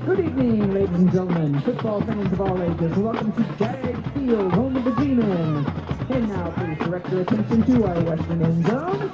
Good evening, ladies and gentlemen, football fans of all ages. Welcome to Garfield, home of the G-Men. And now please direct your attention to our western end zone.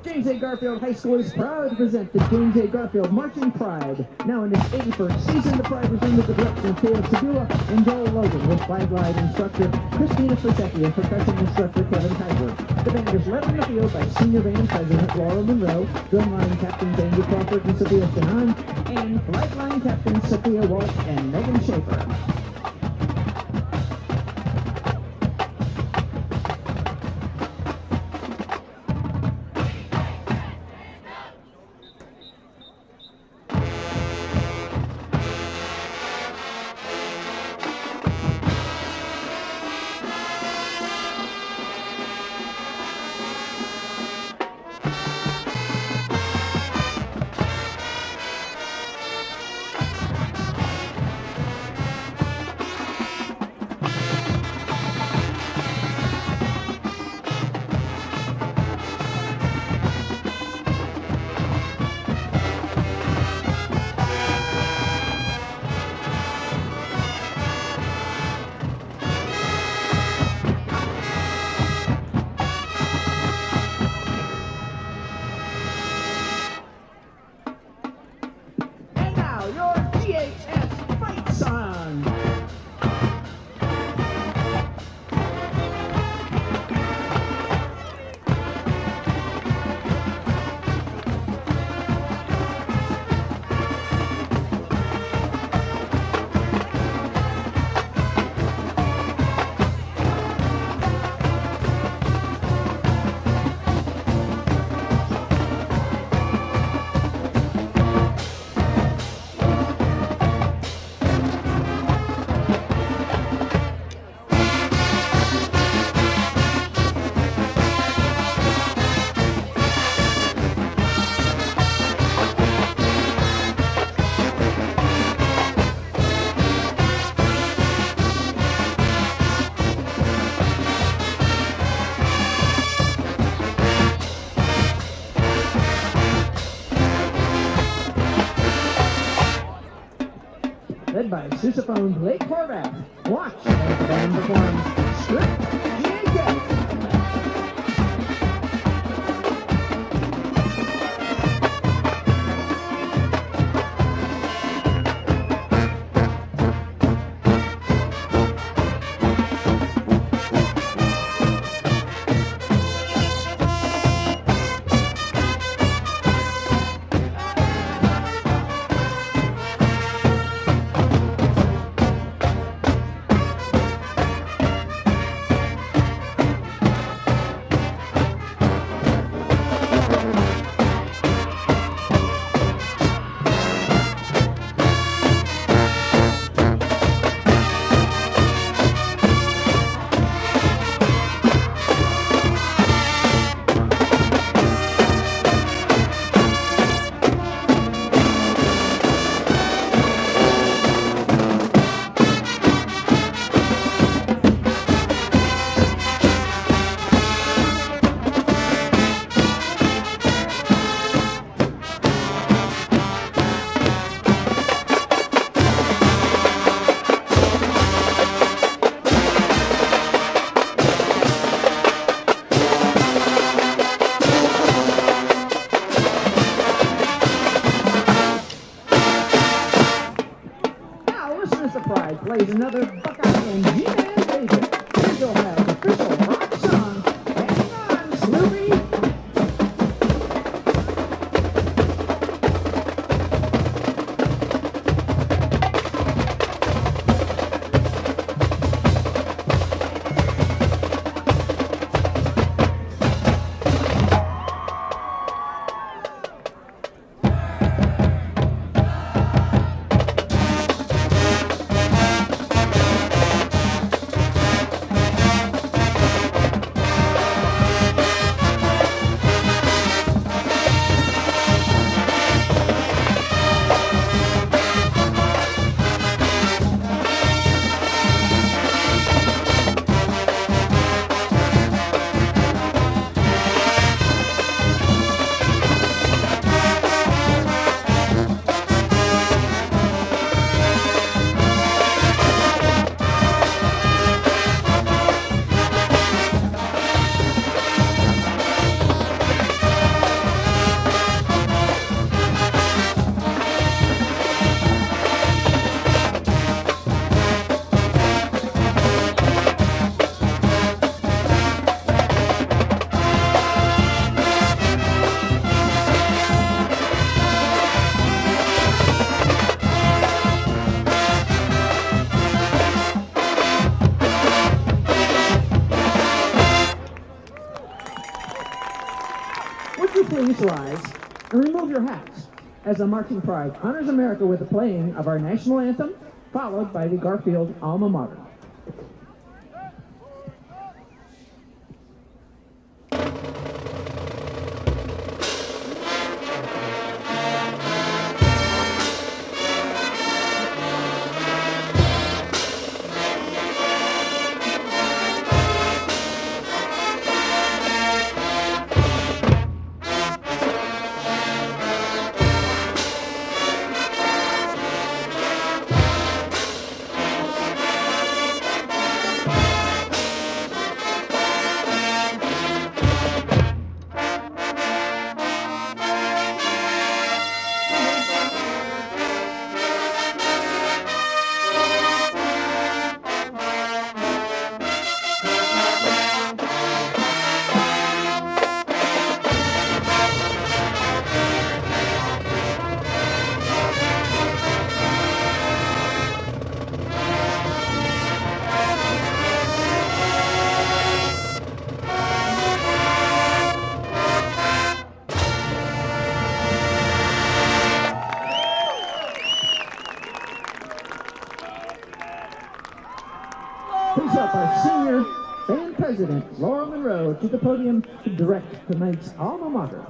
James A. Garfield High School is proud to present the James A. Garfield Marching Pride. Now in its 81st season, the Pride was under the direction of Caleb Segura and Joel Logan, with flag line instructor Christina Fasecki and percussion instructor Kevin Kaiser. The band is led on the field by senior band president Laura Monroe, drum line captains Andy Crawford and Sophia Shahan, and flight line captains Sophia Walsh and Megan Schaefer. Led by sousaphone Blake Horvath. Watch as the band performs Strip G.A. Plays another Buckeye and G-Man favorite. Here's your official rock song. Hang on, Snoopy! audience rise and remove your hats as the Marching Pride honors America with the playing of our national anthem, followed by the Garfield alma mater. Please help our senior band president, Laura Monroe, to the podium to direct tonight's alma mater.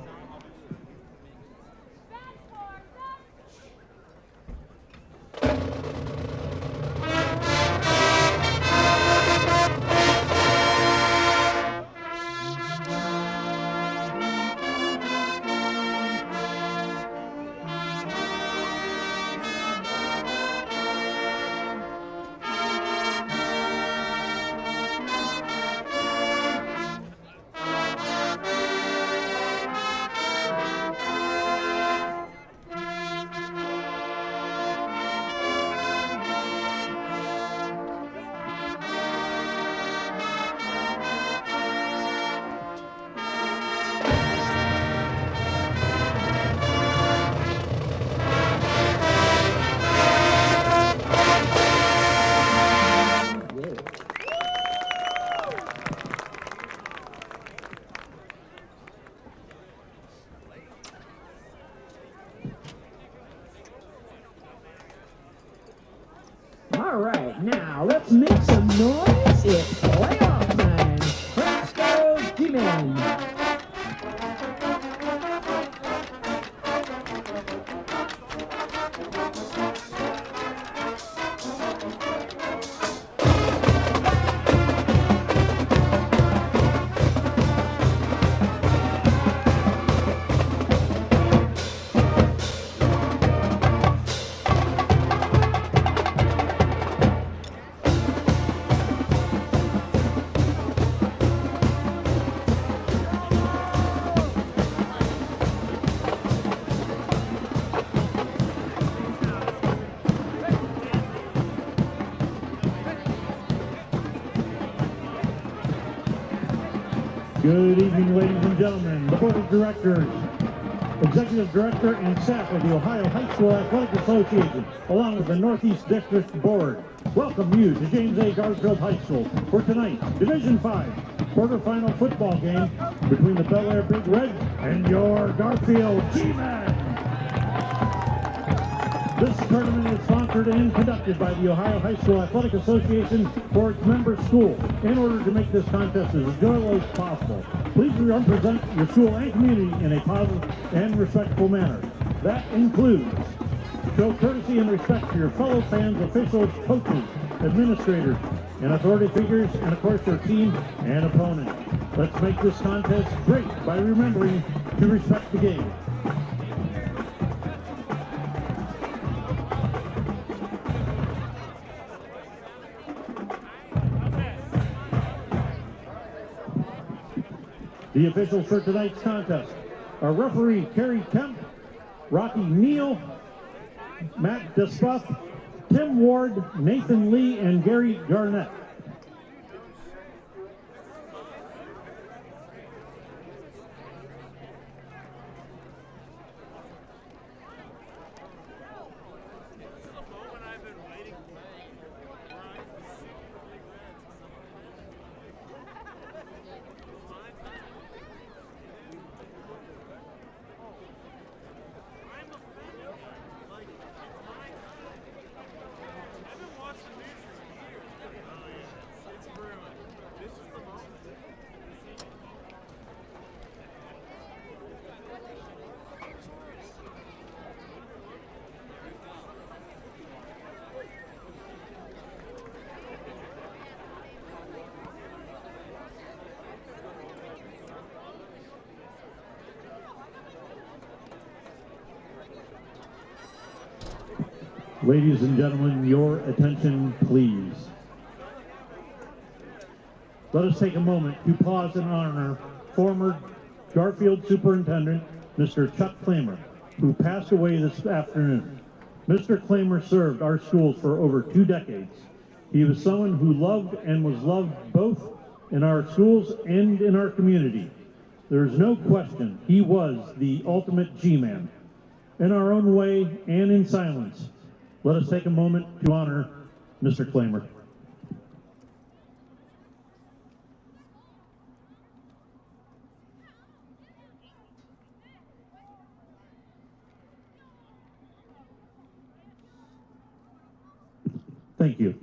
All right, now let's make some noise. It's playoff time. Let's go, G-Men. Good evening, ladies and gentlemen. The Board of Directors, Executive Director, and staff of the Ohio High School Athletic Association, along with the Northeast District Board, welcome you to James A. Garfield High School for tonight's Division 5 quarterfinal football game between the Bellaire Big Reds and your Garfield G-Men. This tournament is sponsored and conducted by the Ohio High School Athletic Association for its member school in order to make this contest as enjoyable as possible. Please represent your school and community in a positive and respectful manner. That includes show courtesy and respect to your fellow fans, officials, coaches, administrators, and authority figures, and of course your team and opponent. Let's make this contest great by remembering to respect the game. The officials for tonight's contest are referee Kerry Kemp, Rocky Neal, Matt Despuff, Tim Ward, Nathan Lee, and Gary Garnett. Ladies and gentlemen, your attention, please. Let us take a moment to pause and honor former Garfield Superintendent, Mr. Chuck Klamer, who passed away this afternoon. Mr. Klamer served our schools for over 2 decades. He was someone who loved and was loved both in our schools and in our community. There is no question he was the ultimate G-man. In our own way and in silence, let us take a moment to honor Mr. Klamer. Thank you.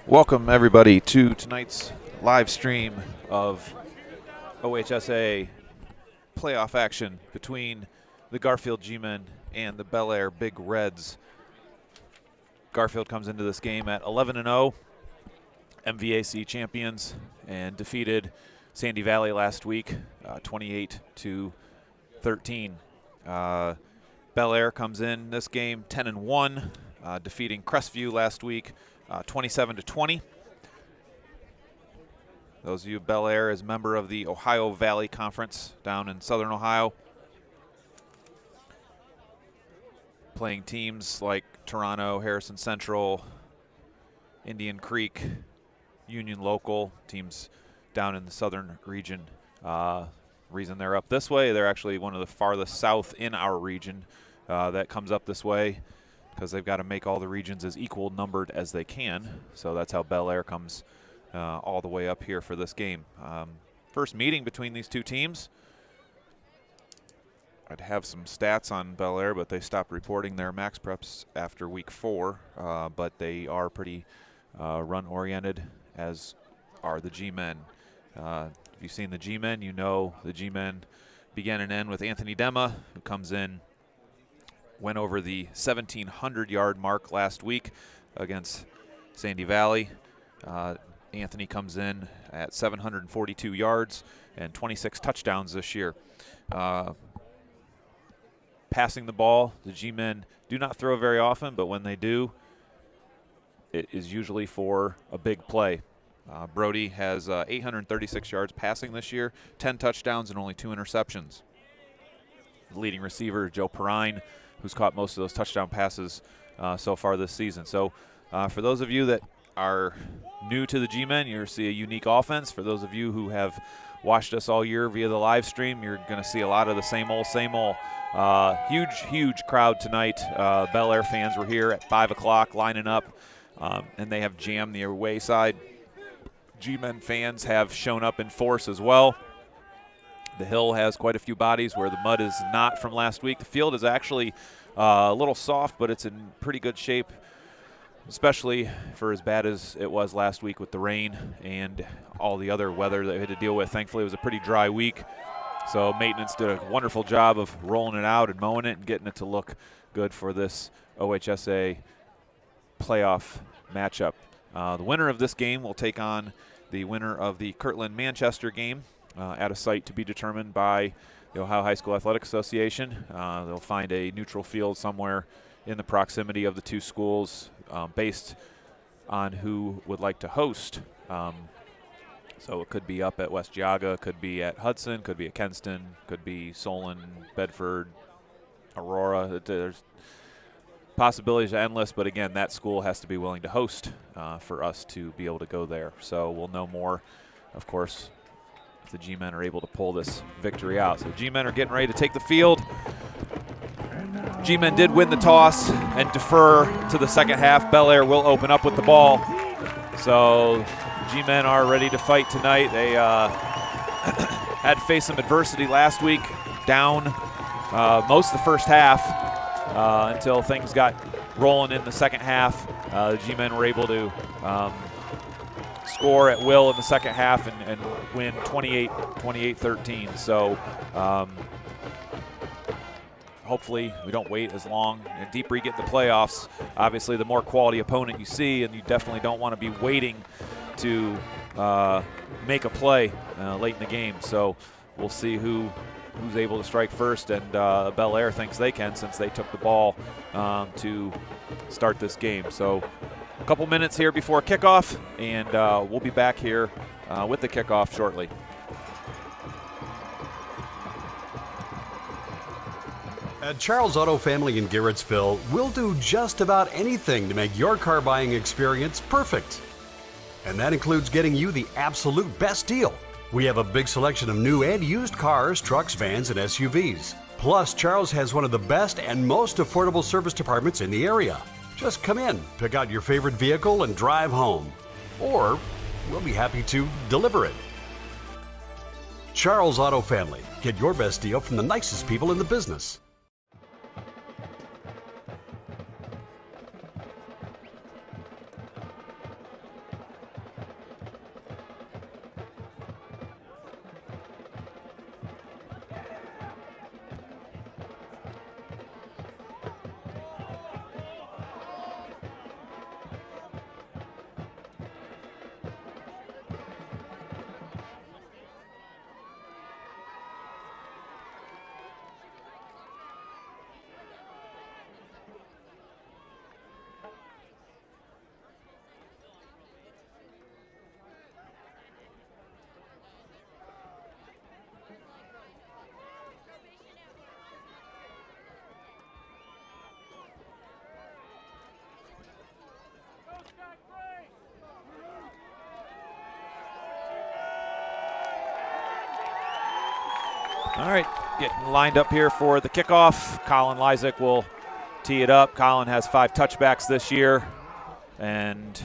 Welcome, everybody, to tonight's live stream of OHSA playoff action between the Garfield G-Men and the Bellaire Big Reds. Garfield comes into this game at 11-0, MVAC champions, and defeated Sandy Valley last week, 28-13. Bellaire comes in this game 10-1, defeating Crestview last week, 27-20. Those of you, Bellaire is a member of the Ohio Valley Conference down in Southern Ohio, playing teams like Toronto, Harrison Central, Indian Creek, Union Local, teams down in the southern region. Reason they're up this way, they're actually one of the farthest south in our region that comes up this way, because they've got to make all the regions as equal numbered as they can. So that's how Bellaire comes all the way up here for this game. First meeting between these two teams. I'd have some stats on Bellaire, but they stopped reporting their max preps after week 4. But they are pretty run-oriented, as are the G-Men. If you've seen the G-Men, you know the G-Men begin and end with Anthony Dema, who comes in, went over the 1,700-yard mark last week against Sandy Valley. Anthony comes in at 742 yards and 26 touchdowns this year. Passing the ball, the G-Men do not throw very often, but when they do, it is usually for a big play. Brody has 836 yards passing this year, 10 touchdowns and only 2 interceptions. The leading receiver, Joe Perrine, who's caught most of those touchdown passes so far this season. So for those of you that are new to the G-Men, you're going to see a unique offense. For those of you who have watched us all year via the live stream, you're going to see a lot of the same old, same old. Huge crowd tonight. Bellaire fans were here at 5 o'clock lining up, and they have jammed the away side. G-Men fans have shown up in force as well. The hill has quite a few bodies where the mud is not from last week. The field is actually a little soft, but it's in pretty good shape, especially for as bad as it was last week with the rain and all the other weather that we had to deal with. Thankfully, it was a pretty dry week, so maintenance did a wonderful job of rolling it out and mowing it and getting it to look good for this OHSA playoff matchup. The winner of this game will take on the winner of the Kirtland-Manchester game at a site to be determined by the Ohio High School Athletic Association. They'll find a neutral field somewhere in the proximity of the two schools based on who would like to host. So it could be up at West Geauga, could be at Hudson, could be at Kenston, could be Solon, Bedford, Aurora. There's possibilities are endless, but again, that school has to be willing to host for us to be able to go there. So we'll know more, of course, if the G-men are able to pull this victory out. So G-men are getting ready to take the field. G-men did win the toss and defer to the second half. Bellaire will open up with the ball. So G-men are ready to fight tonight. They had to face some adversity last week, down most of the first half until things got rolling in the second half. The G-men were able to score at will in the second half and win 28-13. So hopefully we don't wait as long. And deeper you get in the playoffs, obviously the more quality opponent you see, and you definitely don't want to be waiting to make a play late in the game. So we'll see who's able to strike first, and Bellaire thinks they can since they took the ball to start this game. So a couple minutes here before kickoff, and we'll be back here with the kickoff shortly. At Charles Auto Family in Garrettsville, we'll do just about anything to make your car buying experience perfect. And that includes getting you the absolute best deal. We have a big selection of new and used cars, trucks, vans, and SUVs. Plus, Charles has one of the best and most affordable service departments in the area. Just come in, pick out your favorite vehicle, and drive home. Or we'll be happy to deliver it. Charles Auto Family. Get your best deal from the nicest people in the business. All right, getting lined up here for the kickoff. Colin Lysak will tee it up. Colin has 5 touchbacks this year, and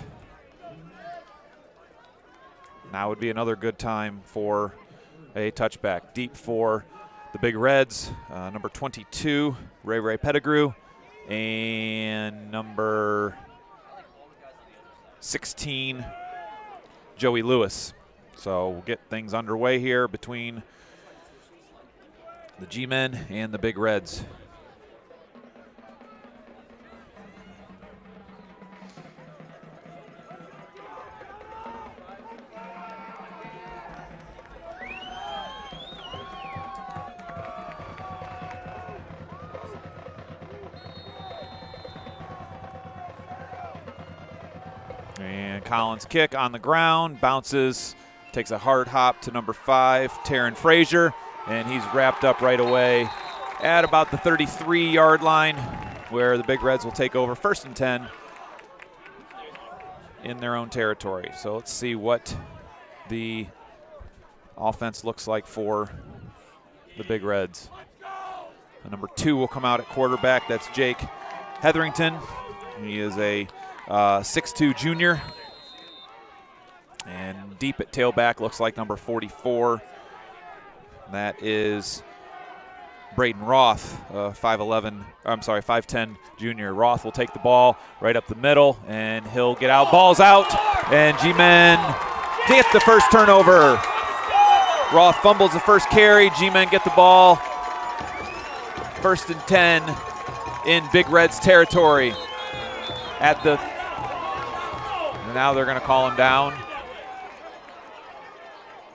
now would be another good time for a touchback. Deep for the Big Reds, number 22, Ray Pettigrew, and number 16, Joey Lewis. So we'll get things underway here between the G-men and the Big Reds. And Collins' kick on the ground, bounces, takes a hard hop to number 5, Taryn Frazier, and he's wrapped up right away at about the 33-yard line, where the Big Reds will take over 1st and 10 in their own territory. So let's see what the offense looks like for the Big Reds. The number 2 will come out at quarterback. That's Jake Hetherington. He is a 6'2 junior. And deep at tailback looks like number 44, That is Braden Roth, 5'10" junior. Roth will take the ball right up the middle, and he'll get out. Ball's out, and G-Men get the first turnover. Roth fumbles the first carry. G-Men get the ball. 1st and 10 in Big Red's territory. Now they're going to call him down.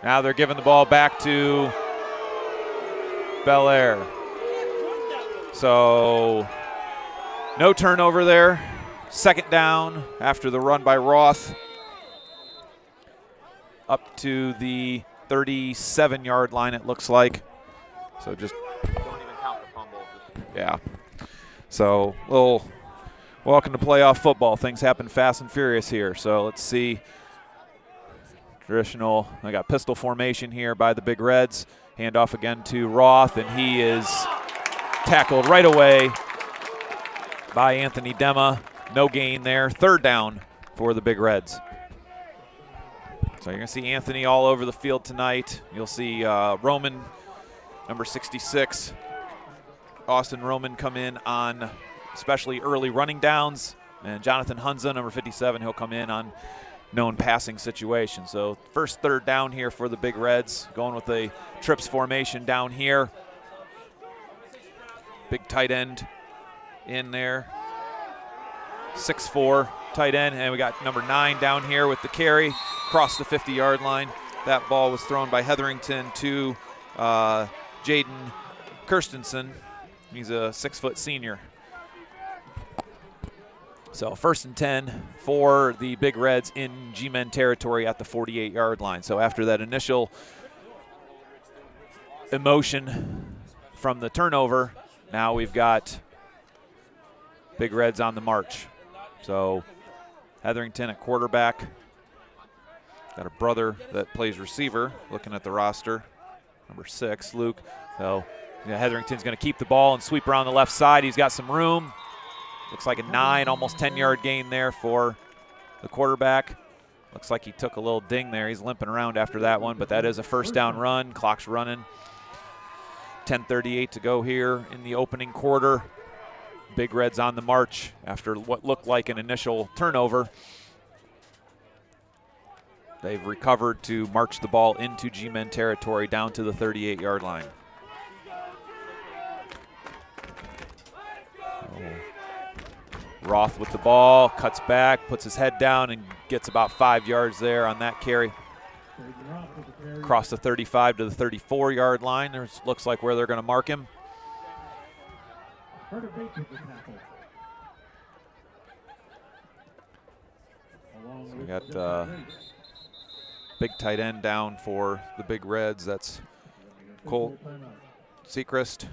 Now they're giving the ball back to Bellaire. So no turnover there. 2nd down after the run by Roth. Up to the 37-yard line, it looks like. So just don't even count the fumble. Yeah. So welcome to playoff football. Things happen fast and furious here. So let's see. Traditional, I got pistol formation here by the Big Reds. Handoff again to Roth, and he is tackled right away by Anthony Dema. No gain there. 3rd down for the Big Reds. So you're going to see Anthony all over the field tonight. You'll see Roman, number 66, Austin Roman come in on especially early running downs. And Jonathan Hunza, number 57, he'll come in on known passing situations. So first 3rd down here for the Big Reds, going with a trips formation down here. Big tight end in there. 6'4" tight end, and we got number 9 down here with the carry across the 50-yard line. That ball was thrown by Hetherington to Jaden Kirstensen. He's a 6-foot senior. So 1st and 10 for the Big Reds in G-Men territory at the 48-yard line. So after that initial emotion from the turnover, now we've got Big Reds on the march. So Hetherington at quarterback. Got a brother that plays receiver, looking at the roster, number 6, Luke. So Hetherington's going to keep the ball and sweep around the left side. He's got some room. Looks like a 9, almost 10-yard gain there for the quarterback. Looks like he took a little ding there. He's limping around after that one, but that is a 1st down run. Clock's running. 10:38 to go here in the opening quarter. Big Reds on the march after what looked like an initial turnover. They've recovered to march the ball into G-Men territory down to the 38-yard line. Roth with the ball, cuts back, puts his head down, and gets about 5 yards there on that carry. Across the 35 to the 34-yard line. There looks like where they're going to mark him. So we got big tight end down for the Big Reds. That's Cole Sechrist.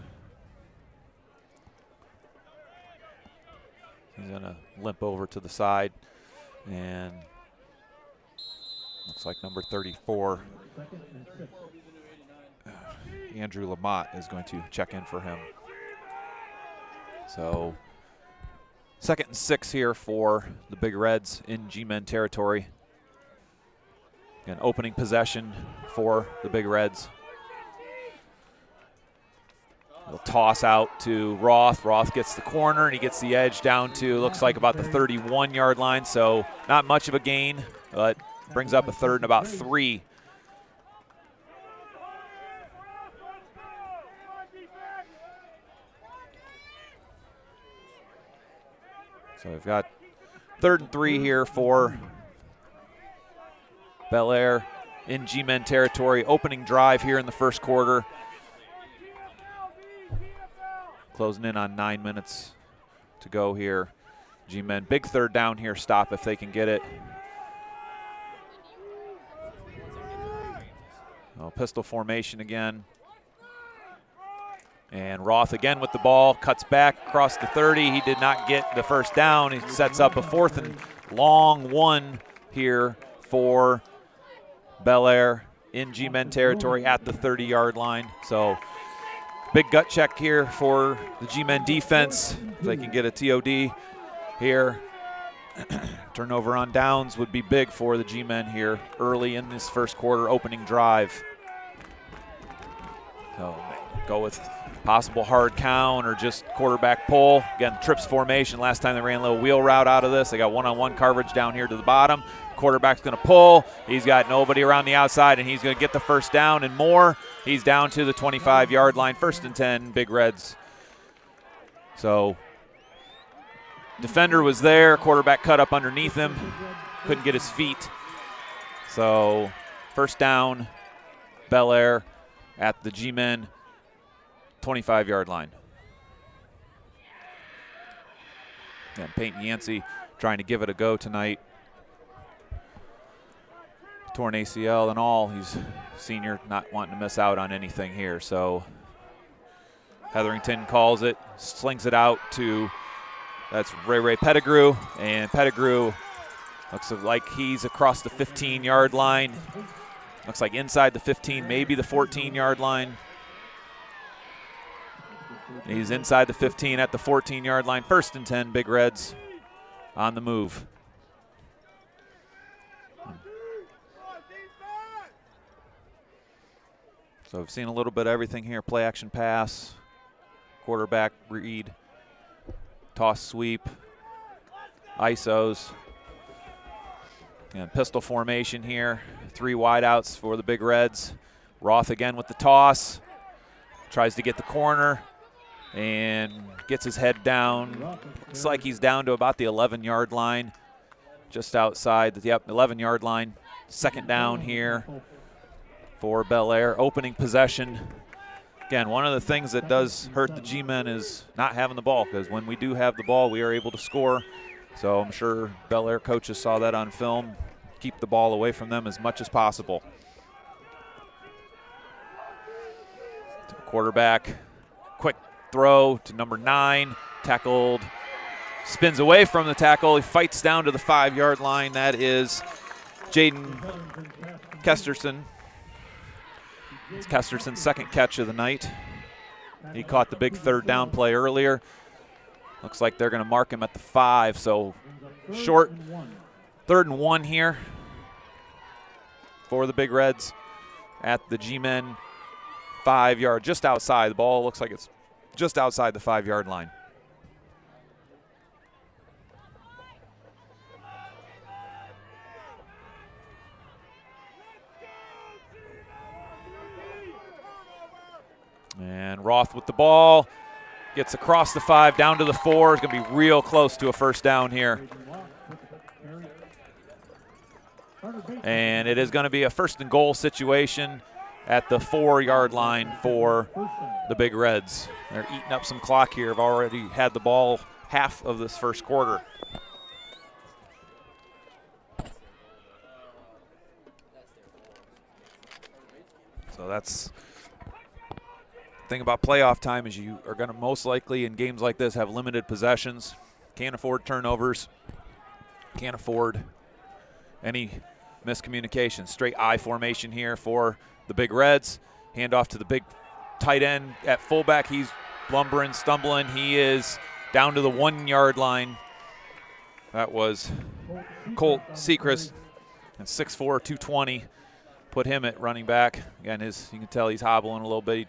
He's going to limp over to the side, and looks like number 34, Andrew Lamott, is going to check in for him. So 2nd and 6 here for the Big Reds in G-Men territory. An opening possession for the Big Reds. They'll toss out to Roth. Roth gets the corner, and he gets the edge down to, looks like about the 31-yard line. So not much of a gain, but brings up a 3rd and about 3. So we've got 3rd and 3 here for Bellaire in G-Men territory. Opening drive here in the first quarter. Closing in on 9 minutes to go here. G-Men, big 3rd down here, stop if they can get it. Pistol formation again. And Roth again with the ball, cuts back across the 30. He did not get the 1st down. He sets up a 4th and long 1 here for Bellaire in G-Men territory at the 30-yard line. So big gut check here for the G-Men defense. If they can get a TOD here. Turnover on downs would be big for the G-Men here early in this first quarter opening drive. So go with possible hard count or just quarterback pull. Again, trips formation. Last time they ran a little wheel route out of this. They got one-on-one coverage down here to the bottom. Quarterback's going to pull. He's got nobody around the outside, and he's going to get the first down and more. He's down to the 25-yard line. 1st and 10, Big Reds. So defender was there. Quarterback cut up underneath him. Couldn't get his feet. So 1st down, Bellaire at the G-Men 25-yard line. And Peyton Yancey trying to give it a go tonight. Torn ACL and all. He's senior, not wanting to miss out on anything here. So Hetherington calls it, slings it out to, that's Ray Pettigrew. And Pettigrew looks like he's across the 15-yard line. Looks like inside the 15, maybe the 14-yard line. He's inside the 15 at the 14-yard line. 1st and 10, Big Reds on the move. So we've seen a little bit of everything here. Play action pass, quarterback read, toss sweep, ISOs, and pistol formation here. 3 wideouts for the Big Reds. Roth again with the toss, tries to get the corner and gets his head down. Looks like he's down to about the 11-yard line, just outside the 11-yard line. 2nd down here for Bellaire. Opening possession. Again, one of the things that does hurt the G-Men is not having the ball, because when we do have the ball, we are able to score. So I'm sure Bellaire coaches saw that on film. Keep the ball away from them as much as possible. Quarterback, quick throw to number 9, tackled, spins away from the tackle. He fights down to the 5-yard line. That is Jaden Kesterson. It's Kesterson's 2nd catch of the night. He caught the big 3rd down play earlier. Looks like they're going to mark him at the 5, so short. 3rd and 1 here for the Big Reds at the G-Men 5-yard, just outside. The ball looks like it's just outside the 5-yard line. And Roth with the ball, gets across the 5, down to the 4. It's going to be real close to a 1st down here. And it is going to be a 1st and goal situation at the 4-yard line for the Big Reds. They're eating up some clock here. Have already had the ball half of this 1st quarter. So that's thing about playoff time, is you are going to most likely in games like this have limited possessions. Can't afford turnovers. Can't afford any miscommunication. Straight I formation here for the Big Reds. Hand off to the big tight end at fullback. He's lumbering, stumbling. He is down to the 1-yard line. That was Colt Sechrist, and 6'4", 220. Put him at running back. Again, you can tell he's hobbling a little bit.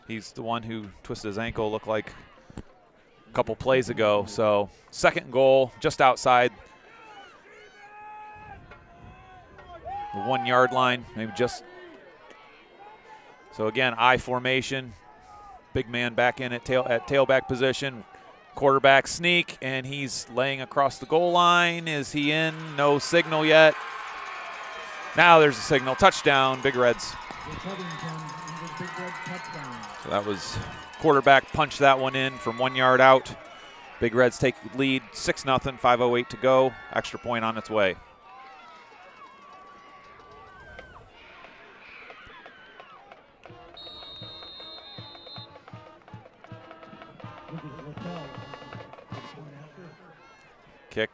He's the one who twisted his ankle, looked like a couple plays ago. So 2nd and goal, just outside the 1-yard line, maybe just. So again, I formation, big man back in at tailback position. Quarterback sneak, and he's laying across the goal line. Is he in? No signal yet. Now there's a signal. Touchdown, Big Reds. So that was quarterback punched that one in from 1 yard out. Big Reds take the lead, 6-0, 5:08 to go. Extra point on its way. Kick,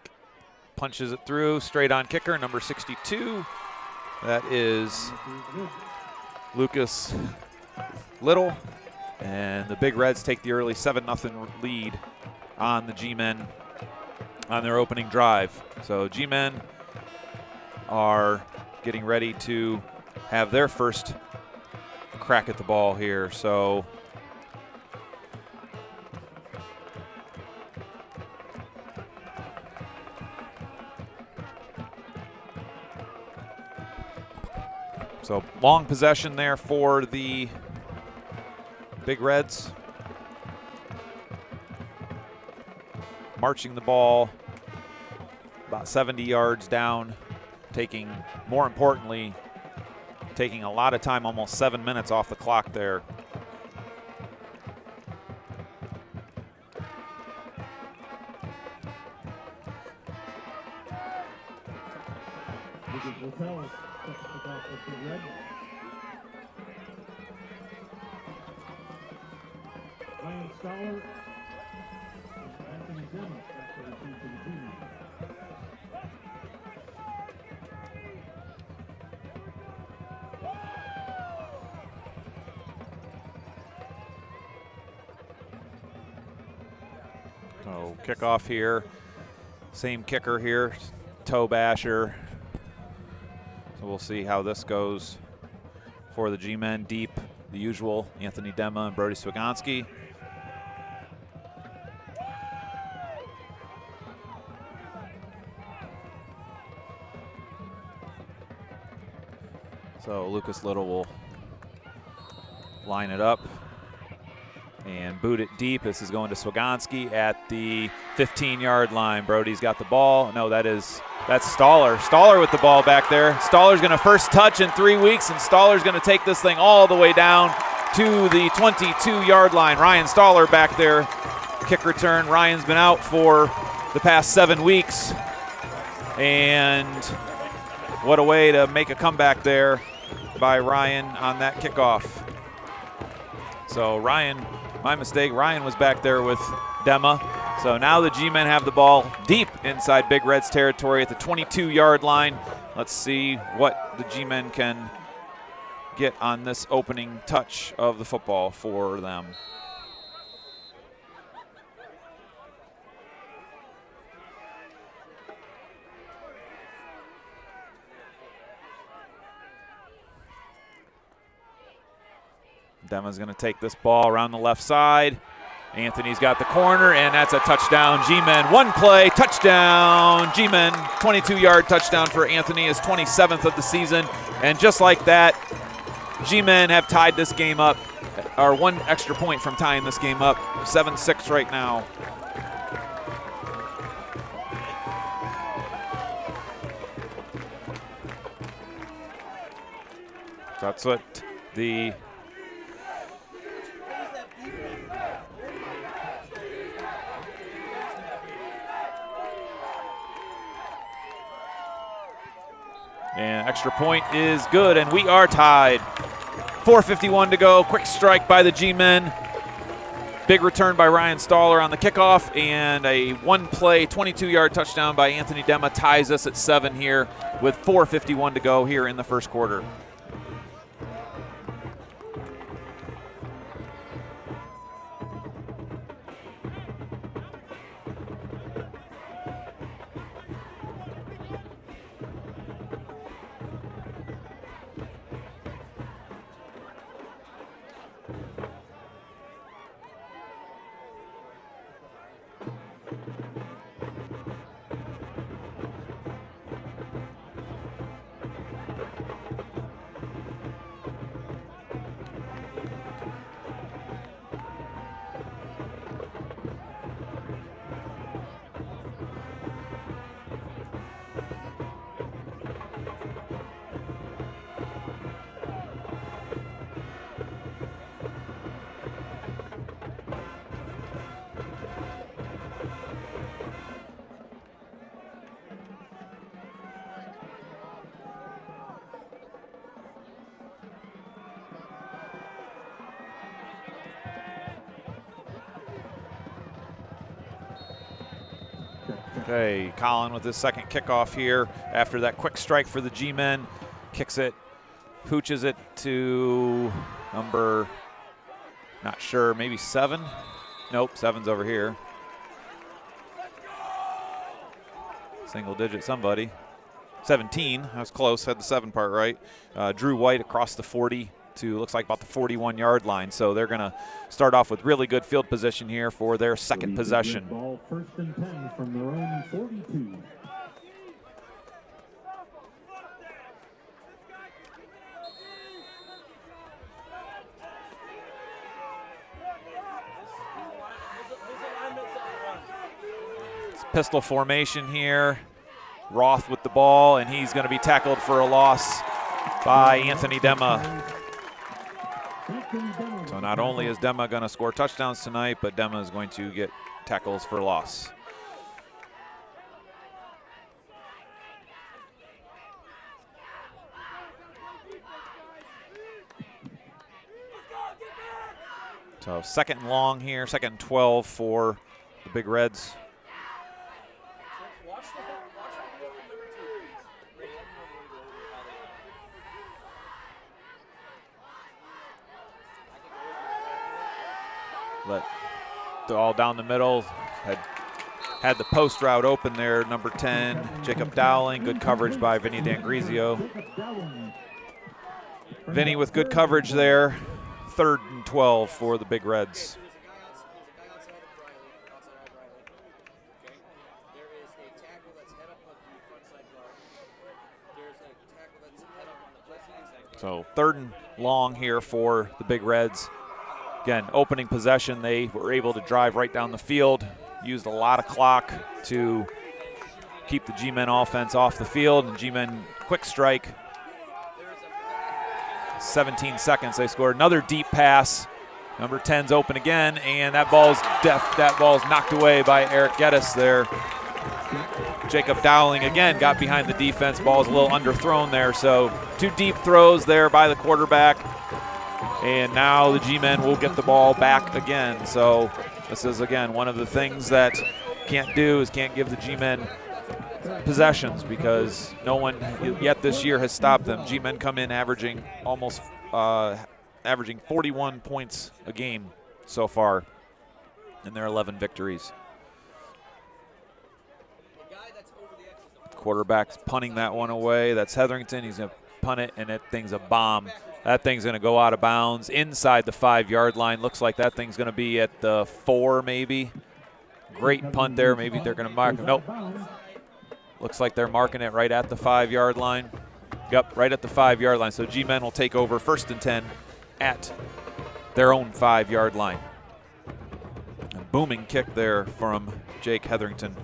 punches it through, straight on kicker, number 62. That is Lucas Little. And the Big Reds take the early 7-0 lead on the G-Men on their opening drive. So G-Men are getting ready to have their first a crack at the ball here. So long possession there for the Big Reds. Marching the ball about 70 yards down, more importantly, taking a lot of time, almost 7 minutes off the clock there. So kickoff here, same kicker here, toe basher. So we'll see how this goes for the G-men. Deep, the usual, Anthony Dema and Brody Swagonski. So Lucas Little will line it up and boot it deep. This is going to Swagonski at the 15-yard line. Brody's got the ball. No, that's Staller. Staller with the ball back there. Staller's going to first touch in 3 weeks, and Staller's going to take this thing all the way down to the 22-yard line. Ryan Staller back there. Kick return. Ryan's been out for the past 7 weeks. And what a way to make a comeback there by Ryan on that kickoff. So Ryan, my mistake, Ryan was back there with Dema. So now the G-men have the ball deep inside Big Red's territory at the 22-yard line. Let's see what the G-men can get on this opening touch of the football for them. Dema's going to take this ball around the left side. Anthony's got the corner, and that's a touchdown. G-men, one play, touchdown. G-men, 22-yard touchdown for Anthony, his 27th of the season. And just like that, G-men have tied this game up, or one extra point from tying this game up. 7-6 right now. That's what the and extra point is good, and we are tied. 4:51 to go. Quick strike by the G-men. Big return by Ryan Staller on the kickoff, and a one-play, 22-yard touchdown by Anthony Dema ties us at 7 here with 4:51 to go here in the first quarter. Okay, Colin with his second kickoff here after that quick strike for the G-men. Kicks it, pooches it to number, not sure, maybe 7? Nope, 7's over here. Single digit somebody. 17, I was close, had the 7 part right. Drew White across the 40 to, looks like, about the 41-yard line. So they're going to start off with really good field position here for their second possession. Ball 1st and 10 from their own 42. It's pistol formation here. Roth with the ball, and he's going to be tackled for a loss by Anthony Dema. So not only is Dema going to score touchdowns tonight, but Dema is going to get tackles for loss. So second and long here, second and 12 for the Big Reds. Let all down the middle. Had the post route open there. Number 10, Jacob Dowling. Good coverage by Vinny D'Angrizio. Vinny with good coverage there. 3rd and 12 for the Big Reds. So 3rd and long here for the Big Reds. Again, opening possession, they were able to drive right down the field, used a lot of clock to keep the G-Men offense off the field, and G-Men quick strike. 17 seconds, they scored another deep pass. Number 10's open again, and that ball's knocked away by Eric Geddes there. Jacob Dowling again got behind the defense. Ball's a little underthrown there, so 2 deep throws there by the quarterback. And now the G-Men will get the ball back again. So this is, again, one of the things that can't give the G-Men possessions, because no one yet this year has stopped them. G-Men come in averaging 41 points a game so far in their 11 victories. The quarterback's punting that one away. That's Hetherington. He's going to punt it, and that thing's a bomb. That thing's going to go out of bounds inside the 5-yard line. Looks like that thing's going to be at the 4 maybe. Great punt there. Maybe they're going to mark. Nope. Looks like they're marking it right at the 5-yard line. Yep, right at the 5-yard line. So G-Men will take over 1st and 10 at their own 5-yard line. A booming kick there from Jake Hetherington.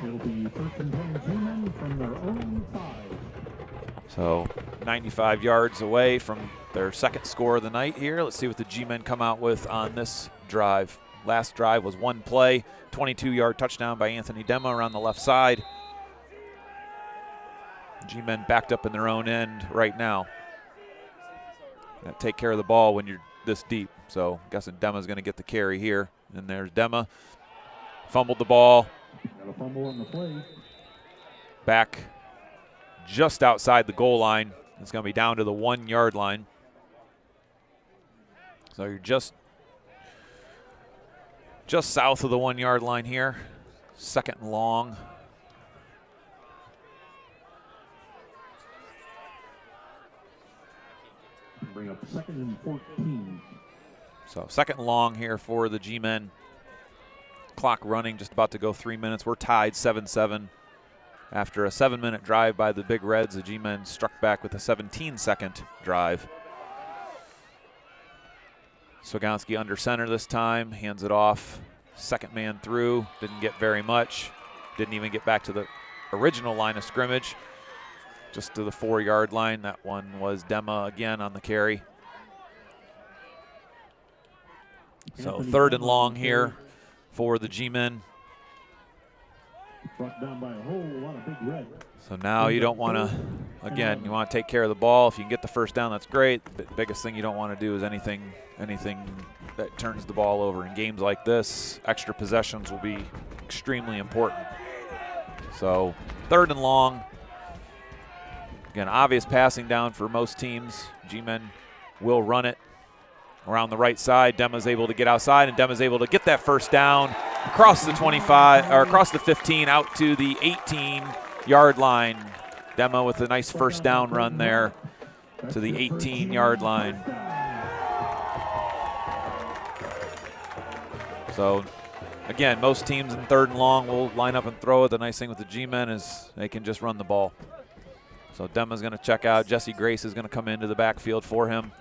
It'll be 1st and 10 G-Men from their own 5. So 95 yards away from their second score of the night here. Let's see what the G-Men come out with on this drive. Last drive was 1 play, 22-yard touchdown by Anthony Dema around the left side. G-Men backed up in their own end right now. Take care of the ball when you're this deep. So I'm guessing Dema's going to get the carry here. And there's Dema. Fumbled the ball. Got a fumble on the play. Back just outside the goal line. It's going to be down to the 1-yard line. So you're just south of the 1-yard line here. 2nd and long. Bring up 2nd and 14. So 2nd and long here for the G-Men. Clock running, just about to go 3 minutes. We're tied 7-7. After a 7-minute drive by the Big Reds, the G-Men struck back with a 17-second drive. Swagonski under center this time, hands it off. 2nd man through, didn't get very much. Didn't even get back to the original line of scrimmage, just to the 4-yard line. That one was Dema again on the carry. So 3rd and long here for the G-Men. Brought down by a whole lot of Big Red. So now you don't want to, again, you want to take care of the ball. If you can get the 1st down, that's great. The biggest thing you don't want to do is anything that turns the ball over. In games like this, extra possessions will be extremely important. So 3rd and long. Again, obvious passing down for most teams. G-Men will run it around the right side. Dema's able to get outside, and Dema's able to get that 1st down across the 25, or across the 15, out to the 18-yard line. Dema with a nice 1st down run there. to the 18-yard line. So, again, most teams in 3rd and long will line up and throw it. The nice thing with the G-men is they can just run the ball. So Dema's going to check out. Jesse Grace is going to come into the backfield for him.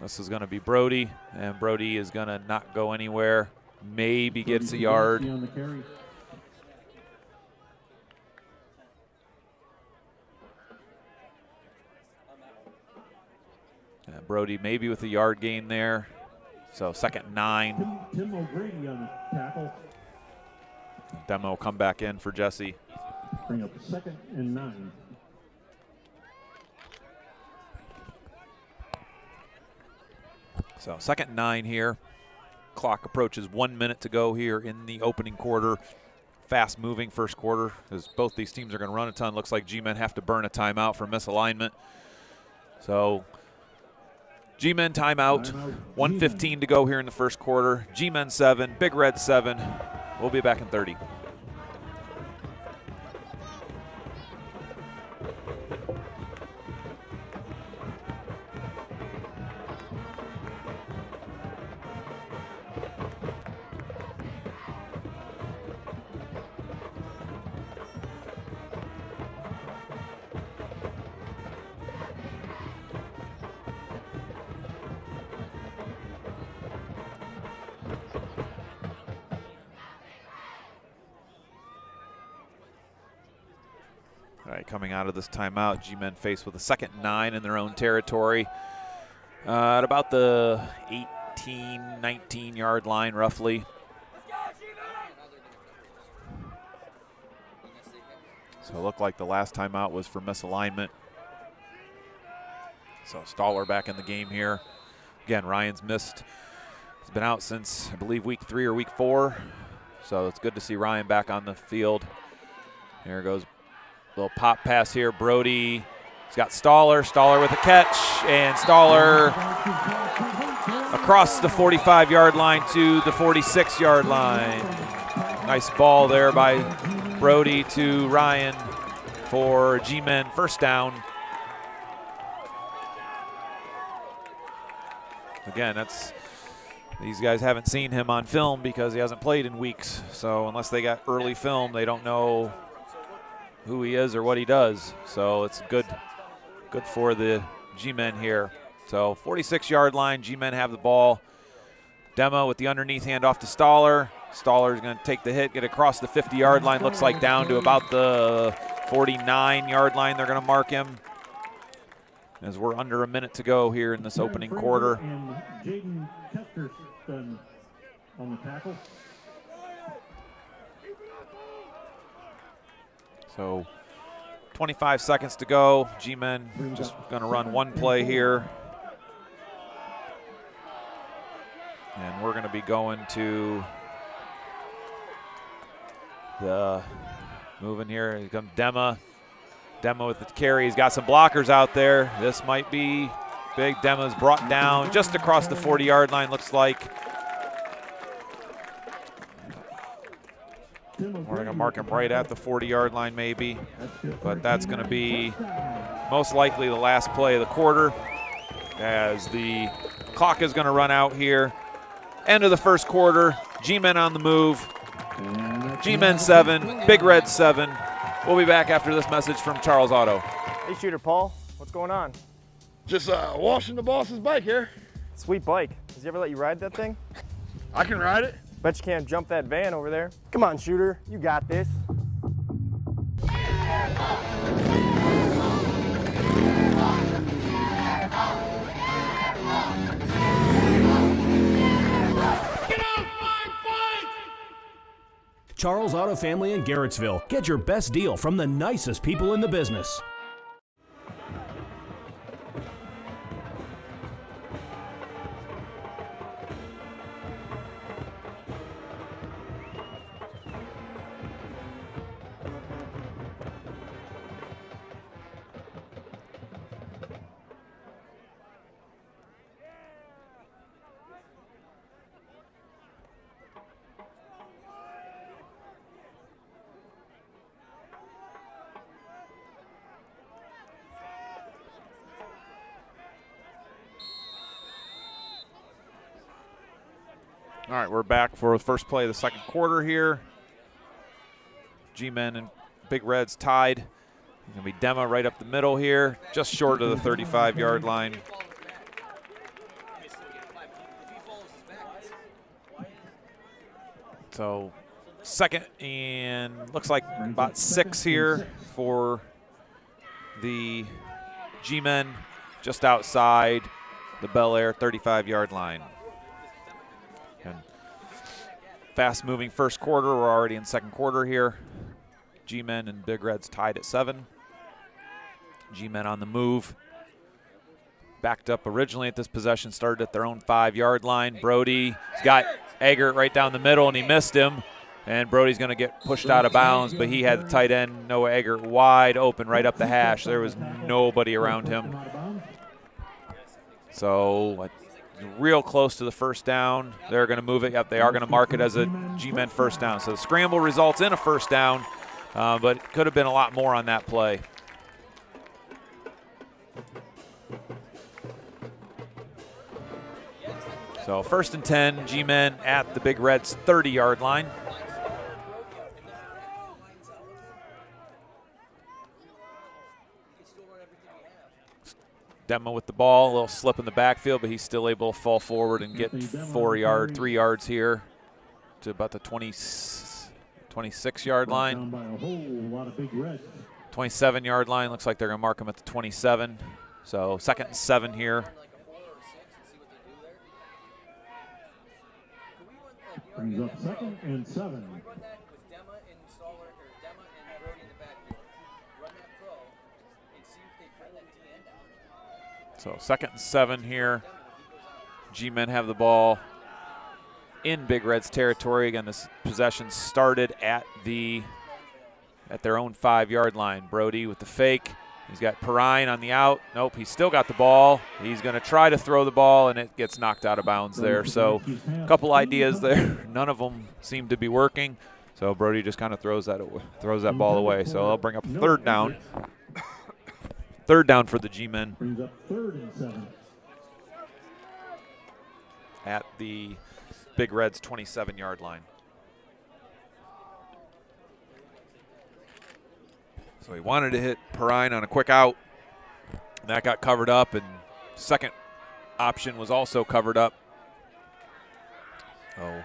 This is going to be Brody, and Brody is going to not go anywhere. Maybe gets a yard. Brody maybe with a yard gain there. So 2nd and 9. Tim O'Grady on the tackle. Demo will come back in for Jesse. Bring up 2nd and 9. So 2nd and 9 here. Clock approaches 1 minute to go here in the opening quarter. Fast moving first quarter because both these teams are going to run a ton. Looks like G-men have to burn a timeout for misalignment. So G-men timeout. 1:15 to go here in the first quarter. G-men 7, Big Red 7. We'll be back in 30. All right, coming out of this timeout, G-men faced with a 2nd and 9 in their own territory at about the 18, 19-yard line, roughly. So it looked like the last timeout was for misalignment. So Stoller back in the game here. Again, Ryan's missed. He's been out since, I believe, week 3 or week 4. So it's good to see Ryan back on the field. Here goes. Little pop pass here. Brody. He's got Stoller. Stoller with a catch. And Stoller across the 45-yard line to the 46-yard line. Nice ball there by Brody to Ryan for G-men. First down. Again, these guys haven't seen him on film because he hasn't played in weeks. So unless they got early film, they don't know who he is or what he does. So it's good for the G-men here. So 46-yard line, G-men have the ball. Demo with the underneath handoff to Stoller. Stoller's going to take the hit, get across the 50-yard line. Looks like down to about the 49-yard line. They're going to mark him as we're under a minute to go here in this opening quarter. And Jaden Kesterson on the tackle. So 25 seconds to go. G-men just going to run one play here. And we're going to be going to the moving here. Here comes Dema. Dema with the carry. He's got some blockers out there. This might be big. Dema's brought down just across the 40-yard line, looks like. We're going to mark him right at the 40-yard line maybe. But that's going to be most likely the last play of the quarter as the clock is going to run out here. End of the first quarter. G-men on the move. G-men 7, Big Red 7. We'll be back after this message from Charles Auto. Hey, Shooter Paul, what's going on? Just washing the boss's bike here. Sweet bike. Does he ever let you ride that thing? I can ride it. Bet you can't jump that van over there. Come on, Shooter, you got this. Charles Auto Family in Garrettsville. Get your best deal from the nicest people in the business. All right, we're back for the first play of the second quarter here. G-Men and Big Reds tied. It's going to be Dema right up the middle here, just short of the 35-yard line. So second and looks like about 6 here for the G-Men, just outside the Bellaire 35-yard line. And fast-moving first quarter. We're already in second quarter here. G-Men and Big Reds tied at 7. G-Men on the move. Backed up originally at this possession, started at their own 5-yard line. Brody's got Eggert right down the middle, and he missed him. And Brody's going to get pushed out of bounds, but he had the tight end, Noah Eggert, wide open right up the hash. There was nobody around him. So real close to the first down. They're going to move it. Yep, they are going to mark it as a G-Men first down. So the scramble results in a first down, but it could have been a lot more on that play. So 1st and 10, G-Men at the Big Reds 30-yard line. Dema with the ball, a little slip in the backfield, but he's still able to fall forward and get 3 yards here to about the 26-yard line. 27-yard line, looks like they're going to mark him at the 27. So 2nd and 7 here. Brings up 2nd and 7. So 2nd and 7 here. G-Men have the ball in Big Red's territory. Again, this possession started at their own 5-yard line. Brody with the fake. He's got Perrine on the out. Nope, he's still got the ball. He's going to try to throw the ball, and it gets knocked out of bounds there. So a couple ideas there. None of them seem to be working. So Brody just kind of throws that ball away. So they'll bring up 3rd down. 3rd down for the G-Men. Brings up 3rd and 7. At the Big Reds 27-yard line. So he wanted to hit Perrine on a quick out. That got covered up, and second option was also covered up. So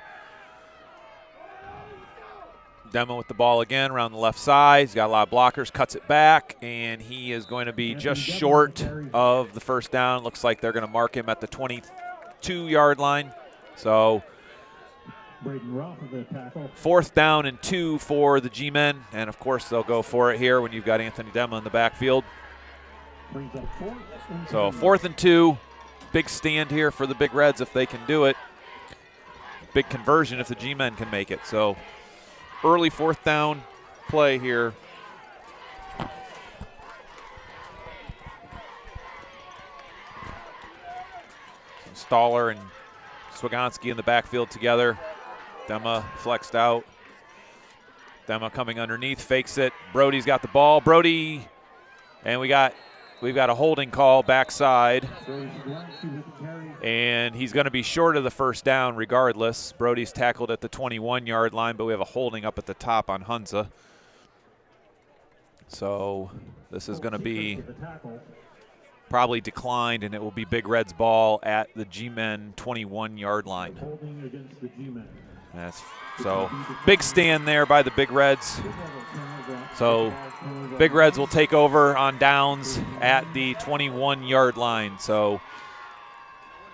Dema with the ball again around the left side. He's got a lot of blockers, cuts it back, and he is going to be just short of the first down. Looks like they're going to mark him at the 22-yard line. So 4th down and 2 for the G-Men, and of course they'll go for it here when you've got Anthony Dema in the backfield. So 4th and 2, big stand here for the Big Reds if they can do it. Big conversion if the G-Men can make it. So early 4th down play here. Stoller and Swagonski in the backfield together. Dema flexed out. Dema coming underneath, fakes it. Brody's got the ball. Brody, and we've got a holding call backside. And he's going to be short of the first down regardless. Brody's tackled at the 21-yard line, but we have a holding up at the top on Hunza. So this is going to be probably declined, and it will be Big Red's ball at the G-Men 21-yard line. So big stand there by the Big Reds. So Big Reds will take over on downs at the 21-yard line. So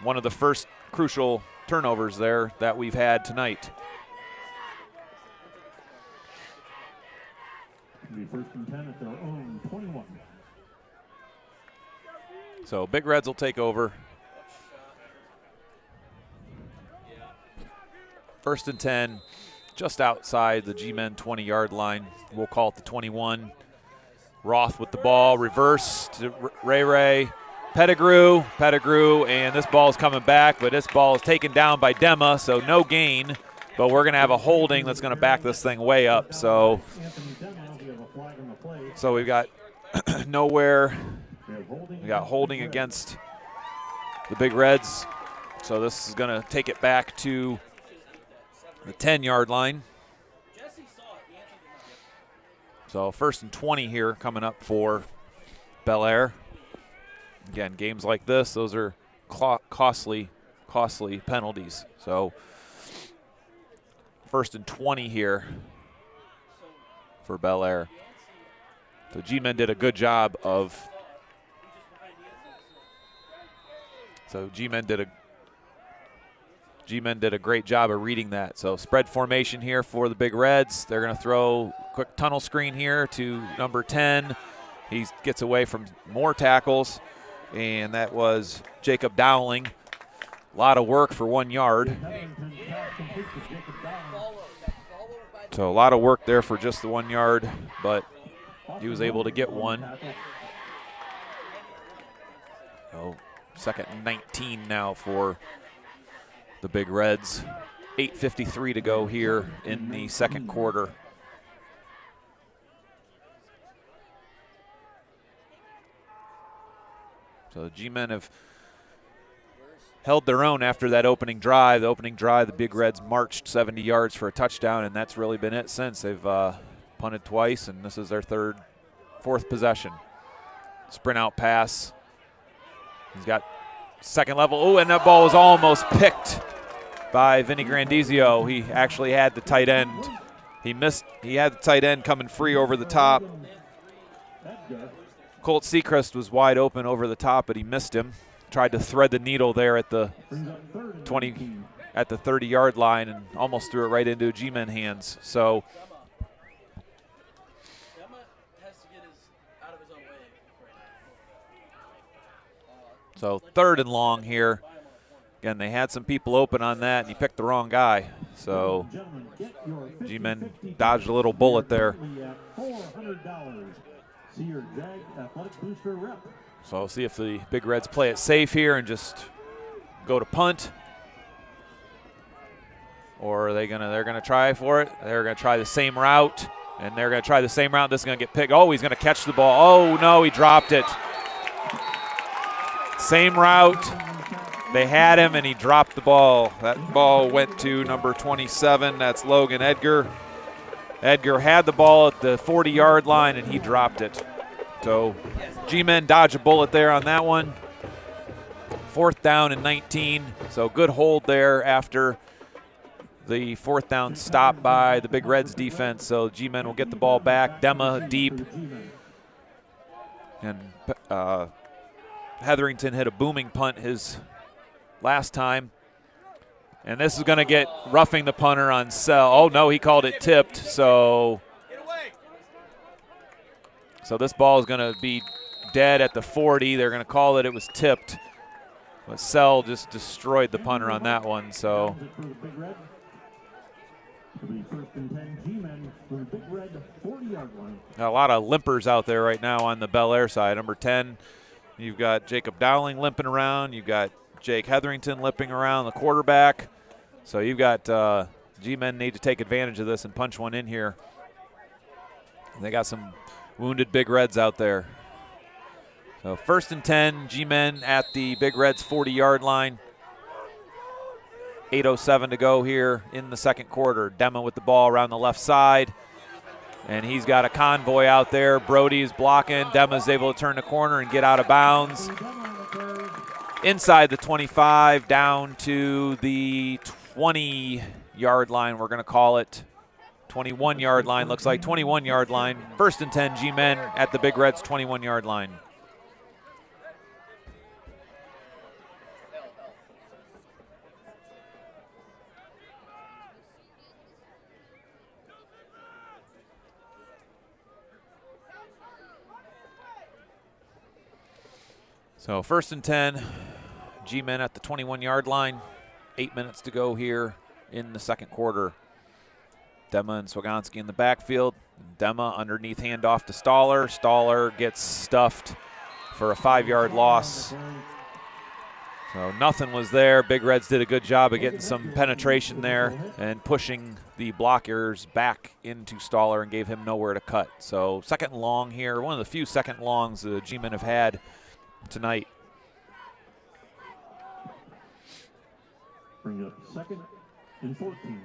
one of the first crucial turnovers there that we've had tonight. Be 1st and 10 at their own 21. So Big Reds will take over. 1st and 10, just outside the G-Men 20-yard line. We'll call it the 21. Roth with the ball, reverse to Ray. Pettigrew, and this ball is coming back, but this ball is taken down by Dema, so no gain. But we're going to have a holding that's going to back this thing way up. So we've got nowhere. We got holding against the Big Reds. So this is going to take it back to the 10-yard line. So 1st and 20 here coming up for Bellaire. Again, games like this, those are costly penalties. So 1st and 20 here for Bellaire. So G-Men did a good job of. So G-Men did a great job of reading that. So spread formation here for the Big Reds. They're going to throw quick tunnel screen here to number 10. He gets away from more tackles, and that was Jacob Dowling. A lot of work for 1 yard. So a lot of work there for just the 1 yard, but he was able to get one. So 2nd and 19 now for the Big Reds. 8:53 to go here in the 2nd quarter. So the G-Men have held their own after that opening drive. The opening drive, the Big Reds marched 70 yards for a touchdown, and that's really been it since. They've punted twice, and this is their fourth possession. Sprint out pass. He's got second level. Oh, and that ball was almost picked by Vinny Grandizio. He actually had the tight end. He missed. He had the tight end coming free over the top. Colt Seacrest was wide open over the top, but he missed him. Tried to thread the needle there at the 30-yard line and almost threw it right into G-Men hands. So So 3rd and long here. Again, they had some people open on that, and he picked the wrong guy. So G-Men dodged a little bullet there. So we'll see if the Big Reds play it safe here and just go to punt. Or are they're gonna try for it. They're gonna try the same route, and they're gonna try the same route. This is gonna get picked. Oh, he's gonna catch the ball. Oh no, he dropped it. Same route. They had him, and he dropped the ball. That ball went to number 27. That's Logan Edgar. Edgar had the ball at the 40-yard line, and he dropped it. So G-Men dodge a bullet there on that one. 4th down and 19. So good hold there after the 4th down stop by the Big Reds defense. So G-Men will get the ball back. Dema deep. And Hetherington hit a booming punt his last time. And this is going to get roughing the punter on Sell. Oh, no, he called it tipped. So this ball is going to be dead at the 40. They're going to call it was tipped. But Sell just destroyed the punter on that one. So a lot of limpers out there right now on the Bellaire side. Number 10, you've got Jacob Dowling limping around. You've got Jake Hetherington limping around, the quarterback. So you've got G-Men need to take advantage of this and punch one in here. They got some wounded Big Reds out there. So 1st and 10, G-Men at the Big Reds 40-yard line. 8:07 to go here in the 2nd quarter. Dema with the ball around the left side. And he's got a convoy out there. Brody's blocking. Dema's able to turn the corner and get out of bounds. Inside the 25, down to the 20-yard line, we're going to call it. 21-yard line, looks like 21-yard line. 1st and 10, G-Men at the Big Reds 21-yard line. So 1st and 10, G-Men at the 21-yard line. 8 minutes to go here in the 2nd quarter. Dema and Swagonski in the backfield. Dema underneath handoff to Staller. Staller gets stuffed for a 5-yard loss. So nothing was there. Big Reds did a good job of getting some penetration there and pushing the blockers back into Staller and gave him nowhere to cut. So 2nd and long here. One of the few 2nd longs the G-Men have had tonight. Bring up 2nd and 14.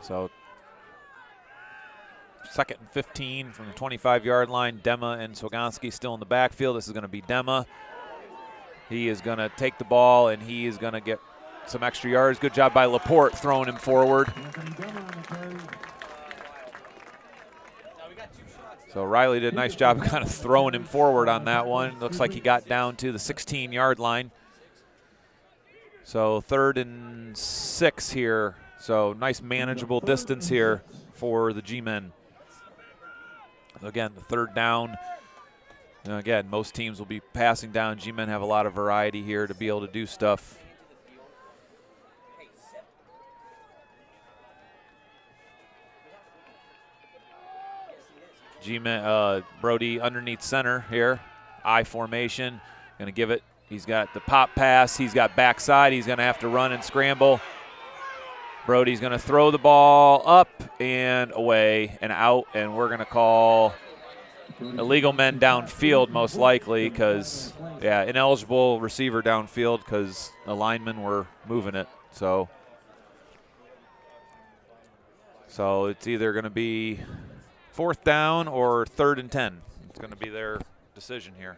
So 2nd and 15 from the 25-yard line. Dema and Swagonski still in the backfield. This is going to be Dema. He is going to take the ball, and he is going to get some extra yards. Good job by Laporte throwing him forward. So Riley did a nice job of kind of throwing him forward on that one. Looks like he got down to the 16-yard line. So 3rd and 6 here. So nice manageable distance here for the G-men. Again, the 3rd down. Again, most teams will be passing down. G-men have a lot of variety here to be able to do stuff. G-men, Brody underneath center here. I formation. Going to give it. He's got the pop pass. He's got backside. He's going to have to run and scramble. Brody's going to throw the ball up and away and out, and we're going to call illegal men downfield most likely because, yeah, ineligible receiver downfield because the linemen were moving it. So it's either going to be 4th down or 3rd and 10. It's going to be their decision here.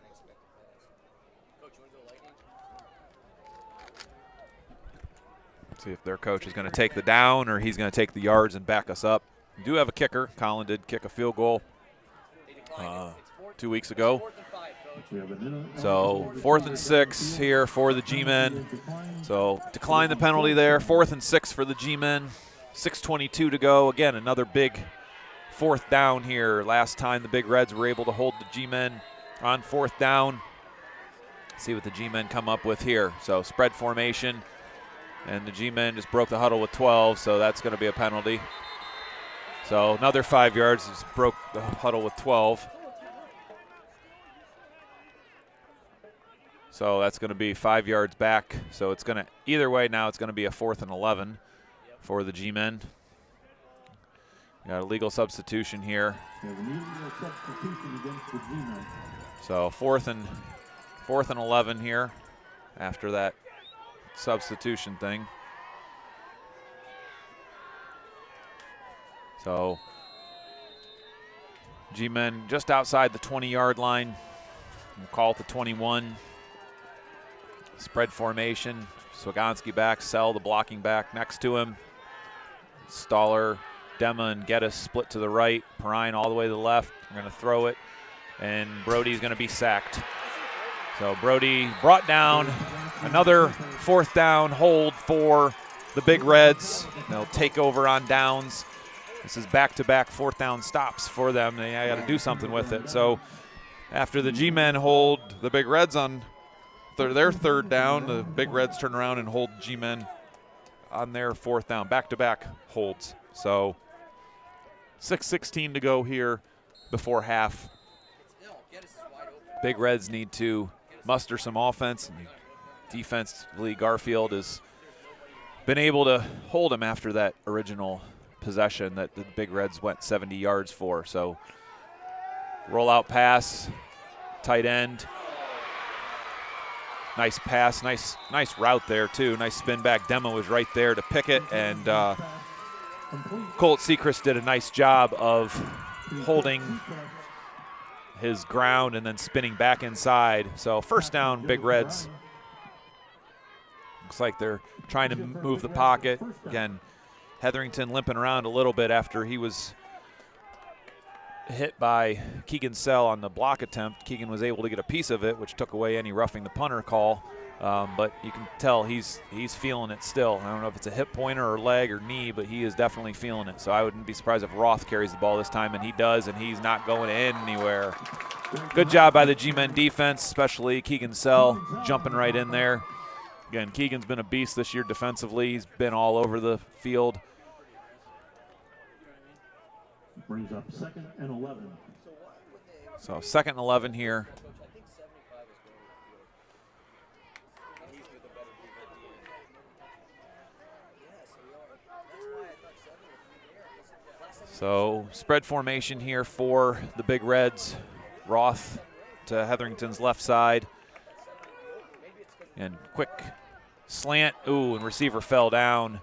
See if their coach is going to take the down or he's going to take the yards and back us up. We do have a kicker. Colin did kick a field goal 2 weeks ago. So 4th and 6 here for the G-men. So decline the penalty there. 4th and 6 for the G-men. 6:22 to go. Again, another big 4th down here. Last time the Big Reds were able to hold the G-men on 4th down. See what the G-men come up with here. So spread formation. And the G-men just broke the huddle with 12, so that's going to be a penalty. So another 5 yards, just broke the huddle with 12. So that's going to be 5 yards back. So it's going to, either way now, it's going to be a 4th and 11 for the G-men. Got a legal substitution here. So 4th and 11 here after that substitution thing. So G-men just outside the 20-yard line. We'll call it the 21. Spread formation. Swagonski back, Sell the blocking back next to him. Staller, Dema, and Geddes split to the right. Perrine all the way to the left. We're going to throw it, and Brody's going to be sacked. So Brody brought down. Another 4th down hold for the Big Reds. They'll take over on downs. This is back-to-back 4th down stops for them. They got to do something with it. So after the G-men hold the Big Reds on their 3rd down, the Big Reds turn around and hold G-men on their 4th down. Back-to-back holds. So 6:16 to go here before half. Big Reds need to muster some offense. Defensively, Garfield has been able to hold him after that original possession that the Big Reds went 70 yards for. So rollout pass, tight end. Nice pass, nice route there too. Nice spin back. Demo was right there to pick it, and Colt Sechrist did a nice job of holding his ground and then spinning back inside. So 1st down, Big Reds. Looks like they're trying to move the pocket. Again, Hetherington limping around a little bit after he was hit by Keegan Sell on the block attempt. Keegan was able to get a piece of it, which took away any roughing the punter call. But you can tell he's feeling it still. I don't know if it's a hip pointer or leg or knee, but he is definitely feeling it. So I wouldn't be surprised if Roth carries the ball this time, and he does, and he's not going anywhere. Good job by the G-men defense, especially Keegan Sell jumping right in there. Again, Keegan's been a beast this year defensively. He's been all over the field. Brings up 2nd and 11. So 2nd and 11 here. So spread formation here for the Big Reds. Roth to Hetherington's left side. And quick slant. Ooh, and receiver fell down.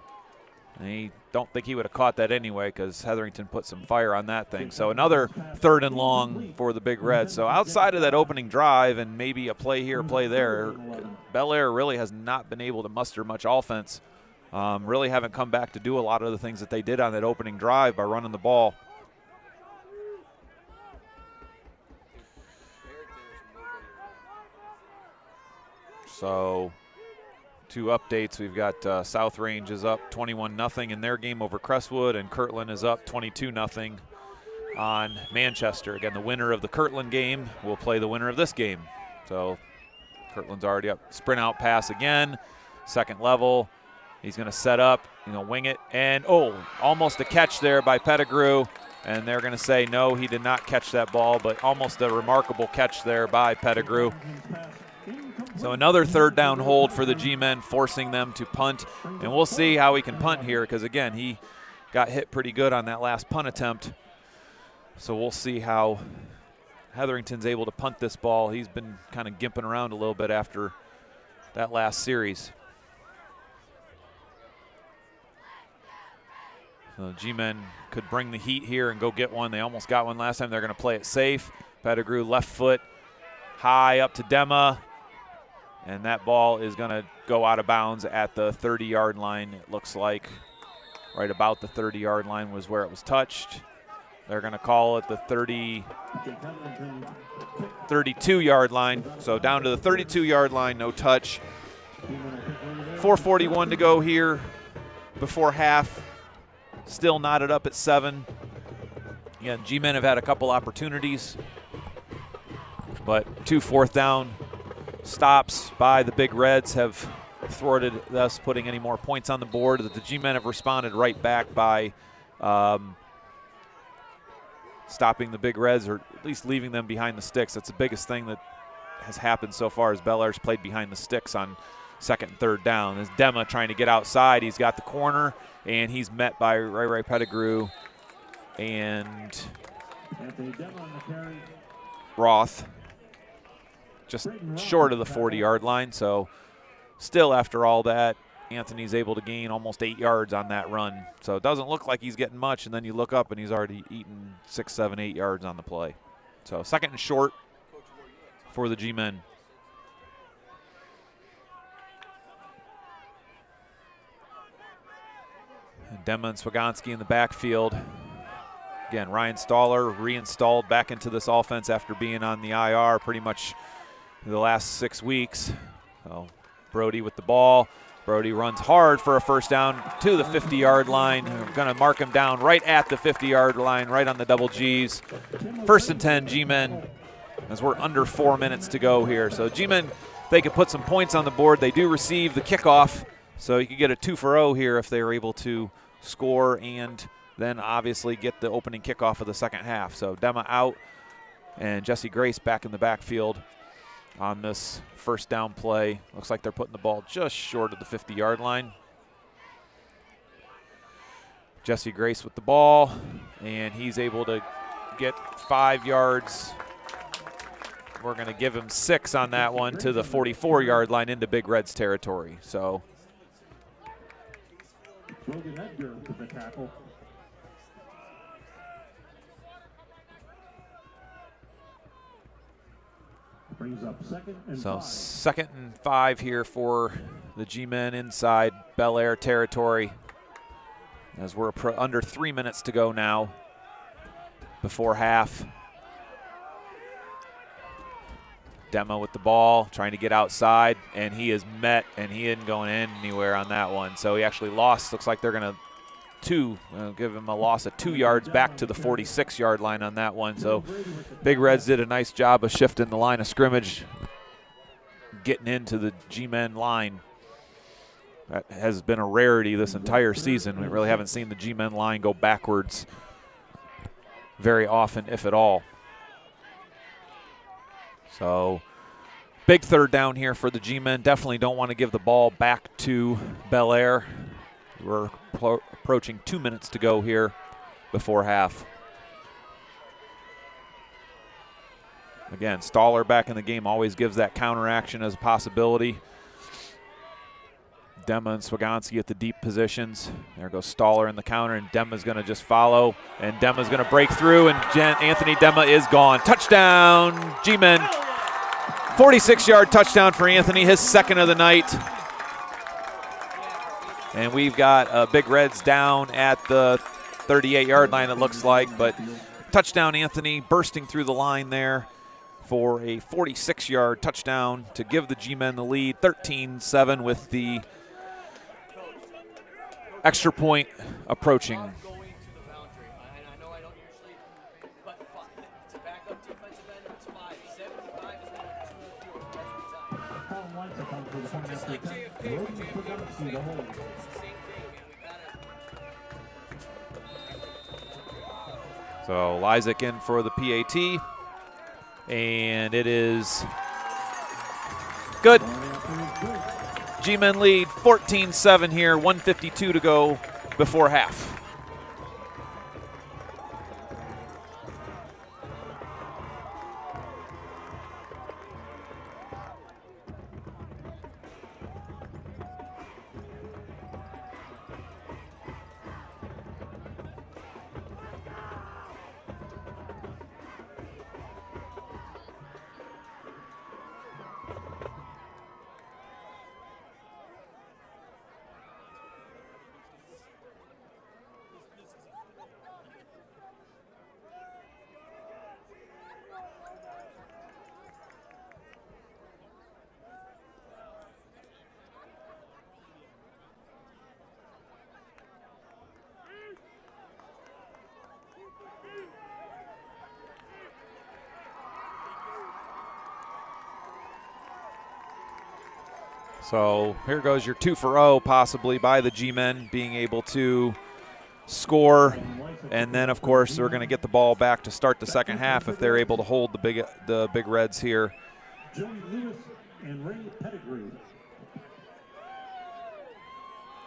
And he don't think he would have caught that anyway because Hetherington put some fire on that thing. So another 3rd and long for the Big Reds. So outside of that opening drive and maybe a play here, play there, Bellaire really has not been able to muster much offense. Really haven't come back to do a lot of the things that they did on that opening drive by running the ball. So 2 updates. We've got South Range is up 21-0 in their game over Crestwood, and Kirtland is up 22-0 on Manchester. Again, the winner of the Kirtland game will play the winner of this game. So Kirtland's already up. Sprint out pass again, 2nd level. He's going to set up, wing it, and almost a catch there by Pettigrew. And they're going to say, no, he did not catch that ball, but almost a remarkable catch there by Pettigrew. So another 3rd down hold for the G-men, forcing them to punt. And we'll see how he can punt here because, again, he got hit pretty good on that last punt attempt. So we'll see how Hetherington's able to punt this ball. He's been kind of gimping around a little bit after that last series. So the G-men could bring the heat here and go get one. They almost got one last time. They're going to play it safe. Pettigrew left foot high up to Dema. And that ball is going to go out of bounds at the 30-yard line. It looks like right about the 30-yard line was where it was touched. They're going to call it the 32-yard line. So down to the 32-yard line, no touch. 4:41 to go here before half. Still knotted up at 7. Again, G-men have had a couple opportunities, but 2 4th down stops by the Big Reds have thwarted thus putting any more points on the board. The G-men have responded right back by stopping the Big Reds, or at least leaving them behind the sticks. That's the biggest thing that has happened so far, is Bellaire's played behind the sticks on 2nd and 3rd down. As Dema trying to get outside, he's got the corner, and he's met by Ray Pettigrew and Roth, just short of the 40-yard line. So still, after all that, Anthony's able to gain almost 8 yards on that run. So it doesn't look like he's getting much, and then you look up and he's already eaten 6, 7, 8 yards on the play. So 2nd and short for the G-men. Dema and Swagonski in the backfield. Again, Ryan Staller reinstalled back into this offense after being on the IR pretty much the last 6 weeks. So Brody with the ball. Brody runs hard for a 1st down to the 50-yard line. We're going to mark him down right at the 50-yard line, right on the double G's. 1st and 10, G-men, as we're under 4 minutes to go here. So G-men, they could put some points on the board. They do receive the kickoff, so you could get a 2-for-0 here if they were able to score and then obviously get the opening kickoff of the 2nd half. So Dema out, and Jesse Grace back in the backfield on this 1st down play. Looks like they're putting the ball just short of the 50-yard line. Jesse Grace with the ball, and he's able to get 5 yards. We're going to give him 6 on that one to the 44-yard line into Big Red's territory. So Logan Edgar with the tackle. Brings up 2nd and 5. 2nd and 5 here for the G-men inside Bellaire territory, as we're under 3 minutes to go now before half. Dema with the ball, trying to get outside, and he is met, and he isn't going anywhere on that one. So he actually lost. Looks like they're going to give him a loss of 2 yards back to the 46-yard line on that one. So Big Reds did a nice job of shifting the line of scrimmage, getting into the G-men line. That has been a rarity this entire season. We really haven't seen the G-men line go backwards very often, if at all. So big 3rd down here for the G-men. Definitely don't want to give the ball back to Bellaire. We're approaching 2 minutes to go here before half. Again, Staller back in the game always gives that counter action as a possibility. Demma and Swagonski at the deep positions. There goes Staller in the counter, and Demma's going to just follow, and Demma's going to break through, and Anthony Demma is gone. Touchdown, G-Men. 46-yard touchdown for Anthony, his second of the night. And we've got Big Reds down at the 38-yard line, it looks like, but touchdown Anthony bursting through the line there for a 46-yard touchdown to give the G-Men the lead, 13-7 with the extra point approaching. So Lysick in for the PAT, and it is good. G-Men lead 14-7 here, 1:52 to go before half. So here goes your 2-for-0 possibly by the G-Men being able to score. And then, of course, they're going to get the ball back to start the second half if they're able to hold the Big Reds here.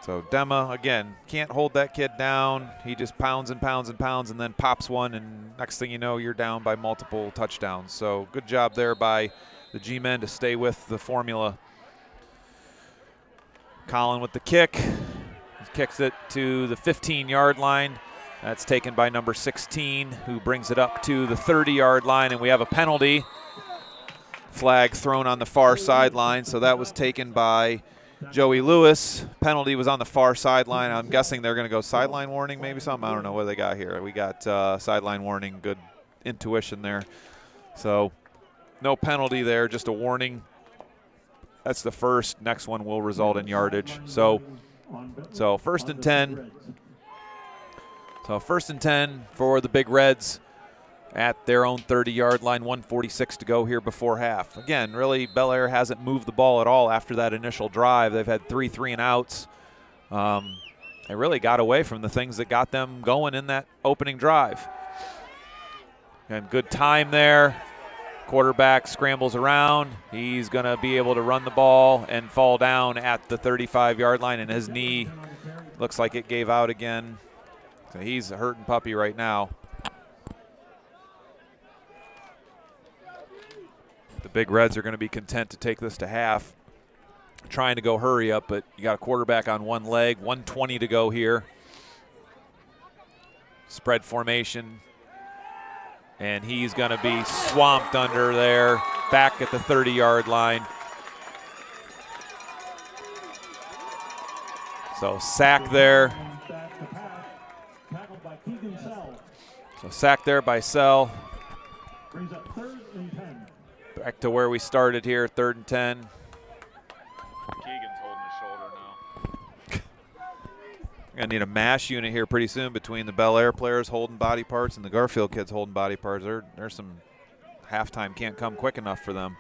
So Demma, again, can't hold that kid down. He just pounds and pounds and pounds and then pops one, and next thing you know, you're down by multiple touchdowns. So good job there by the G-Men to stay with the formula. Colin with the kick. He kicks it to the 15-yard line. That's taken by number 16, who brings it up to the 30-yard line, and we have a penalty. Flag thrown on the far sideline, so that was taken by Joey Lewis. Penalty was on the far sideline. I'm guessing they're going to go sideline warning, maybe something. I don't know what they got here. We got sideline warning, good intuition there. So no penalty there, just a warning. That's the first. Next one will result in yardage. So first and 10. So first and 10 for the Big Reds at their own 30-yard line, 1:46 to go here before half. Again, really, Bellaire hasn't moved the ball at all after that initial drive. They've had 3 3-and-outs. They really got away from the things that got them going in that opening drive. And good time there. Quarterback scrambles around. He's going to be able to run the ball and fall down at the 35-yard line, and his knee looks like it gave out again. So he's a hurting puppy right now. The Big Reds are going to be content to take this to half, trying to go hurry up, but you got a quarterback on one leg, 1:20 to go here. Spread formation. And he's going to be swamped under there, back at the 30-yard line. So sack there. So sack there by Sell. Back to where we started here, 3rd and 10. Keegan's holding his shoulder now. Gonna need a mash unit here pretty soon between the Bellaire players holding body parts and the Garfield kids holding body parts. There's some halftime can't come quick enough for them.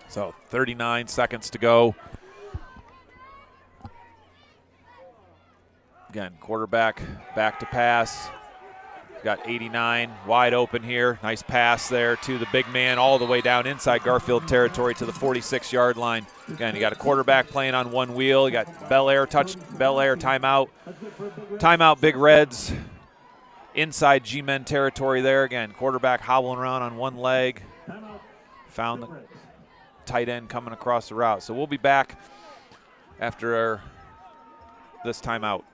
So 39 seconds to go. Again, quarterback back to pass. Got 89 wide open here. Nice pass there to the big man all the way down inside Garfield territory to the 46-yard line. Again, you got a quarterback playing on one wheel. You got Bellaire timeout. Timeout Big Reds inside G-Men territory there. Again, quarterback hobbling around on one leg. Found the tight end coming across the route. So we'll be back after this timeout.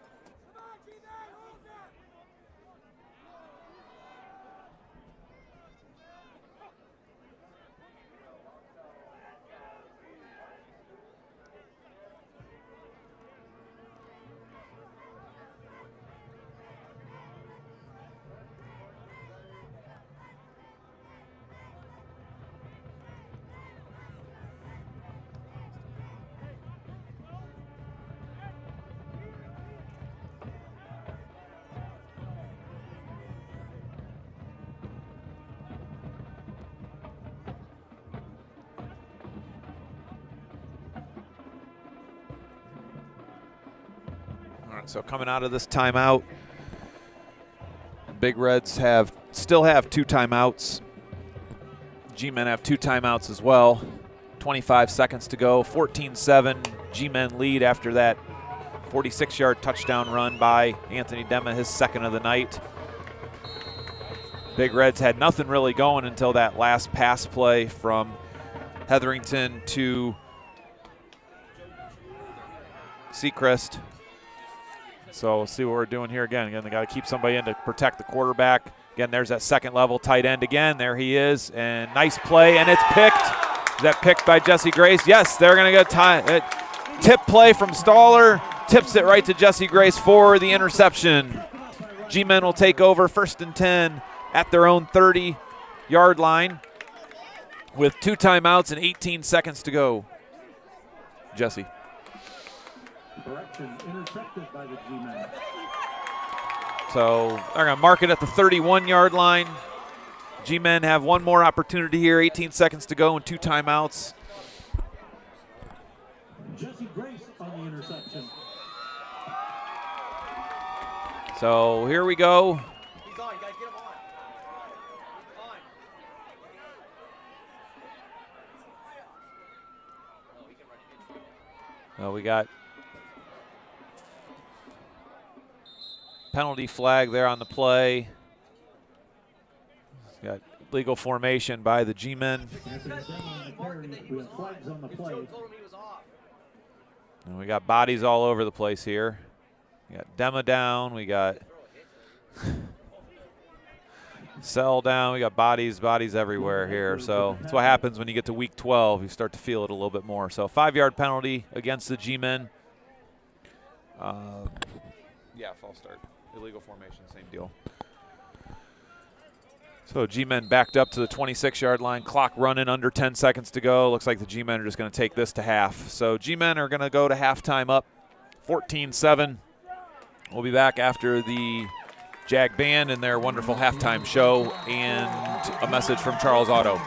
So coming out of this timeout, Big Reds still have 2 timeouts. G-Men have 2 timeouts as well. 25 seconds to go, 14-7. G-Men lead after that 46-yard touchdown run by Anthony Dema, his second of the night. Big Reds had nothing really going until that last pass play from Hetherington to Seacrest. So we'll see what we're doing here again. Again, they got to keep somebody in to protect the quarterback. Again, there's that second level tight end again. There he is, and nice play, and it's picked. Is that picked by Jesse Grace? Yes, they're going to get tip play from Staller. Tips it right to Jesse Grace for the interception. G-Men will take over 1st and 10 at their own 30-yard line with 2 timeouts and 18 seconds to go. Jesse. Correction, intercepted by the G-Men. So they're going to mark it at the 31-yard line. G-Men have one more opportunity here, 18 seconds to go and 2 timeouts. Jesse Grace on the interception. So here we go. He's on, you gotta get him on. We got penalty flag there on the play. Got legal formation by the G-Men. And we got bodies all over the place here. We got Dema down. We got Sell down. We got bodies everywhere here. So that's what happens when you get to week 12. You start to feel it a little bit more. So 5-yard penalty against the G-Men. Yeah, false start. Illegal formation, same deal. So G-Men backed up to the 26-yard line. Clock running, under 10 seconds to go. Looks like the G-Men are just going to take this to half. So G-Men are going to go to halftime up 14-7. We'll be back after the Jag Band and their wonderful halftime show and a message from Charles Auto.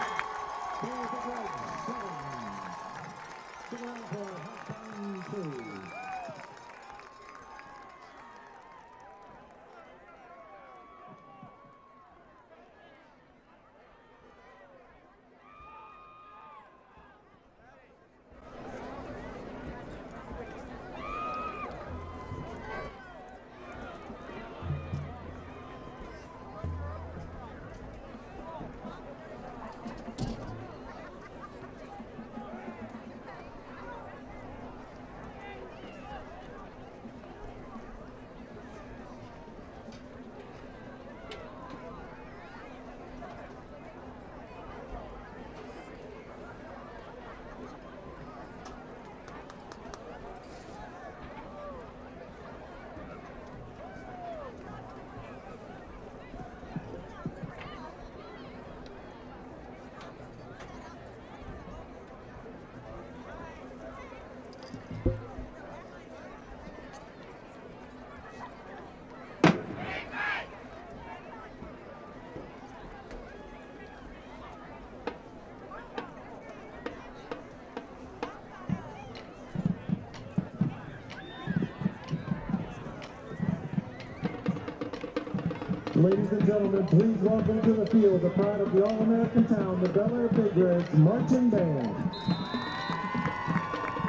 Ladies and gentlemen, please welcome to the field the pride of the All-American town, the Bellaire Big Reds Marching Band.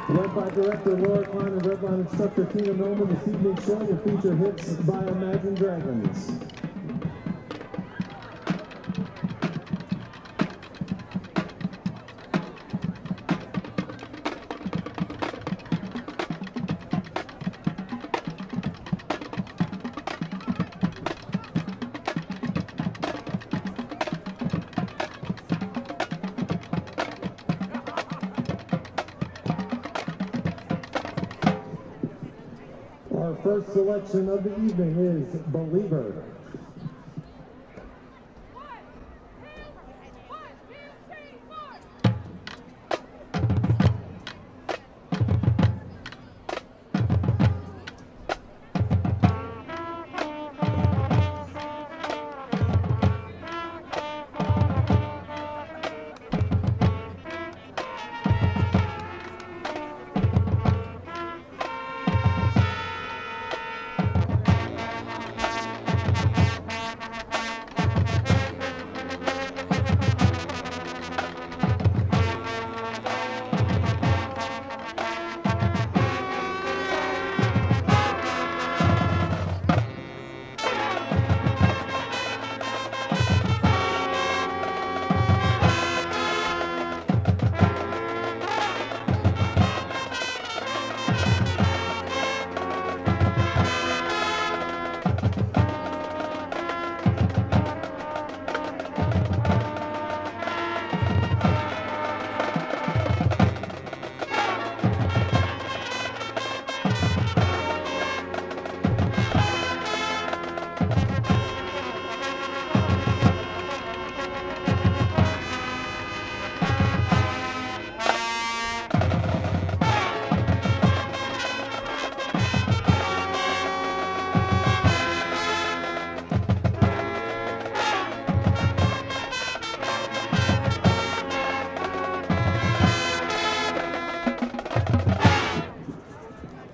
Led by Director Laura Klein and Redline Instructor Tina Noman, this evening's show will feature hits by Imagine Dragons. first selection of the evening is Believer.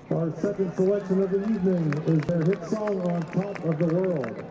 Our second selection of the evening is their hit song, On Top of the World.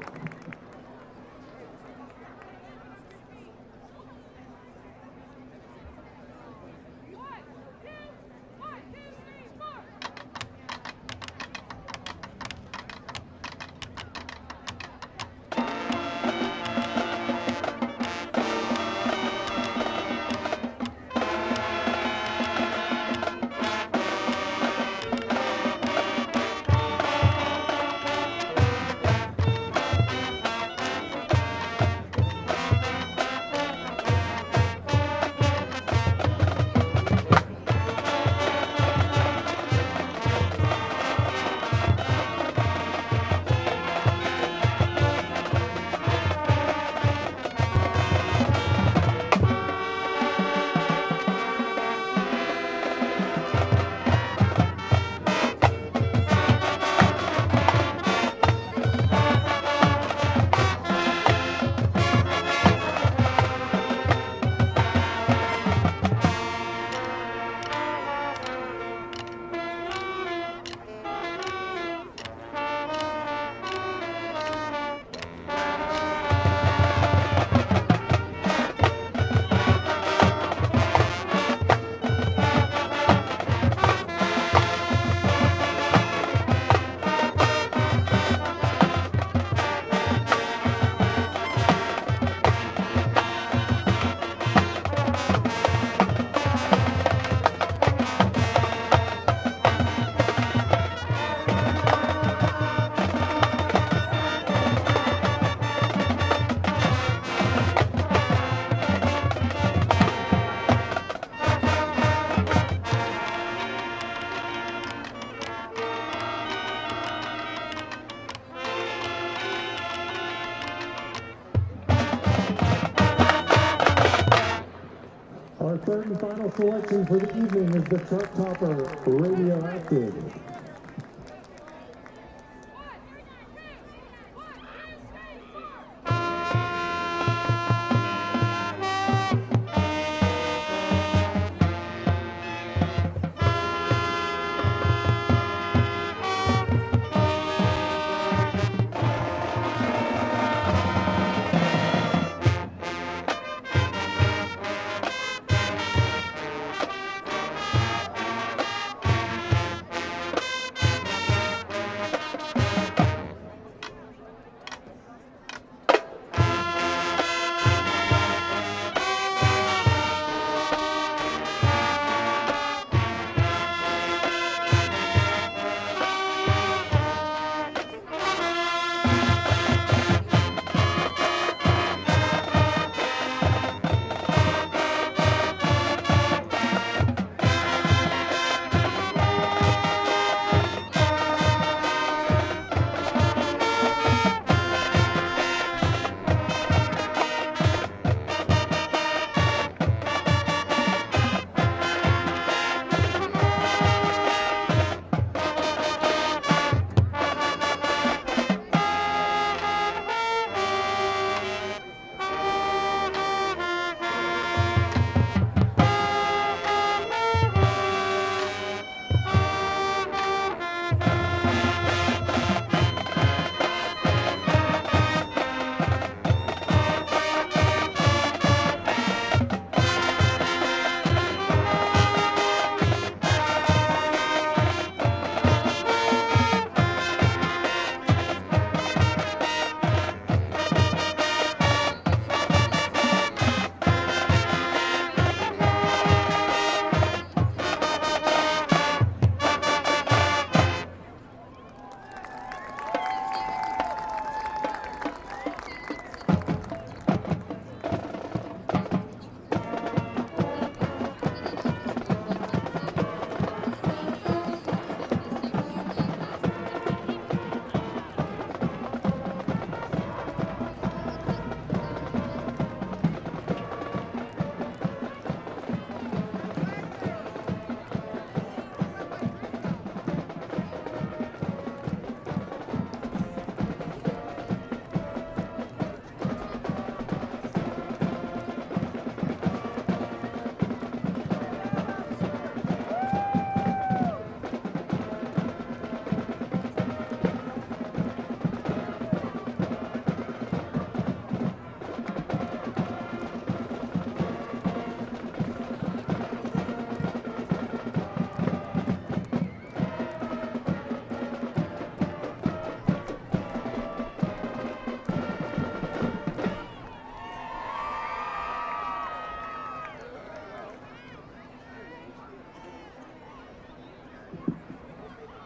Our third and final selection for the evening is the chart topper, Radioactive.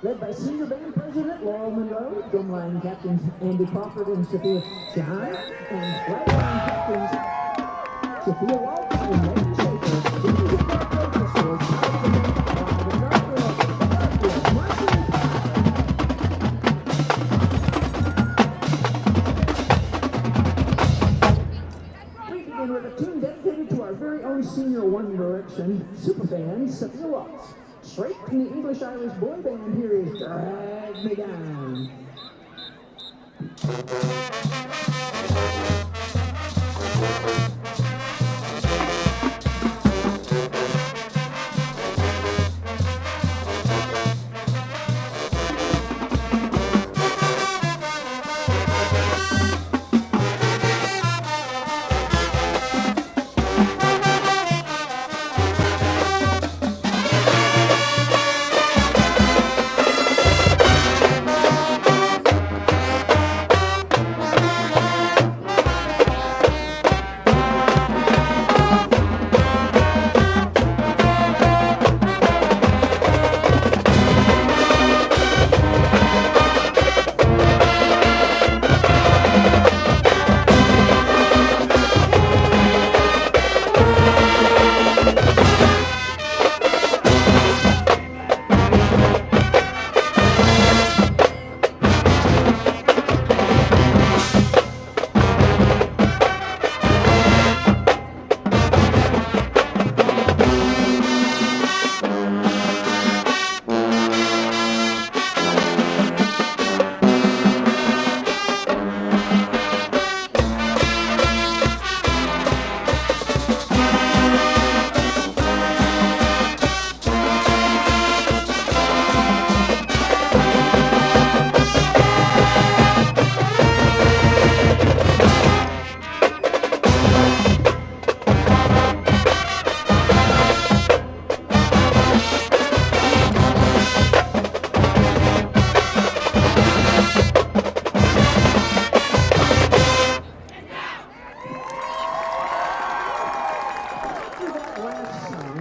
led by Senior Band President Laurel Monroe, drumline captains Andy Crawford and Sophia Shahan, and ragline captains Sophia Waltz and Megan Schaefer. The music orchestra is complemented by the Garfield Marching Band. We begin with a tune dedicated to our very own senior One Direction superfan, Sophia Waltz. Straight from the English-Irish boy band, here is Drag Me Down.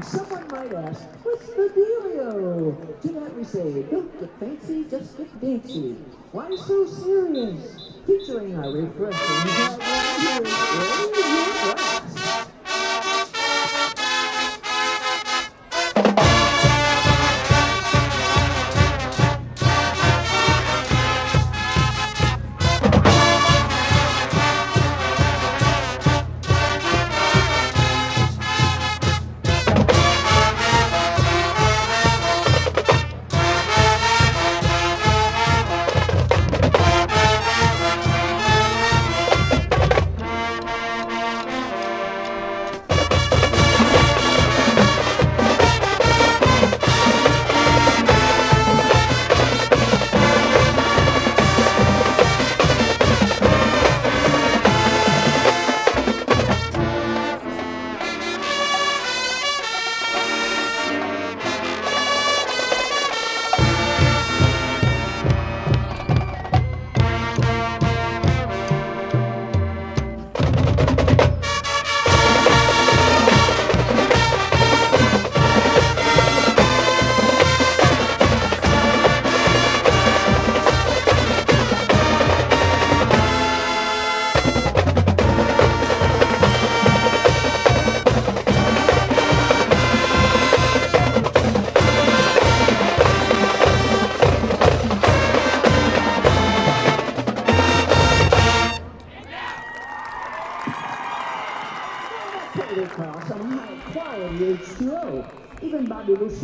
Someone might ask, what's the dealio? To that we say, don't get fancy, just get dancy. Why so serious? Featuring our refreshing tagline here, raise your glass.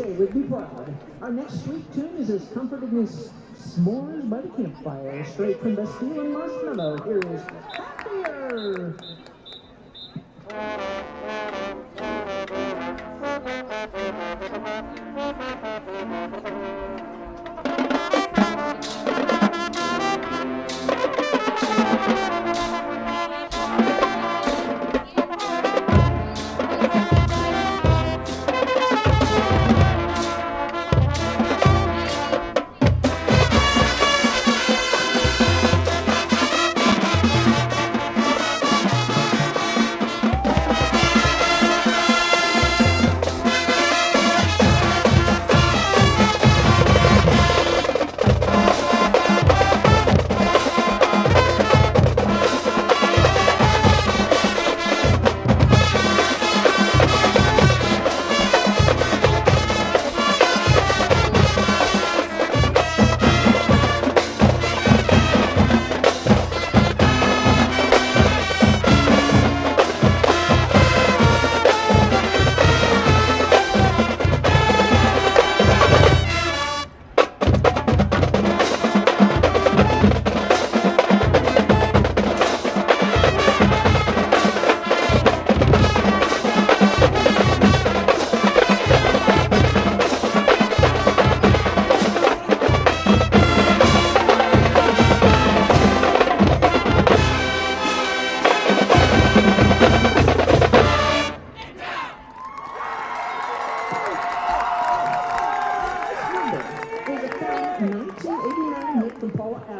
Would be proud. Our next sweet tune is as comforting as s'mores by the campfire, straight from Bastille and Marshmallow. Here is Happier.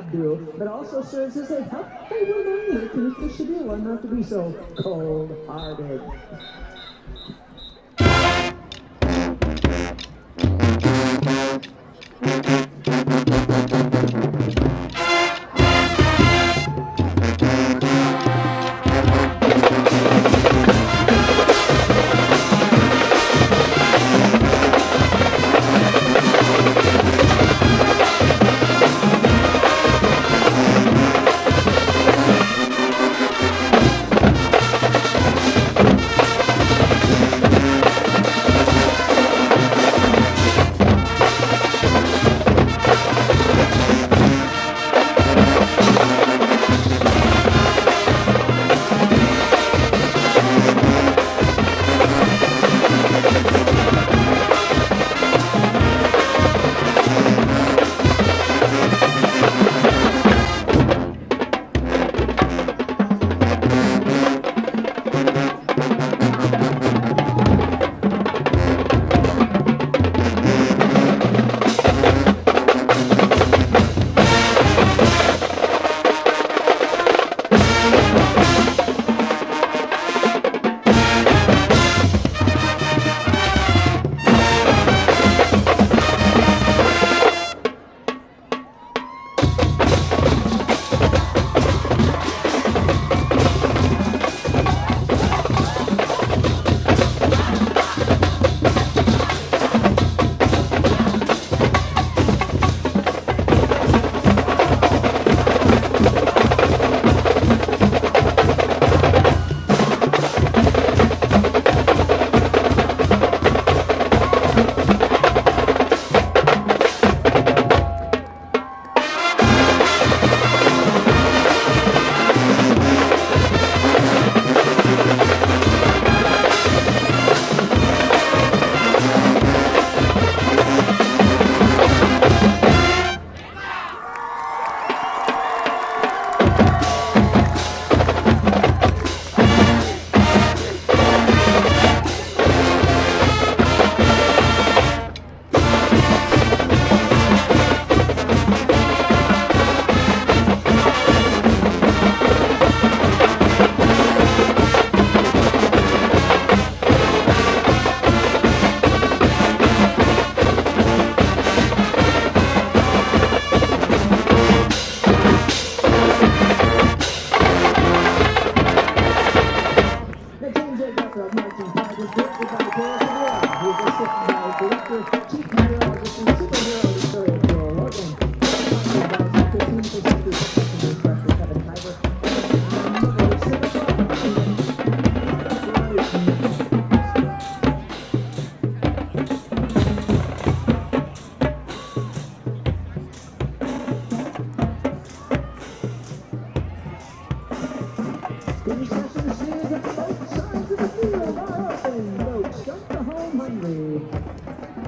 not do, but also serves as a helpful reminder to Mr. Sedula not to be so cold-hearted.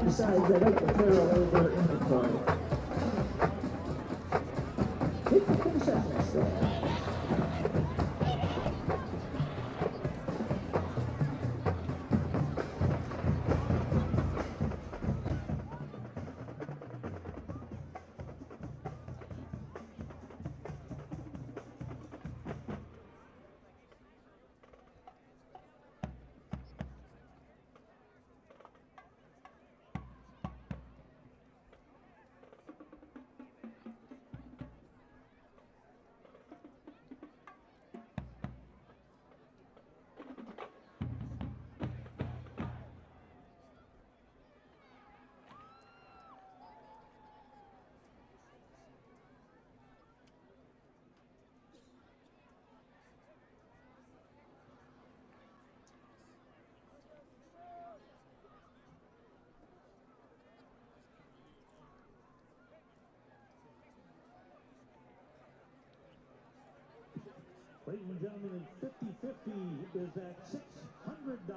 Besides, I like the barrel over inventory. Hit the concessions there. Ladies and gentlemen, 50-50 is at $600.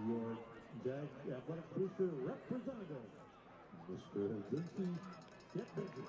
Your JAG Athletic Booster representative, Mr. Zinski, get busy.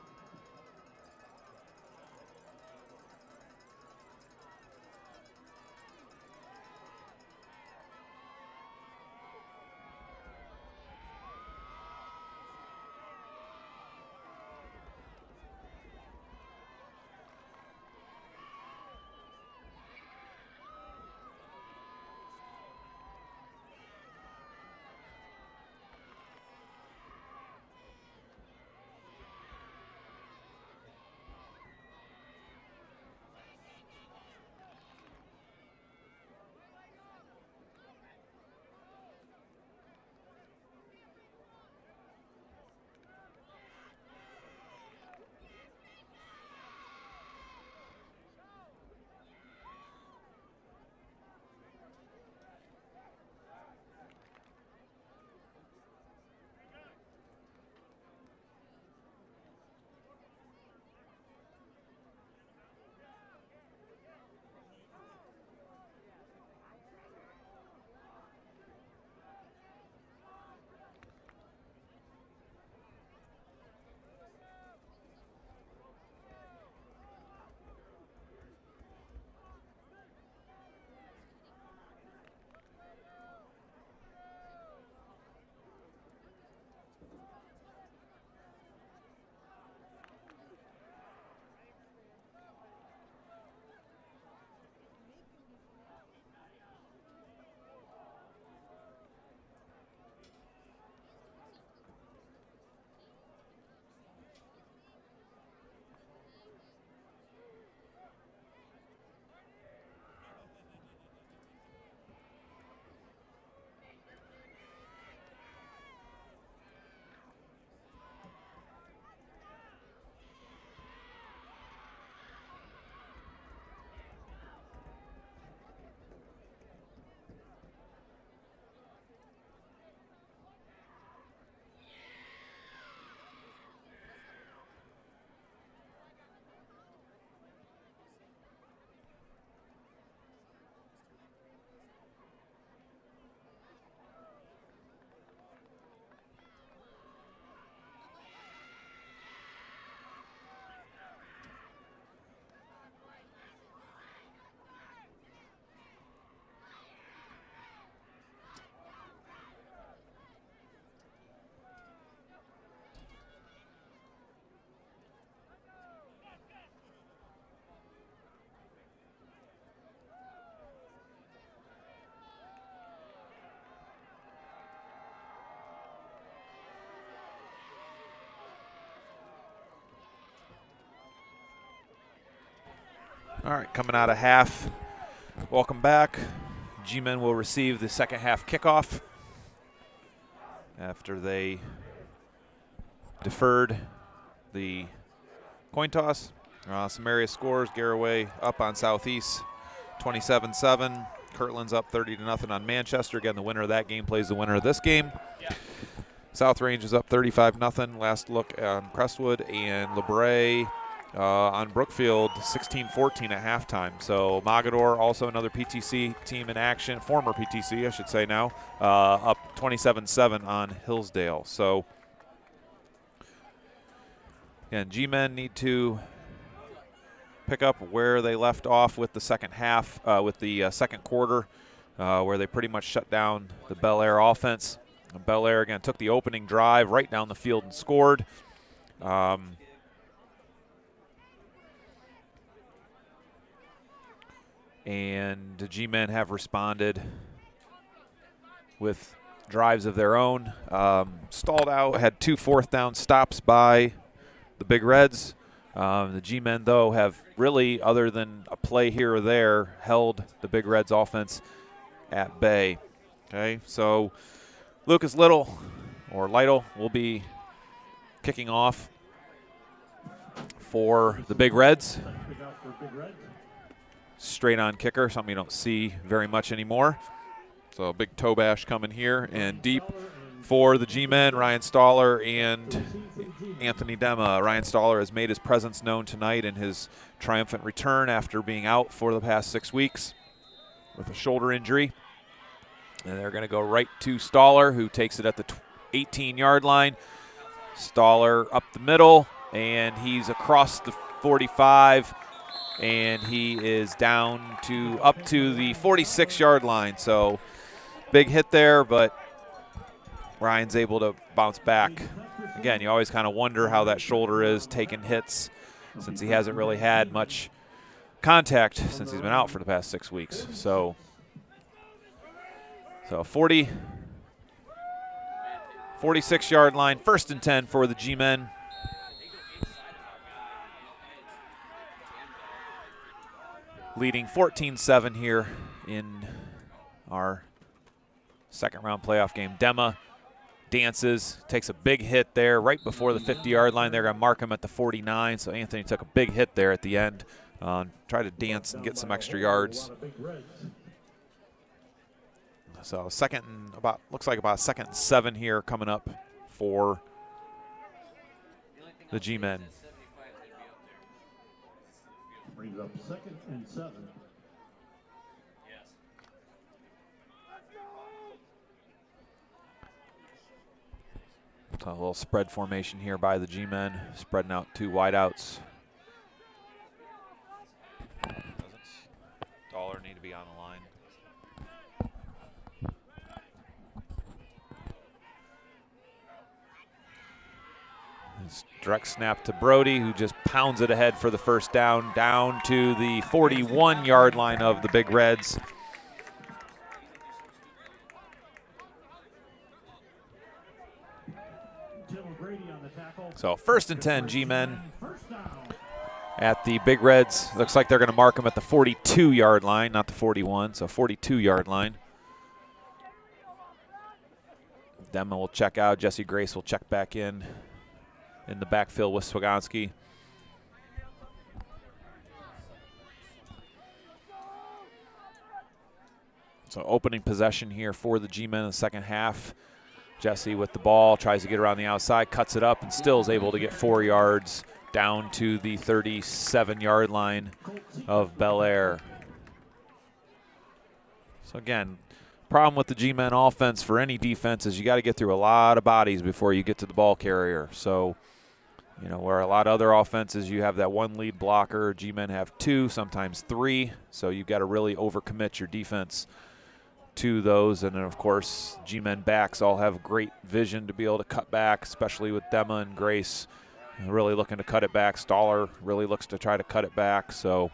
All right, coming out of half. Welcome back. G-Men will receive the second half kickoff after they deferred the coin toss. Some area scores. Garraway up on Southeast 27-7. Kirtland's up 30-0 on Manchester. Again, the winner of that game plays the winner of this game. South Range is up 35-0. Last look on Crestwood, and LeBray on Brookfield 16-14 at halftime. So Mogador, also another PTC team in action, former PTC I should say now, up 27-7 on Hillsdale. So again, G-Men need to pick up where they left off with the second half, with the second quarter, where they pretty much shut down the Bellaire offense. And Bellaire, again, took the opening drive right down the field and scored. And the G-Men have responded with drives of their own. Stalled out, had 2 fourth down stops by the Big Reds. The G-Men, though, have really, other than a play here or there, held the Big Reds offense at bay. Okay, so Lucas Lytle will be kicking off for the Big Reds. Straight on kicker, something you don't see very much anymore. So a big toe bash coming here, and deep for the G-Men, Ryan Staller and Anthony Dema. Ryan Staller has made his presence known tonight in his triumphant return after being out for the past 6 weeks with a shoulder injury. And they're going to go right to Staller, who takes it at the 18-yard line. Staller up the middle, and he's across the 45, and he is down to up to the 46-yard line. So big hit there, but Ryan's able to bounce back. Again, you always kind of wonder how that shoulder is taking hits, since he hasn't really had much contact since he's been out for the past 6 weeks. So 46-yard line, 1st and 10 for the G-Men. Leading 14-7 here in our second round playoff game. Dema dances, takes a big hit there right before the 50-yard line. They're going to mark him at the 49, so Anthony took a big hit there at the end. Try to dance and get some extra yards. So looks like about 2nd and 7 here coming up for the G-Men. Brings up 2nd and 7. So a little spread formation here by the G-Men, spreading out 2 wideouts. Doesn't Dollar need to be on the line? Direct snap to Brody, who just pounds it ahead for the first down to the 41-yard line of the Big Reds. So 1st and 10, G-Men at the Big Reds. Looks like they're going to mark them at the 42-yard line, not the 41, so 42-yard line. Dema will check out. Jesse Grace will check back in the backfield with Swagonski. So opening possession here for the G-Men in the second half. Jesse with the ball, tries to get around the outside, cuts it up, and still is able to get 4 yards down to the 37-yard line of Bellaire. So again, problem with the G-Men offense for any defense is you got to get through a lot of bodies before you get to the ball carrier. So, you know, where a lot of other offenses you have that 1 lead blocker, G-Men have 2, sometimes 3. So you've got to really overcommit your defense to those. And then, of course, G-Men backs all have great vision to be able to cut back, especially with Dema and Grace really looking to cut it back. Staller really looks to try to cut it back. So,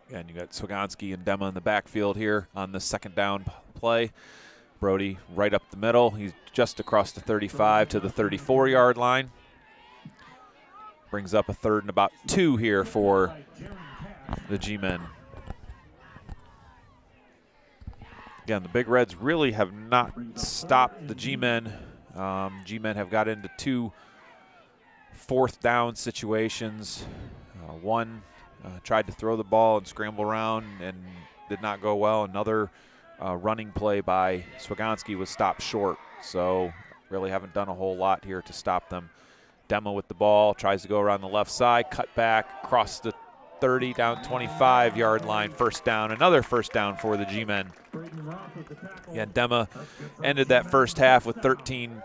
again, you got Swagonski and Dema in the backfield here on the second down play. Brody right up the middle. He's just across the 35 to the 34-yard line. Brings up a 3rd and about 2 here for the G-men. Again, the Big Reds really have not stopped the G-men. G-men have got into 2 fourth down situations. One tried to throw the ball and scramble around and did not go well. Another running play by Swagonski was stopped short. So really haven't done a whole lot here to stop them. Demo with the ball, tries to go around the left side, cut back, cross the 30, down 25-yard line, first down. Another first down for the G-men. Yeah, Dema ended that first half with 13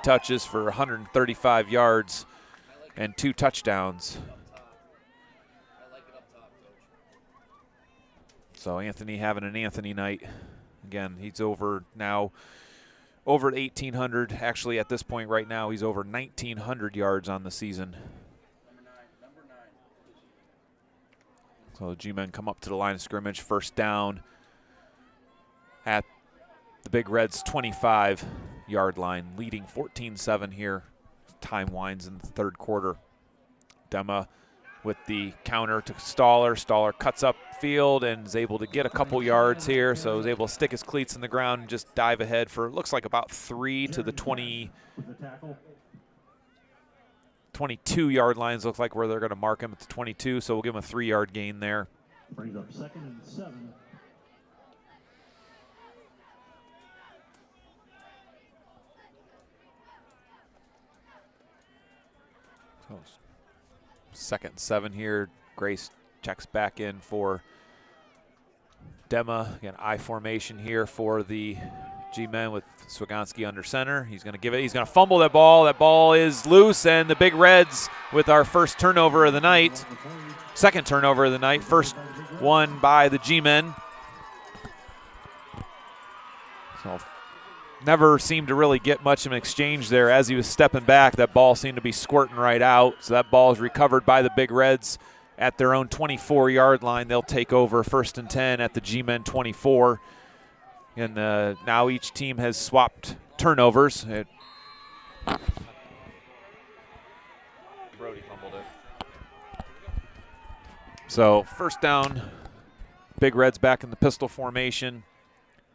touches for 135 yards and 2 touchdowns. So Anthony having an Anthony night. Again, he's over now, over at 1,800. Actually, at this point right now, he's over 1,900 yards on the season. So the G-men come up to the line of scrimmage, first down at the Big Reds' 25-yard line, leading 14-7 here. Time winds in the third quarter. Dema with the counter to Staller. Staller cuts up field and is able to get a couple yards here, so is able to stick his cleats in the ground and just dive ahead for, looks like about 3 to the 22-yard lines. Looks like where they're going to mark him at the 22, so we'll give him a 3-yard gain there. Brings up 2nd and 7. So 2nd and 7 here. Grace checks back in for Dema. Again, I formation here for the G-men with Swagonski under center. He's going to give it. He's going to fumble that ball. That ball is loose, and the Big Reds with our first turnover of the night. Second turnover of the night. First one by the G-men. So never seemed to really get much of an exchange there. As he was stepping back, that ball seemed to be squirting right out. So that ball is recovered by the Big Reds at their own 24-yard line. They'll take over 1st and 10 at the G-men 24. And now each team has swapped turnovers. Brody fumbled it. So first down, Big Reds back in the pistol formation.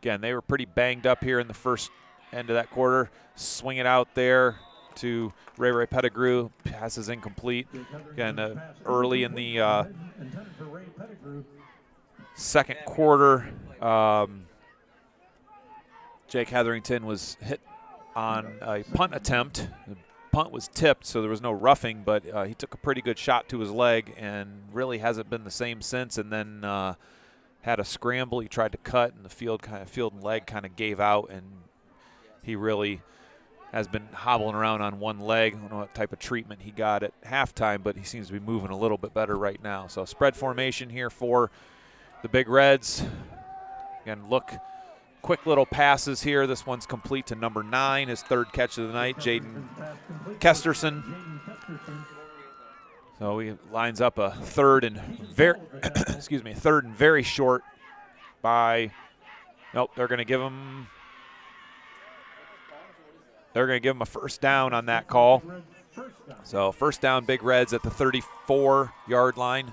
Again, they were pretty banged up here in the first end of that quarter. Swing it out there to Ray Pettigrew. Pass is incomplete. Again, early in the second quarter, Jake Hetherington was hit on a punt attempt. The punt was tipped, so there was no roughing, but he took a pretty good shot to his leg and really hasn't been the same since. And then had a scramble. He tried to cut, and the field and leg kind of gave out, and he really has been hobbling around on one leg. I don't know what type of treatment he got at halftime, but he seems to be moving a little bit better right now. So spread formation here for the Big Reds. Again, look, quick little passes here. This one's complete to number 9, his 3rd catch of the night, Jaden Kesterson. So he lines up a 3rd and very, third and very short by. Nope, they're going to give him. They're going to give him a first down on that call. So first down, Big Reds at the 34-yard line.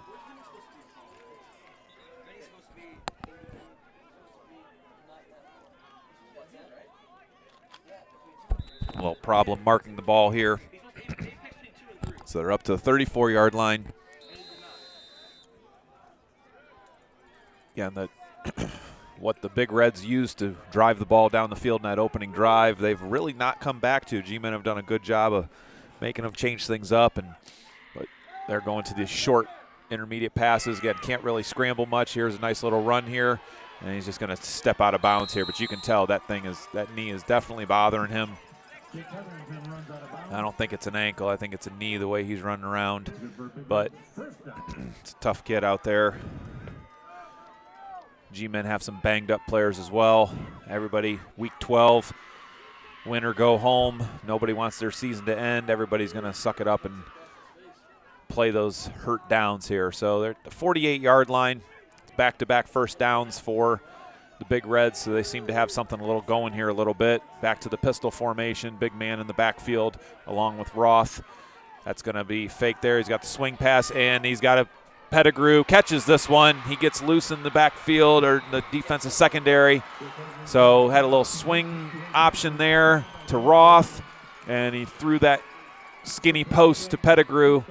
A little problem marking the ball here. So they're up to the 34-yard line. Yeah, and what the Big Reds used to drive the ball down the field in that opening drive, they've really not come back to. G-men have done a good job of making them change things up, but they're going to these short intermediate passes. Again, can't really scramble much. Here's a nice little run here, and he's just going to step out of bounds here. But you can tell that knee is definitely bothering him. I don't think it's an ankle. I think it's a knee the way he's running around. But it's a tough kid out there. G-men have some banged up players as well. Everybody, week 12, win or go home. Nobody wants their season to end. Everybody's going to suck it up and play those hurt downs here. So they're at the 48-yard line. Back-to-back first downs for the Big Reds, so they seem to have something a little going here a little bit. Back to the pistol formation, big man in the backfield along with Roth. That's going to be fake there. He's got the swing pass, and he's got a Pettigrew catches this one. He gets loose in the backfield or the defensive secondary. So had a little swing option there to Roth, and he threw that skinny post to Pettigrew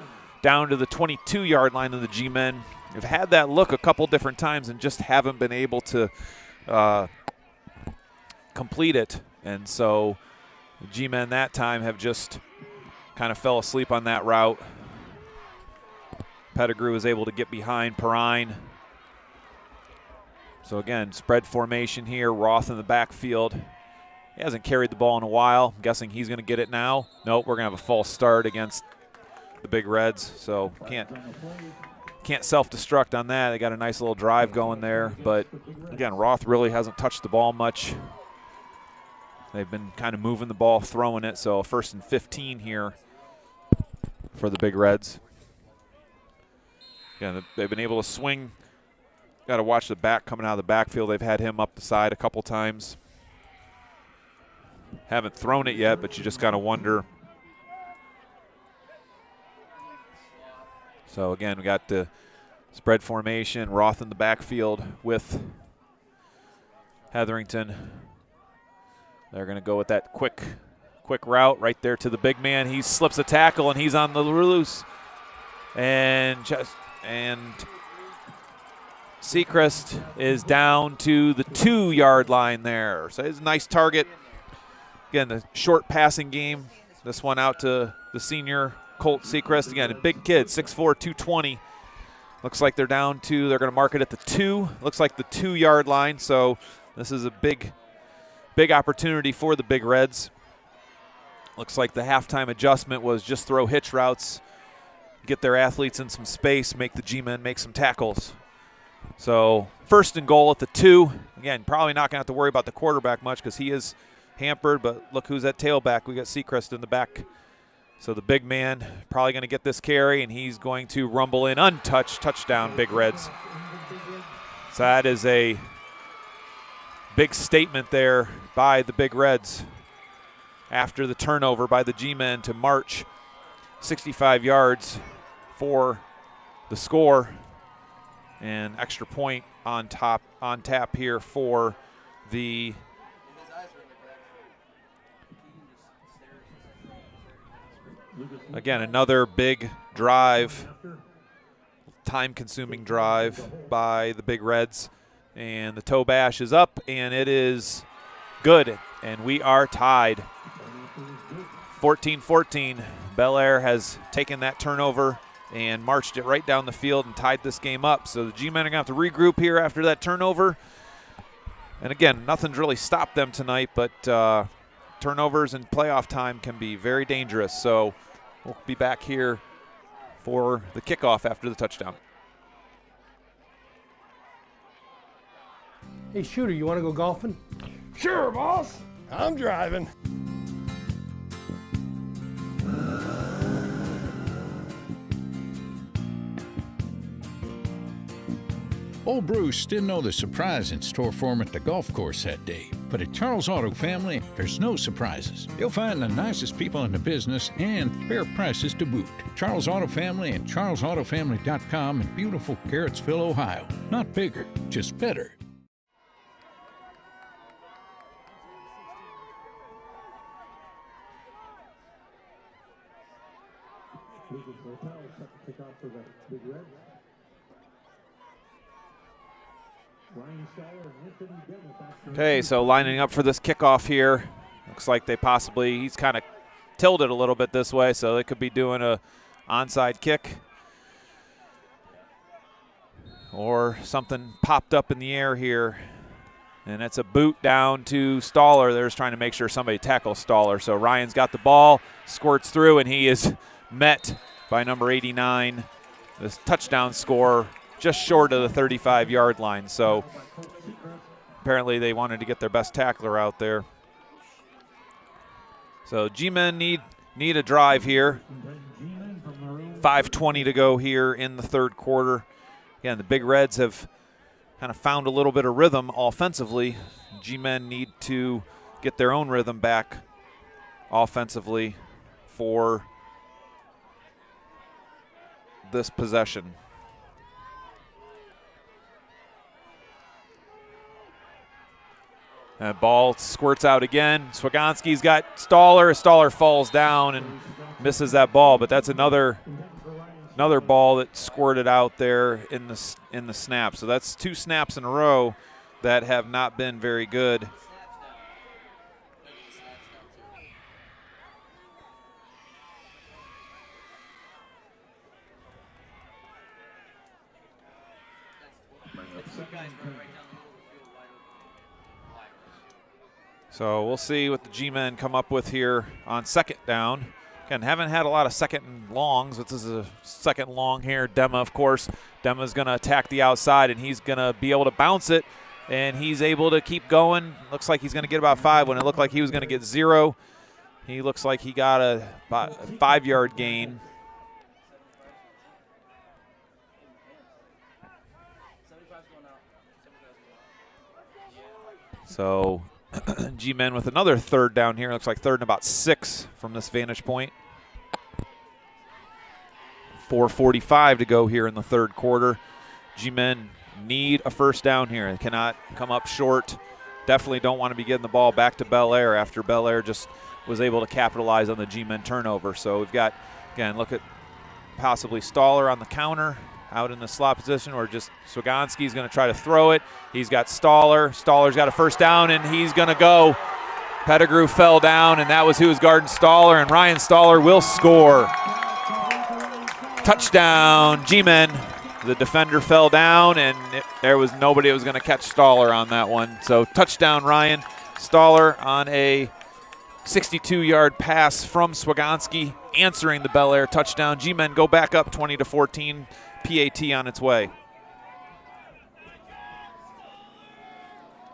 down to the 22-yard line of the G-men. Have had that look a couple different times and just haven't been able to complete it. And so the G-men that time have just kind of fell asleep on that route. Pettigrew was able to get behind Perrine. So again, spread formation here. Roth in the backfield. He hasn't carried the ball in a while. I'm guessing he's going to get it now. Nope, we're going to have a false start against the Big Reds. So can't self-destruct on that. They got a nice little drive going there. But again, Roth really hasn't touched the ball much. They've been kind of moving the ball, throwing it. So 1st and 15 here for the Big Reds. Again, they've been able to swing. Got to watch the back coming out of the backfield. They've had him up the side a couple times. Haven't thrown it yet, but you just got to wonder. So again, we got the spread formation. Roth in the backfield with Hetherington. They're going to go with that quick route right there to the big man. He slips a tackle, and he's on the loose. And Seacrest is down to the 2-yard line there. So it's a nice target. Again, the short passing game. This one out to the senior, Colt Seacrest. Again, a big kid, 6'4", 220. Looks like they're down to, they're going to mark it at the 2. Looks like the 2-yard line. So this is a big opportunity for the Big Reds. Looks like the halftime adjustment was just throw hitch routes, get their athletes in some space, make the G-men make some tackles. So 1st and goal at the 2. Again, probably not going to have to worry about the quarterback much because he is hampered, but look who's at tailback. We got Seacrest in the back. So the big man probably going to get this carry, and he's going to rumble in untouched. Touchdown, Big Reds. So that is a big statement there by the Big Reds after the turnover by the G-men to march 65 yards for the score. And extra point on tap here for the again, another big drive, time-consuming drive by the Big Reds. And the toe bash is up, and it is good. And we are tied. 14-14. Bellaire has taken that turnover and marched it right down the field and tied this game up. So the G-men are going to have to regroup here after that turnover. And again, nothing's really stopped them tonight, but turnovers in playoff time can be very dangerous. So we'll be back here for the kickoff after the touchdown. Hey, Shooter, you want to go golfing? Sure, boss. I'm driving. Old Bruce didn't know the surprise in store for him at the golf course that day. But at Charles Auto Family, there's no surprises. You'll find the nicest people in the business and fair prices to boot. Charles Auto Family and charlesautofamily.com in beautiful Garrettsville, Ohio. Not bigger, just better. Okay, so lining up for this kickoff here. Looks like they possibly, he's kind of tilted a little bit this way, so they could be doing a onside kick. Or something popped up in the air here. And it's a boot down to Staller. They're just trying to make sure somebody tackles Staller. So Ryan's got the ball, squirts through, and he is met by number 89. This touchdown score just short of the 35-yard line. So apparently they wanted to get their best tackler out there. So G-men need a drive here. 5:20 to go here in the third quarter. Again, the Big Reds have kind of found a little bit of rhythm offensively. G-men need to get their own rhythm back offensively for this possession. Ball squirts out again. Swagonski's got Stoller. Stoller falls down and misses that ball, but that's another ball that squirted out there in the snap. So that's 2 snaps in a row that have not been very good. So we'll see what the G-men come up with here on second down. Again, haven't had a lot of second and longs. This is a second long here. Dema, of course. Dema's going to attack the outside, and he's going to be able to bounce it, and he's able to keep going. Looks like he's going to get about 5 when it looked like he was going to get 0. He looks like he got about a 5-yard gain. So G-men with another third down here. Looks like third and about 6 from this vantage point. 4:45 to go here in the third quarter. G-men need a first down here. They cannot come up short. Definitely don't want to be getting the ball back to Bellaire after Bellaire just was able to capitalize on the G-men turnover. So we've got, again, look at possibly Stoller on the counter out in the slot position, or just Swagonski's going to try to throw it. He's got Stoller. Stoller's got a first down, and he's going to go. Pettigrew fell down, and that was who was guarding Stoller, and Ryan Stoller will score. Touchdown, G-men. The defender fell down, and there was nobody that was going to catch Stoller on that one. So touchdown, Ryan Stoller on a 62-yard pass from Swagonski, answering the Bellaire touchdown. G-men go back up 20-14. PAT on its way.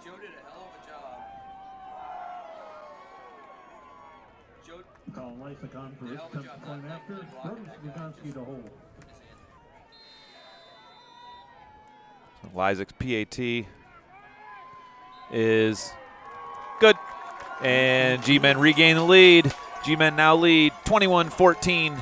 Joe did a hell of a job. Colin Lysacon for his 10th point after. Swagonski to hold. Lysek's PAT is good. And G-men regain the lead. G-men now lead 21-14.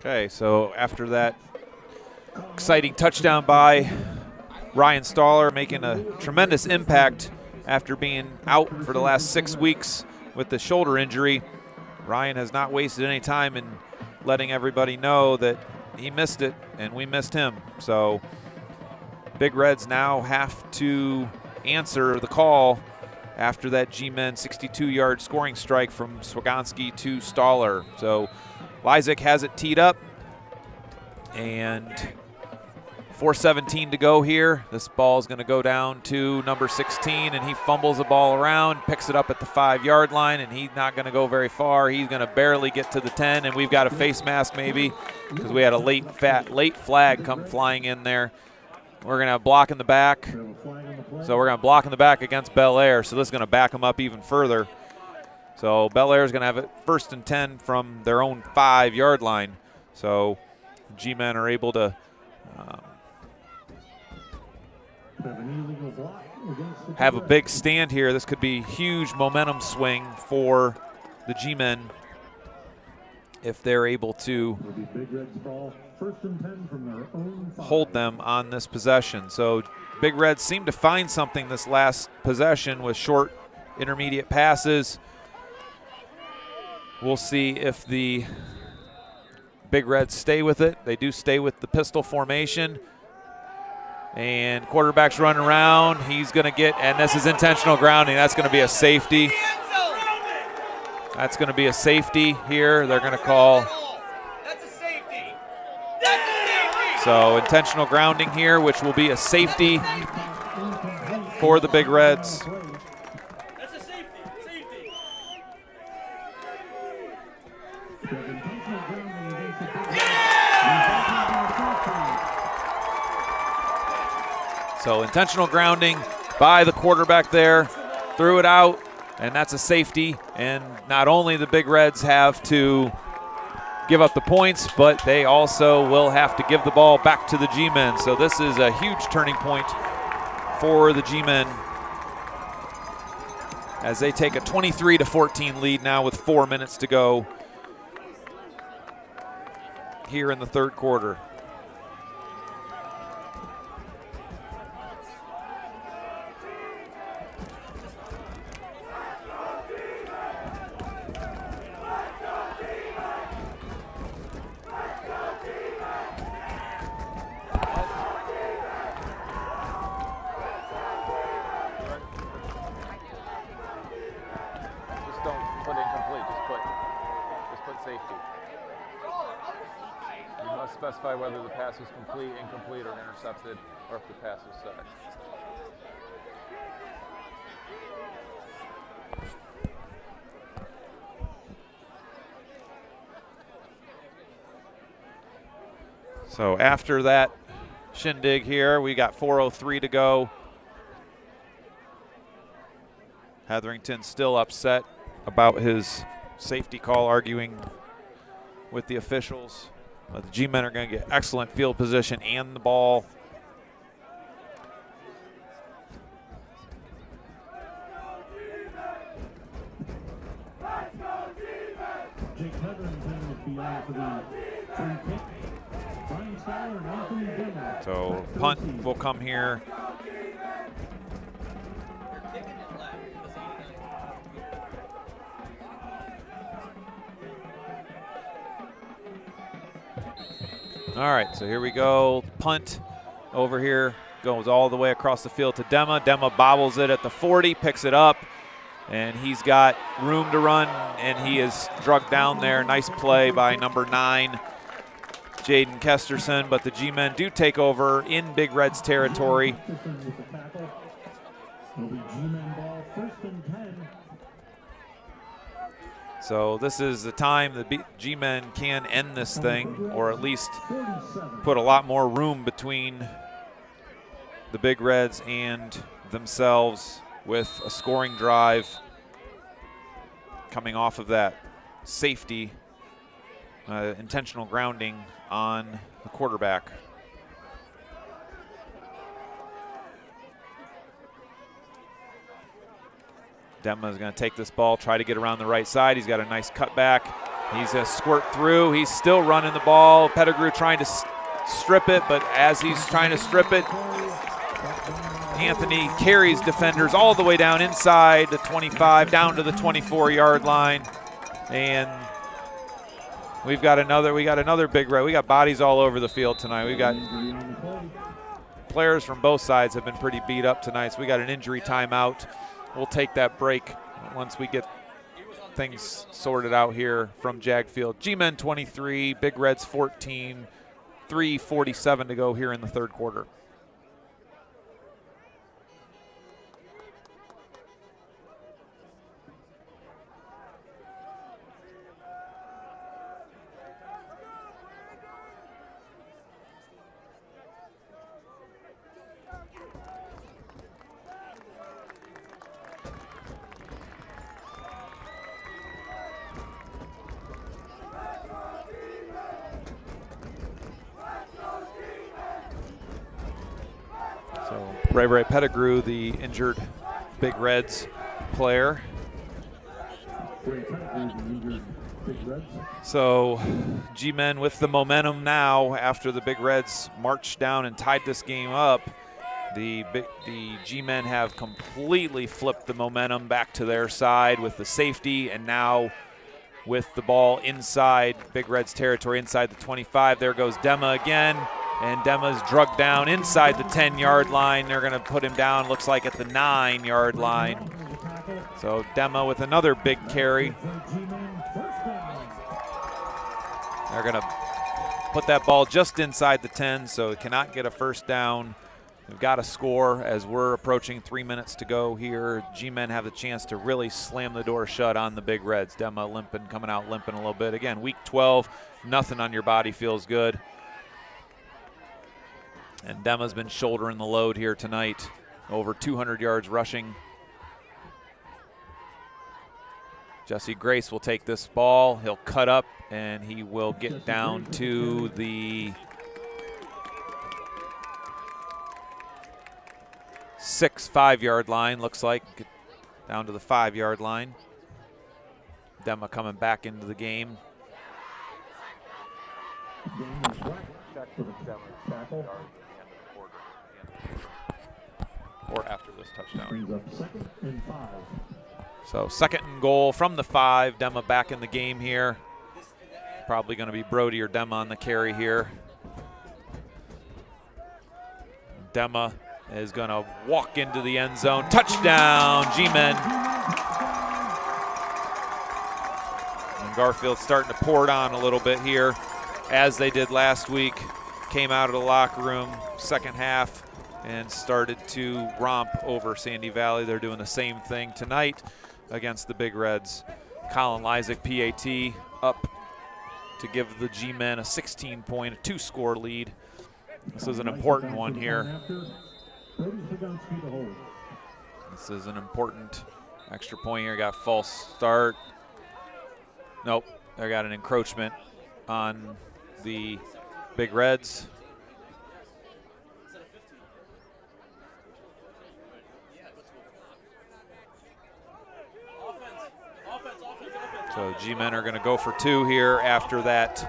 Okay, so after that exciting touchdown by Ryan Stoller, making a tremendous impact after being out for the last 6 weeks with the shoulder injury, Ryan has not wasted any time in letting everybody know that he missed it and we missed him. So Big Reds now have to answer the call after that G-men 62-yard scoring strike from Swagonski to Stoller. So Lysek has it teed up, and 4:17 to go here. This ball is going to go down to number 16, and he fumbles the ball around, picks it up at the 5-yard line, and he's not going to go very far. He's going to barely get to the 10, and we've got a face mask maybe because we had a late flag come flying in there. We're going to have block in the back. So we're going to block in the back against Bellaire, so this is going to back them up even further. So Bellaire is going to have it 1st and 10 from their own 5-yard line. So G-men are able to have a big stand here. This could be huge momentum swing for the G-men if they're able to hold them on this possession. So Big Reds seem to find something this last possession with short intermediate passes. We'll see if the Big Reds stay with it. They do stay with the pistol formation. And quarterback's running around. He's going to get, and this is intentional grounding. That's going to be a safety. That's going to be a safety here. They're going to call. That's a safety. That's a safety. So intentional grounding here, which will be a safety for the Big Reds. That's a safety. Safety. So intentional grounding by the quarterback there, threw it out, and that's a safety. And not only the Big Reds have to give up the points, but they also will have to give the ball back to the G-men. So this is a huge turning point for the G-men as they take a 23-14 lead now with 4 minutes to go here in the third quarter. Specify whether the pass was complete, incomplete, or intercepted, or if the pass was sacked. So after that shindig here, we got 4:03 to go. Hetherington still upset about his safety call, arguing with the officials. But the G-men are going to get excellent field position and the ball. Jake Hetherington would be on for the free kick. Brian Styler and Anthony Bellaire. So punt will come here. All right, so here we go. Punt over here goes all the way across the field to Dema. Dema bobbles it at the 40, picks it up, and he's got room to run, and he is drugged down there. Nice play by number 9, Jaden Kesterson, but the G-men do take over in Big Red's territory. So this is the time the G-men can end this thing, or at least put a lot more room between the Big Reds and themselves with a scoring drive coming off of that safety, intentional grounding on the quarterback. Dema is going to take this ball, try to get around the right side. He's got a nice cutback. He's going to squirt through. He's still running the ball. Pettigrew trying to strip it, but as he's trying to strip it, Anthony carries defenders all the way down inside the 25, down to the 24-yard line. And we got another Big Red. We got bodies all over the field tonight. We got players from both sides have been pretty beat up tonight, so we got an injury timeout. We'll take that break once we get things sorted out here from Jag Field. G-men 23, Big Reds 14, 3:47 to go here in the third quarter. Ray Pettigrew, the injured Big Reds player. So G-men with the momentum now after the Big Reds marched down and tied this game up. The G-men have completely flipped the momentum back to their side with the safety, and now with the ball inside Big Reds territory, inside the 25. There goes Dema again. And Dema's drugged down inside the 10-yard line. They're going to put him down, looks like, at the 9-yard line. So Dema with another big carry. They're going to put that ball just inside the 10, so it cannot get a first down. They've got to score as we're approaching 3 minutes to go here. G-Men have the chance to really slam the door shut on the Big Reds. Dema limping, coming out limping a little bit. Again, week 12, nothing on your body feels good. And Dema's been shouldering the load here tonight. Over 200 yards rushing. Jesse Grace will take this ball. He'll cut up, and he will get down to the 5-yard line, looks like. Get down to the 5-yard line. Dema coming back into the game. Or after this touchdown. So 2nd and goal from the 5. Dema back in the game here. Probably going to be Brody or Dema on the carry here. Dema is going to walk into the end zone. Touchdown, G-Men. And Garfield starting to pour it on a little bit here, as they did last week. Came out of the locker room second half and started to romp over Sandy Valley. They're doing the same thing tonight against the Big Reds. Colin Lysick, PAT, up to give the G-Men a 16-point, a 2-score lead. This is an important one here. This is an important extra point here. Got false start. Nope, they got an encroachment on the Big Reds. So G-Men are going to go for 2 here after that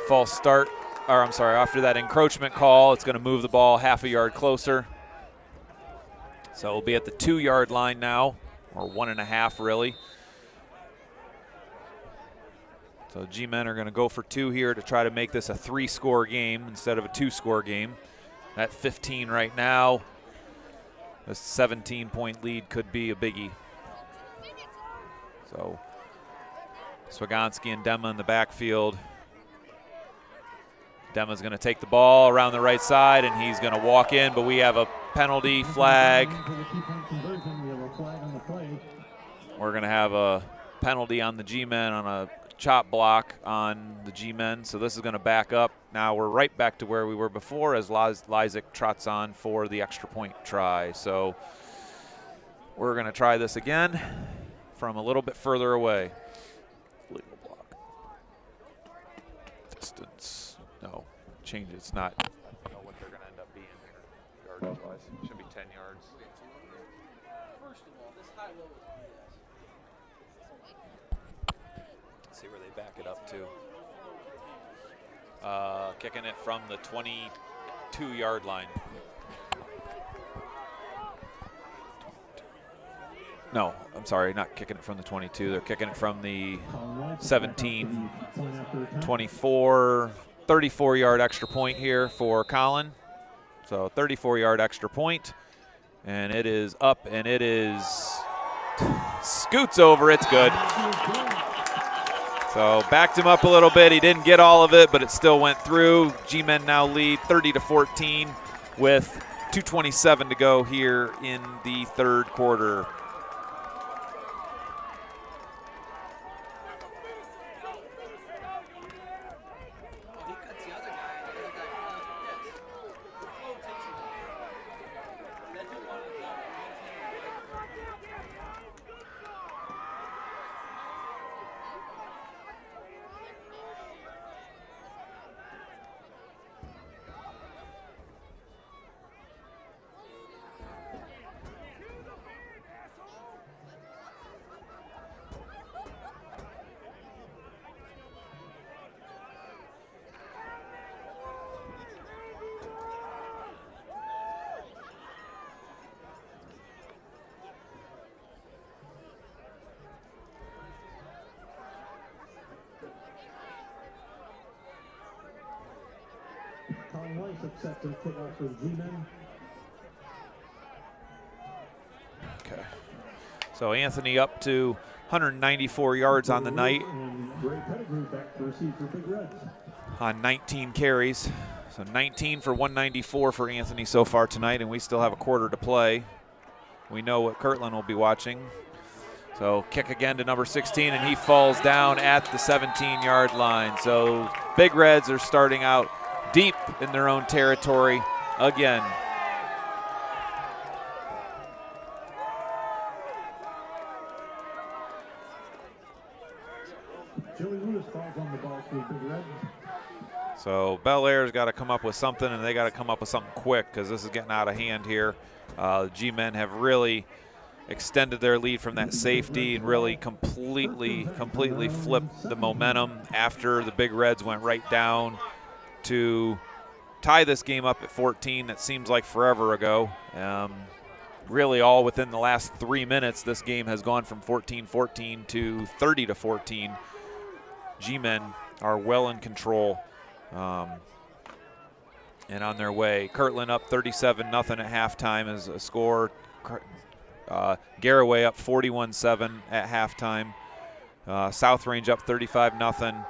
false start, or I'm sorry, after that encroachment call. It's going to move the ball half a yard closer. So we'll be at the 2-yard line now, or 1.5 really. So G-Men are going to go for 2 here to try to make this a 3-score game instead of a 2-score game. At 15 right now, a 17-point lead could be a biggie. So Swagonski and Dema in the backfield. Dema's going to take the ball around the right side, and he's going to walk in, but we have a penalty flag. We're going to have a penalty on the G-Men on a chop block on the G-Men, so this is going to back up. Now we're right back to where we were before as Lysick trots on for the extra point try. So we're going to try this again from a little bit further away. Legal block. Distance. No, change. It's not. I don't know what they're going to end up being here, yardage-wise. Should be 10 yards. First of all, this high low is See where they back it up to. Kicking it from the 22-yard line. No, I'm sorry, not kicking it from the 22. They're kicking it from the 17, 24, 34-yard extra point here for Colin. So 34-yard extra point. And it is up, and it is scoots over. It's good. So backed him up a little bit. He didn't get all of it, but it still went through. G-Men now lead 30-14 with 2:27 to go here in the third quarter. Okay. So Anthony up to 194 yards on the night on 19 carries. So 19 for 194 for Anthony so far tonight, and we still have a quarter to play. We know what Kirtland will be watching. So kick again to number 16, and he falls down at the 17-yard line. So Big Reds are starting out deep in their own territory again. So Bellaire's got to come up with something, and they got to come up with something quick because this is getting out of hand here. G-Men have really extended their lead from that safety and really completely flipped the momentum after the Big Reds went right down to tie this game up at 14. That seems like forever ago. Really all within the last 3 minutes, this game has gone from 14-14 to 30-14. G-Men are well in control and on their way. Kirtland up 37-0 at halftime as a score. Garraway up 41-7 at halftime. South Range up 35-0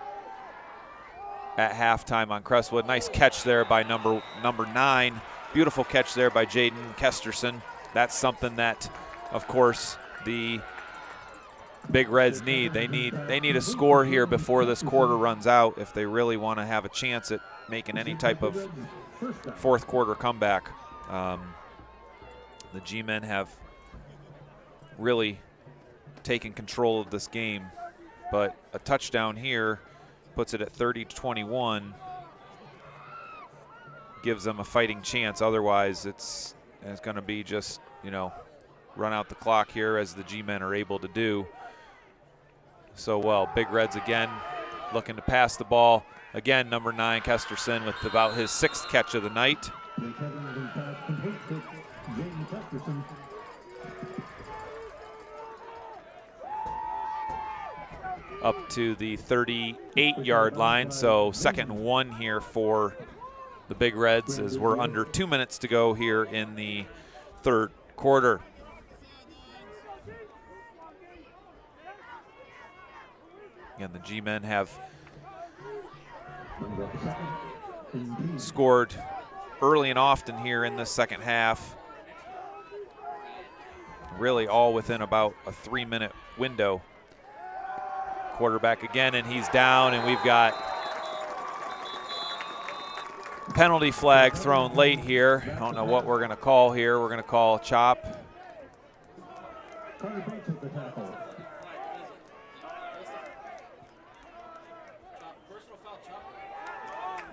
at halftime on Crestwood. Nice catch there by number 9. Beautiful catch there by Jaden Kesterson. That's something that, of course, the Big Reds need. They need a score here before this quarter runs out if they really want to have a chance at making any type of fourth quarter comeback. The G-Men have really taken control of this game, but a touchdown here puts it at 30-21, gives them a fighting chance. Otherwise, it's going to be just, run out the clock here as the G-Men are able to do so well. Big Reds again looking to pass the ball. Again, number 9, Kesterson, with about his 6th catch of the night. Up to the 38-yard line, so 2nd and 1 here for the Big Reds as we're under 2 minutes to go here in the third quarter. Again, the G-Men have scored early and often here in the second half. Really all within about a 3-minute window. Quarterback again, and he's down, and we've got penalty flag thrown late here. I don't know what we're going to call here. We're going to call chop.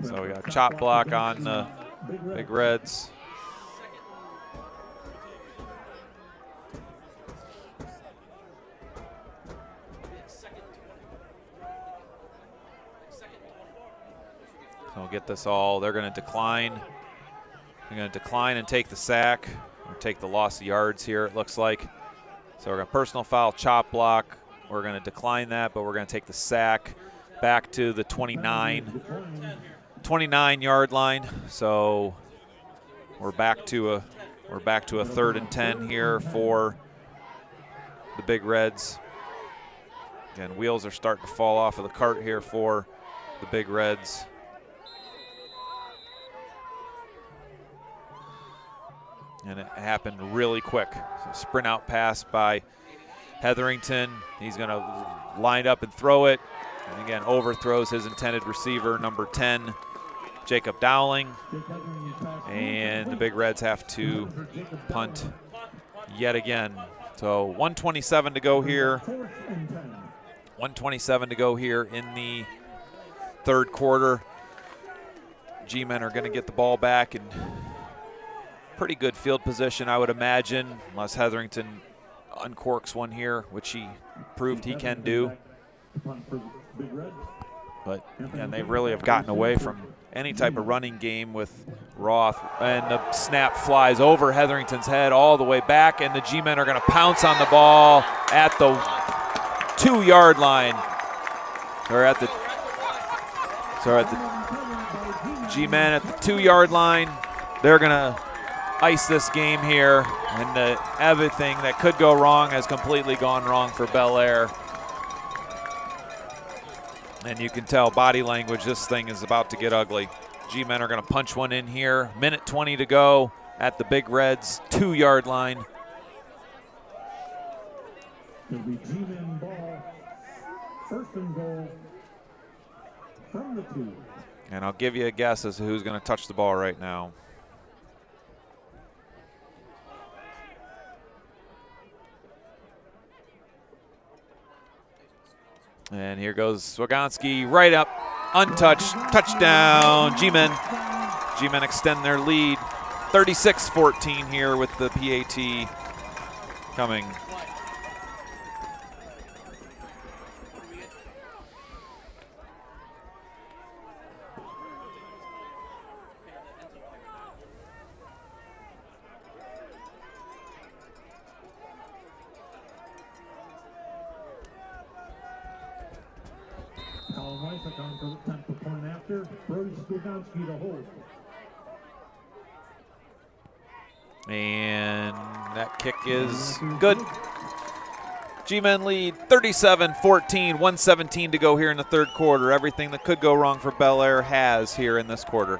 So we got a chop block on the Big Reds. So we'll get this all. They're going to decline. They're going to decline and take the sack, or take the loss of yards here, it looks like. So we're going to personal foul, chop block. We're going to decline that, but we're going to take the sack back to the 29-yard line. So we're back to a 3rd and 10 here for the Big Reds. Again, wheels are starting to fall off of the cart here for the Big Reds. And it happened really quick. So sprint out pass by Hetherington. He's going to line up and throw it. And again, overthrows his intended receiver, number 10, Jacob Dowling. And the Big Reds have to punt yet again. So 1:27 to go here. 1:27 to go here in the third quarter. G-Men are going to get the ball back in pretty good field position, I would imagine, unless Hetherington uncorks one here, which he proved he can do. But and they really have gotten away from any type of running game with Roth. And the snap flies over Hetherington's head all the way back, and the G-Men are going to pounce on the ball at the 2-yard line. Or at the G-Men at the 2-yard line. They're going to ice this game here, and everything that could go wrong has completely gone wrong for Bellaire. And you can tell body language, this thing is about to get ugly. G-men are going to punch one in here. Minute 20 to go at the Big Reds 2-yard line. It'll be G-men ball, first and goal from the 2. And I'll give you a guess as to who's going to touch the ball right now. And here goes Swagonski, right up, untouched, touchdown, G-men. G-men extend their lead, 36-14 here with the PAT coming. Attempt to point after. Brody Swagonski to hold. And that kick is good. G-men lead 37-14, 1:17 to go here in the third quarter. Everything that could go wrong for Bellaire has here in this quarter.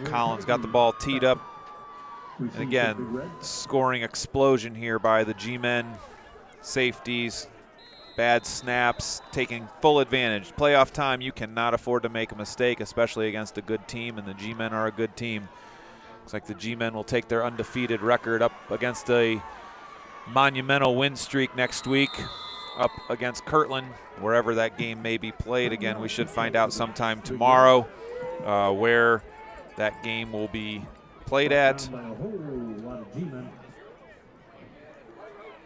Collins got the ball teed up. And again, scoring explosion here by the G-men. Safeties, bad snaps, taking full advantage. Playoff time, you cannot afford to make a mistake, especially against a good team, and the G-men are a good team. Looks like the G-men will take their undefeated record up against a monumental win streak next week, up against Kirtland, wherever that game may be played. Again, we should find out sometime tomorrow where that game will be played at.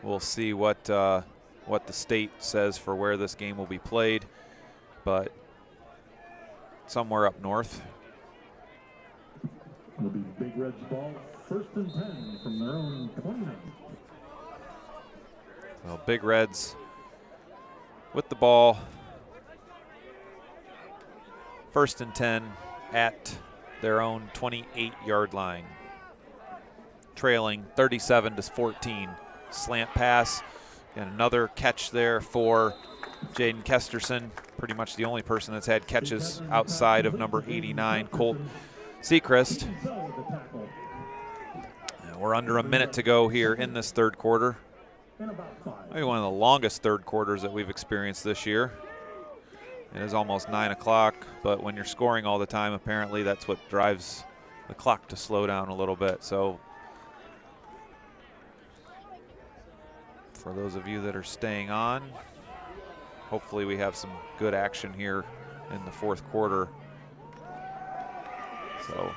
We'll see what the state says for where this game will be played, but somewhere up north. It'll be Big Red's ball, first and 10 from their own 29. Well, Big Reds with the ball, first and 10 at their own 28-yard line, trailing 37-14. Slant pass and another catch there for Jaden Kesterson, pretty much the only person that's had catches outside of number 89, Colt Seacrest. We're under a minute to go here in this third quarter. Maybe one of the longest third quarters that we've experienced this year. It is almost 9 o'clock, but when you're scoring all the time, apparently that's what drives the clock to slow down a little bit. So for those of you that are staying on, hopefully we have some good action here in the fourth quarter. So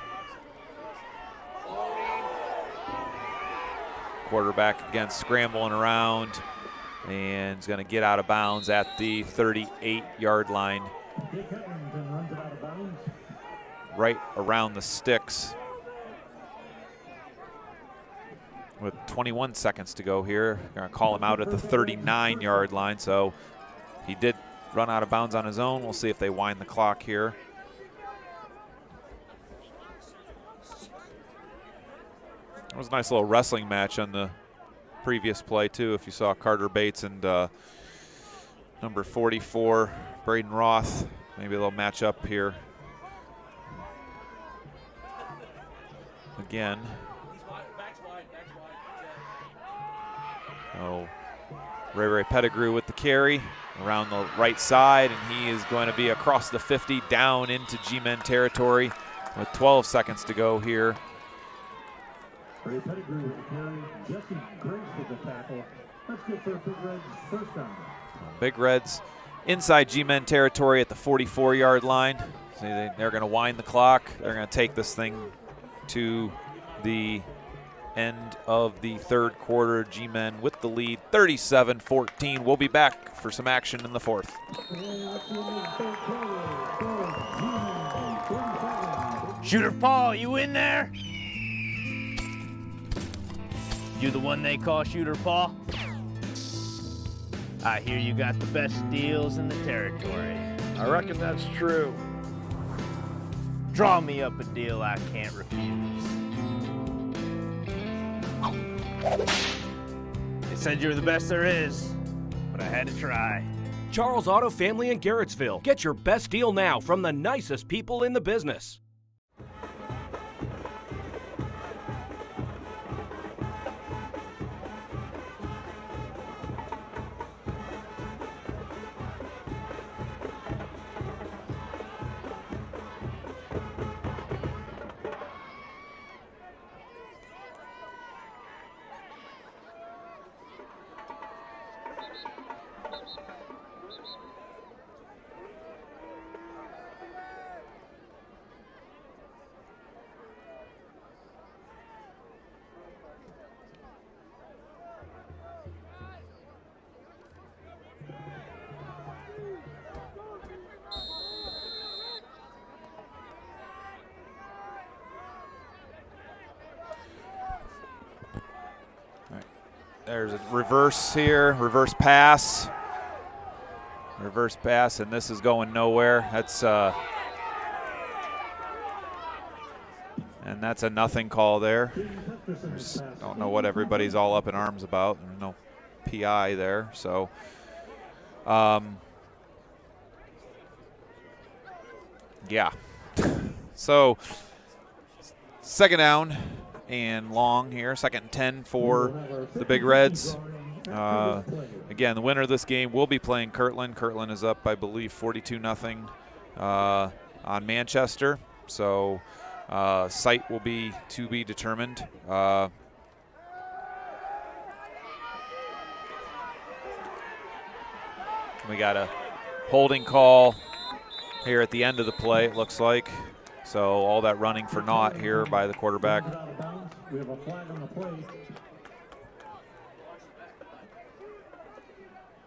quarterback again scrambling around and is going to get out of bounds at the 38-yard line, right around the sticks. With 21 seconds to go here, going to call him out at the 39-yard line. So he did run out of bounds on his own. We'll see if they wind the clock here. It was a nice little wrestling match on the previous play too, if you saw Carter Bates and number 44 Braden Roth, maybe a little match up here. Again. Oh, Ray Pettigrew with the carry around the right side, and he is going to be across the 50 down into G-men territory with 12 seconds to go here. Ray Pettigrew with the carry, Jesse Grace with the tackle. That's good for Big Red's first down. Big Reds inside G-men territory at the 44-yard line. So they're going to wind the clock. They're going to take this thing to the end of the third quarter. G-men with the lead, 37-14. We'll be back for some action in the fourth. Shooter Paul, you in there? You the one they call Shooter Paul? I hear you got the best deals in the territory. I reckon that's true. Draw me up a deal I can't refuse. They said you're the best there is, but I had to try. Charles Auto Family in Garrettsville. Get your best deal now from the nicest people in the business. There's a reverse here, reverse pass, and this is going nowhere. That's and that's a nothing call there. Don't know what everybody's all up in arms about. There's no PI there, so yeah. So second down and long here, 2nd and 10 for the Big Reds. Again, the winner of this game will be playing Kirtland. Kirtland is up, I believe, 42-0 on Manchester. So site will be to be determined. We got a holding call here at the end of the play, it looks like. So all that running for naught here by the quarterback. We have a flag on the play.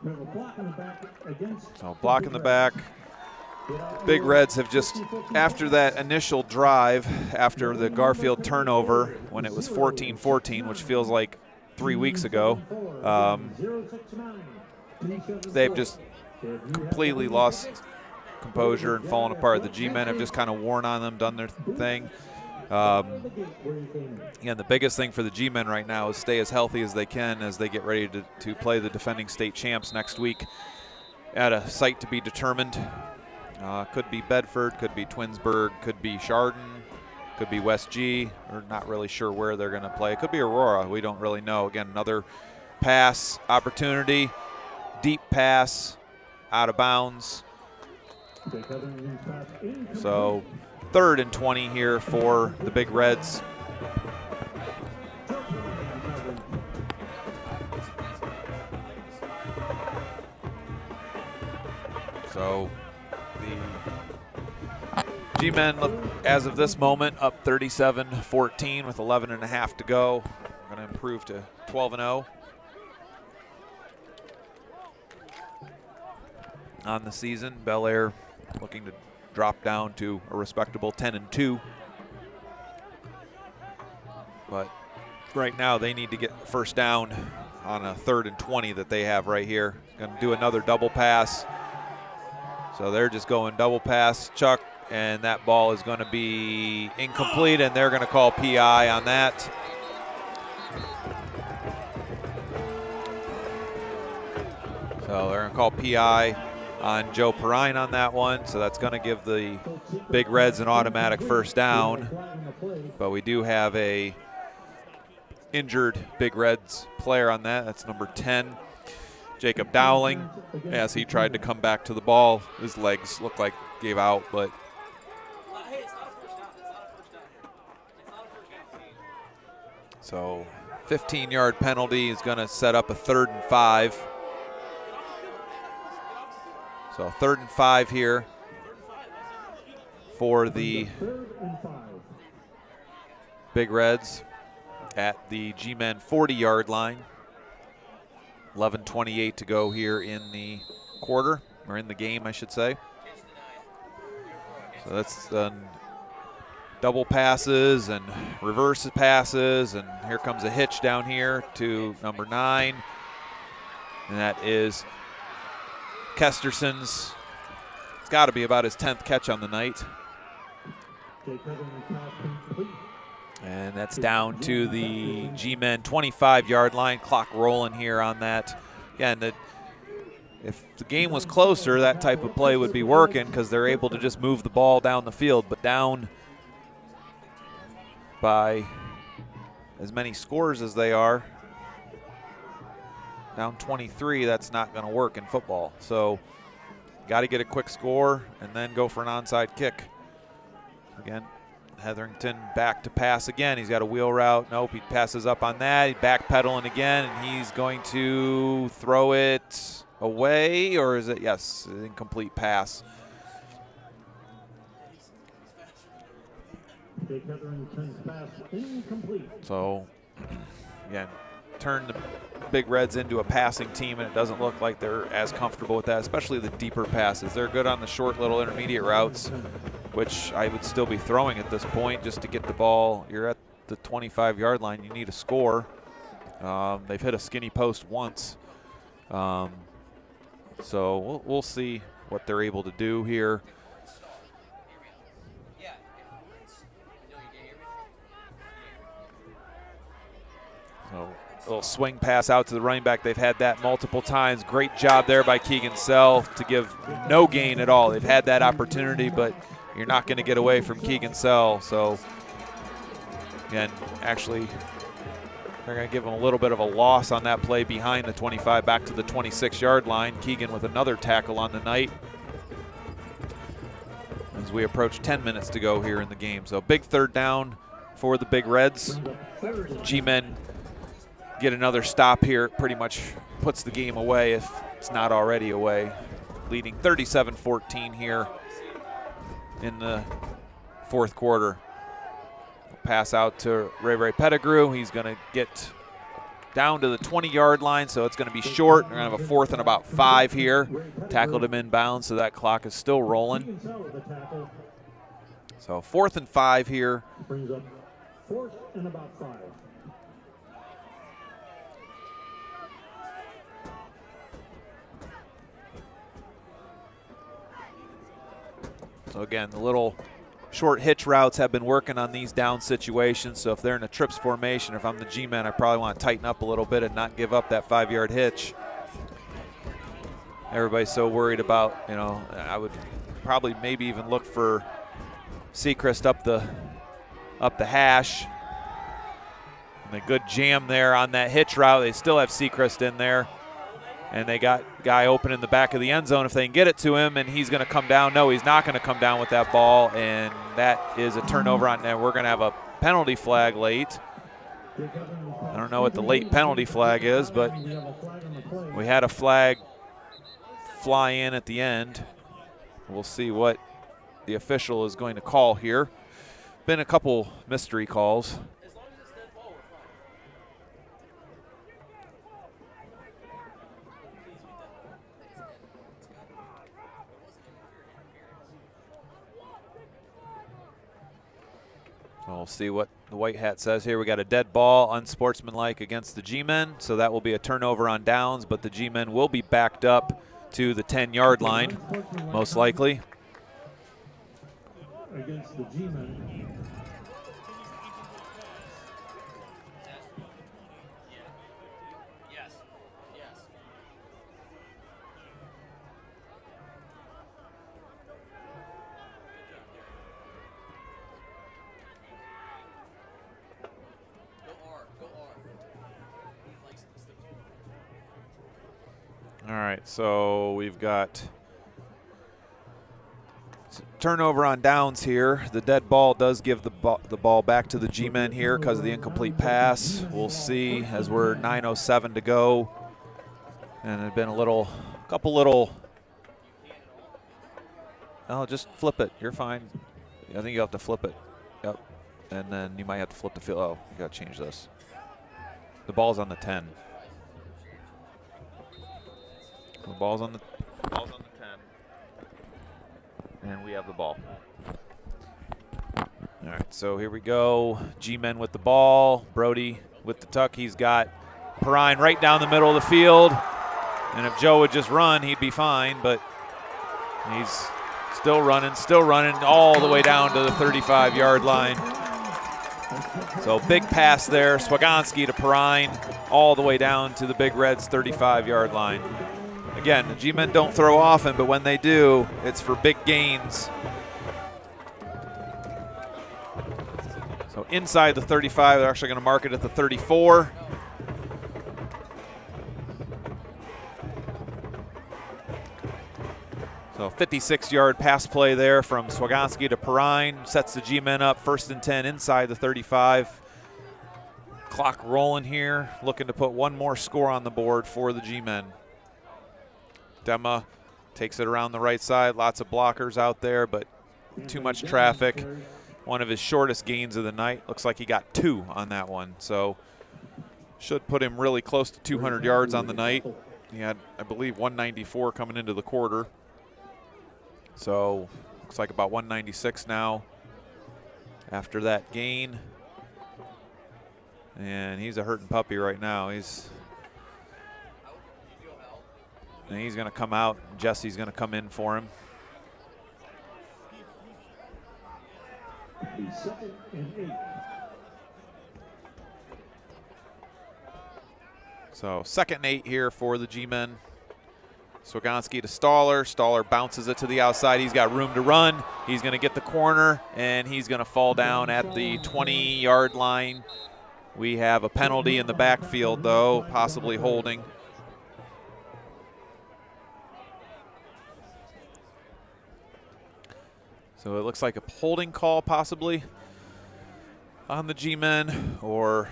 We have a block in the back against. So block in the back. Big Reds have just, after that initial drive, after the Garfield turnover, when it was 14-14, which feels like 3 weeks ago, they've just completely lost composure and fallen apart. The G-men have just kind of worn on them, done their thing. Again, the biggest thing for the G-men right now is stay as healthy as they can as they get ready to play the defending state champs next week at a site to be determined. Could be Bedford, could be Twinsburg, could be Chardon, could be West G. We're not really sure where they're going to play. It could be Aurora. We don't really know. Again, another pass opportunity, deep pass, out of bounds. So 3rd and 20 here for the Big Reds. So the G-men look, as of this moment, up 37-14 with 11.5 to go. Going to improve to 12-0 on the season. Bellaire looking to drop down to a respectable 10-2. But right now they need to get first down on a 3rd and 20 that they have right here. Going to do another double pass. So they're just going double pass, Chuck, and that ball is going to be incomplete, and they're going to call PI on that. So they're going to call PI on Joe Perrine on that one, so that's going to give the Big Reds an automatic first down. But we do have a injured Big Reds player on that. That's number 10, Jacob Dowling, as he tried to come back to the ball. His legs looked like gave out, but so 15-yard penalty is going to set up a 3rd and 5. So 3rd and 5 here for the Big Reds at the G-Men 40-yard line. 11:28 to go here in the quarter, or in the game, I should say. So that's double passes and reverse passes, and here comes a hitch down here to number 9, and that is Kesterson's. It's got to be about his 10th catch on the night. And that's down to the G-Men 25-yard line. Clock rolling here on that. Again, if the game was closer, that type of play would be working because they're able to just move the ball down the field. But down by as many scores as they are, down 23, that's not going to work in football. So got to get a quick score and then go for an onside kick. Again, Hetherington back to pass again. He's got a wheel route. Nope, he passes up on that. He's backpedaling again, and he's going to throw it away, or is it, yes, an incomplete pass. So, again, turn the Big Reds into a passing team, and it doesn't look like they're as comfortable with that, especially the deeper passes. They're good on the short little intermediate routes, which I would still be throwing at this point just to get the ball. You're at the 25-yard line. You need a score. They've hit a skinny post once. So we'll see what they're able to do here. So a little swing pass out to the running back. They've had that multiple times. Great job there by Keegan Sell to give no gain at all. They've had that opportunity, but you're not going to get away from Keegan Sell. So, again, actually, they're going to give him a little bit of a loss on that play behind the 25 back to the 26-yard line. Keegan with another tackle on the night as we approach 10 minutes to go here in the game. So big 3rd down for the Big Reds. G-Men get another stop here. It pretty much puts the game away if it's not already away. Leading 37-14 here in the 4th quarter. Pass out to Ray Pettigrew. He's going to get down to the 20-yard line, so it's going to be short. We're going to have a 4th and about 5 here. Tackled him inbounds, so that clock is still rolling. So 4th and 5 here. Brings up 4th and about 5. So again, the little short hitch routes have been working on these down situations. So if they're in a trips formation, if I'm the G-men, I probably want to tighten up a little bit and not give up that 5-yard hitch. Everybody's so worried about, you know, I would probably maybe even look for Sechrist up the hash. And a good jam there on that hitch route. They still have Sechrist in there. And they got guy open in the back of the end zone if they can get it to him, and he's going to come down. No, he's not going to come down with that ball, and that is a turnover on there. We're going to have a penalty flag late. I don't know what the late penalty flag is, but we had a flag fly in at the end. We'll see what the official is going to call here. Been a couple mystery calls. We'll see what the white hat says here. We got a dead ball, unsportsmanlike against the G-men, so that will be a turnover on downs, but the G-men will be backed up to the 10-yard line, most likely. Against the G-men. All right, so we've got turnover on downs here. The dead ball does give the ball back to the G-men here because of the incomplete pass. We'll see as we're 9:07 to go. And there's been a couple little, oh, just flip it. You're fine. I think you have to flip it. Yep. And then you might have to flip the field. Oh, you got to change this. The ball's on the 10. The ball's on the 10. And we have the ball. All right, so here we go. G-men with the ball. Brody with the tuck. He's got Perrine right down the middle of the field. And if Joe would just run, he'd be fine, but he's still running all the way down to the 35-yard line. So big pass there, Swagonski to Perrine, all the way down to the Big Reds' 35-yard line. Again, the G-men don't throw often, but when they do, it's for big gains. So inside the 35, they're actually going to mark it at the 34. So 56-yard pass play there from Swagonski to Perrine. Sets the G-men up 1st and 10 inside the 35. Clock rolling here, looking to put one more score on the board for the G-men. Dema takes it around the right side. Lots of blockers out there, but too much traffic. One of his shortest gains of the night. Looks like he got 2 on that one. So should put him really close to 200 yards on the night. He had, I believe, 194 coming into the quarter. So looks like about 196 now after that gain. And he's a hurting puppy right now. He's going to come out. Jesse's going to come in for him. So 2nd and 8 here for the G-men. Swagonski to Staller. Staller bounces it to the outside. He's got room to run. He's going to get the corner, and he's going to fall down at the 20-yard line. We have a penalty in the backfield, though, possibly holding. So it looks like a holding call possibly on the G-men or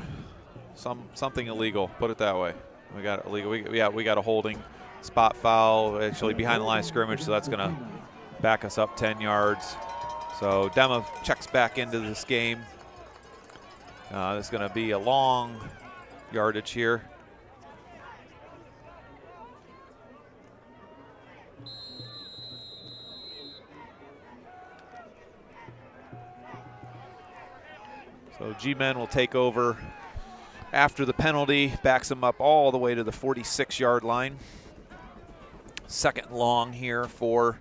something illegal. Put it that way. We got illegal. We got a holding. Spot foul, actually behind the line of scrimmage, so that's going to back us up 10 yards. So Dema checks back into this game. It's going to be a long yardage here. So G-men will take over after the penalty, backs him up all the way to the 46-yard line. 2nd long here for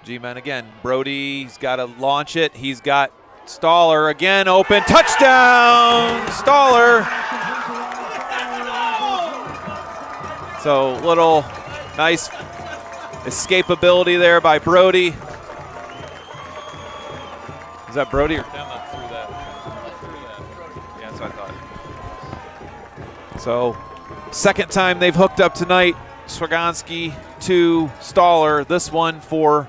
G-men. Again, Brody's got to launch it. He's got Staller again open. Touchdown, Staller. So little nice escapability there by Brody. Is that Brody or Dema threw that? Yeah, that's what I thought. So 2nd time they've hooked up tonight. Swagonski to Staller. This one for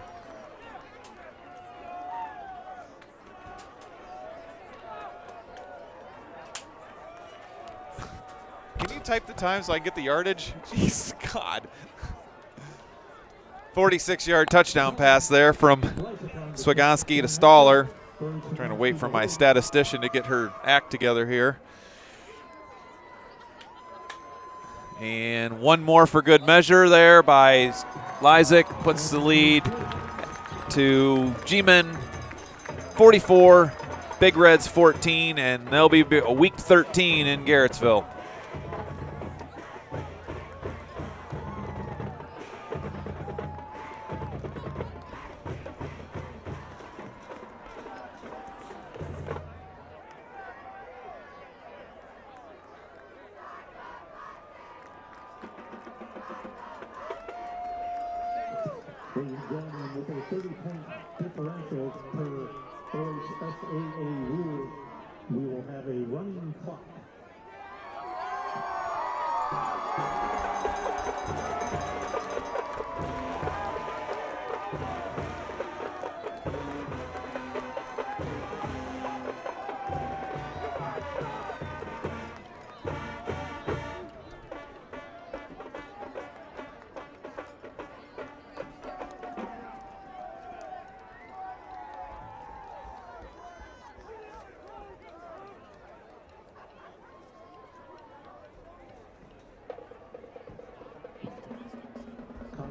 Can you type the time so I can get the yardage? Jeez, God. 46-yard touchdown pass there from Swagonski to Staller. Trying to wait for my statistician to get her act together here. And one more for good measure there by Lysick. Puts the lead to G-men 44, Big Reds 14, and they'll be a week 13 in Garrettsville. With a 30-point differential per boys SAA rules, we will have a running clock.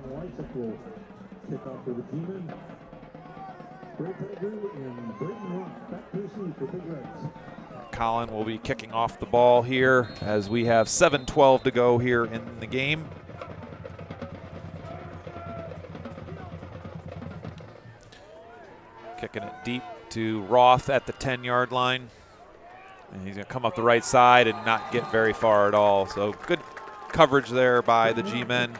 Lysick will kick off for the G-men. Ray Pettigrew and Braden Rock back to receive for Big Reds. Colin will be kicking off the ball here as we have 7:12 to go here in the game. Kicking it deep to Roth at the 10-yard line. And he's going to come up the right side and not get very far at all. So good coverage there by the G-men.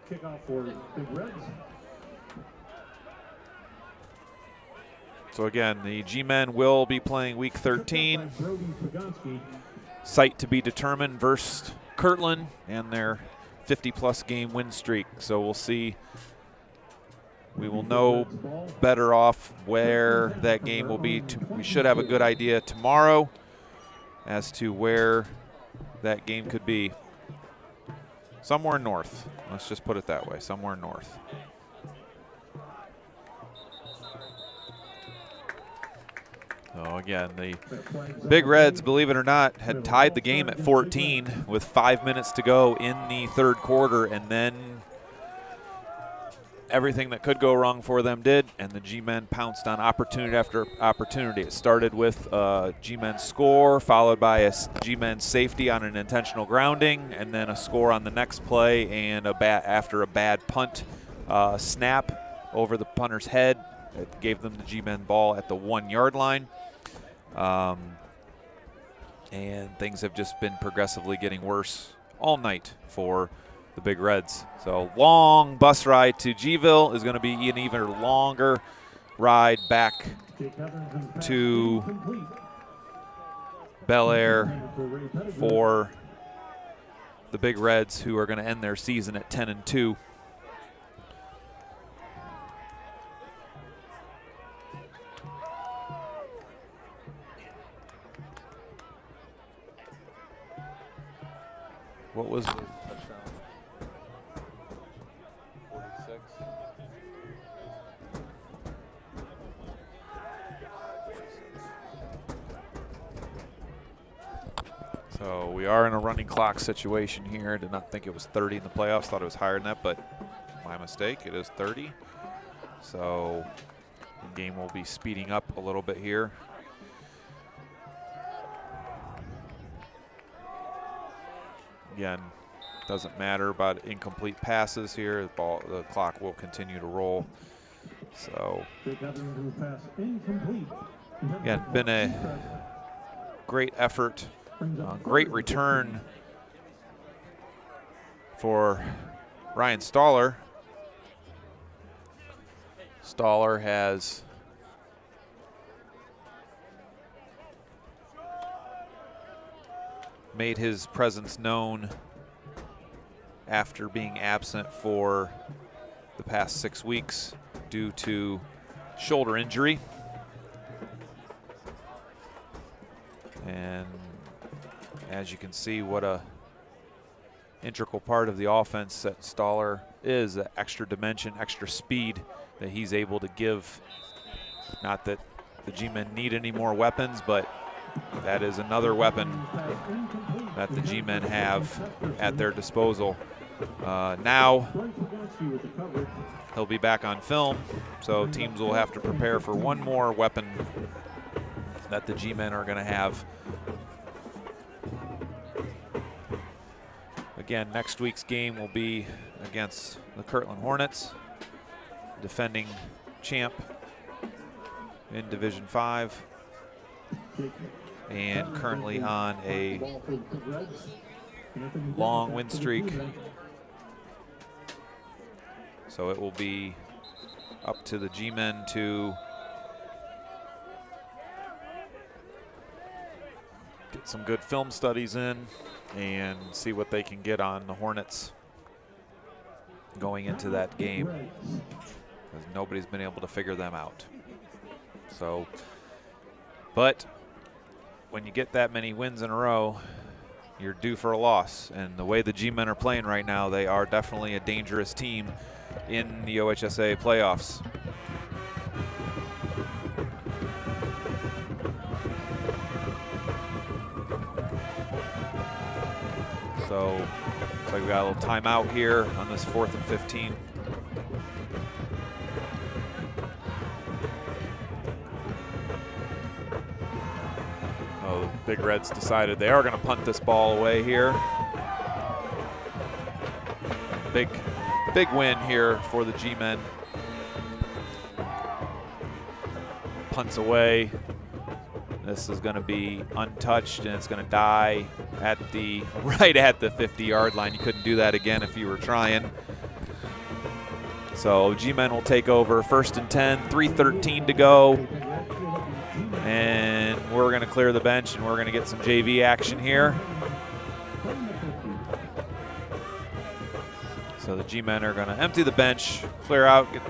Kickoff for Big Reds. So again, the G-men will be playing Week 13. Site to be determined versus Kirtland and their 50-plus game win streak. So we'll see. We will know better off where that game will be. We should have a good idea tomorrow as to where that game could be. Somewhere north. Let's just put it that way, somewhere north. So again, the Big Reds, believe it or not, had tied the game at 14 with 5 minutes to go in the third quarter, and then everything that could go wrong for them did, and the G-men pounced on opportunity after opportunity. It started with a G-men score, followed by a G-men safety on an intentional grounding, and then a score on the next play, and after a bad punt snap over the punter's head. It gave them the G-men ball at the 1-yard line. And things have just been progressively getting worse all night for the Big Reds. So long bus ride to Gville is going to be an even longer ride back to Bellaire for the Big Reds, who are going to end their season at 10-2. What was touchdown? 46. So we are in a running clock situation here. Did not think it was 30 in the playoffs. Thought it was higher than that, but my mistake. It is 30. So the game will be speeding up a little bit here. Again, doesn't matter about incomplete passes here. The clock will continue to roll. So, again, been a great effort, great return for Ryan Stoller. Stoller has made his presence known after being absent for the past 6 weeks due to shoulder injury. And as you can see, what a integral part of the offense that Stoller is, that extra dimension, extra speed that he's able to give. Not that the G-men need any more weapons, but that is another weapon that the G-men have at their disposal. Now he'll be back on film, so teams will have to prepare for one more weapon that the G-men are going to have. Again, next week's game will be against the Kirtland Hornets, defending champ in Division 5. And currently on a long win streak. So it will be up to the G-men to get some good film studies in and see what they can get on the Hornets going into that game, because nobody's been able to figure them out. So, but when you get that many wins in a row, you're due for a loss. And the way the G-men are playing right now, they are definitely a dangerous team in the OHSA playoffs. So Looks like we got a little timeout here on this 4th and 15. Oh, Big Reds decided they are going to punt this ball away here. Big win here for the G-men. Punts away. This is going to be untouched, and it's going to die at the right at the 50-yard line. You couldn't do that again if you were trying. So G-men will take over 1st and 10, 3:13 to go. And we're going to clear the bench, and we're going to get some JV action here. So the G-men are going to empty the bench, clear out, get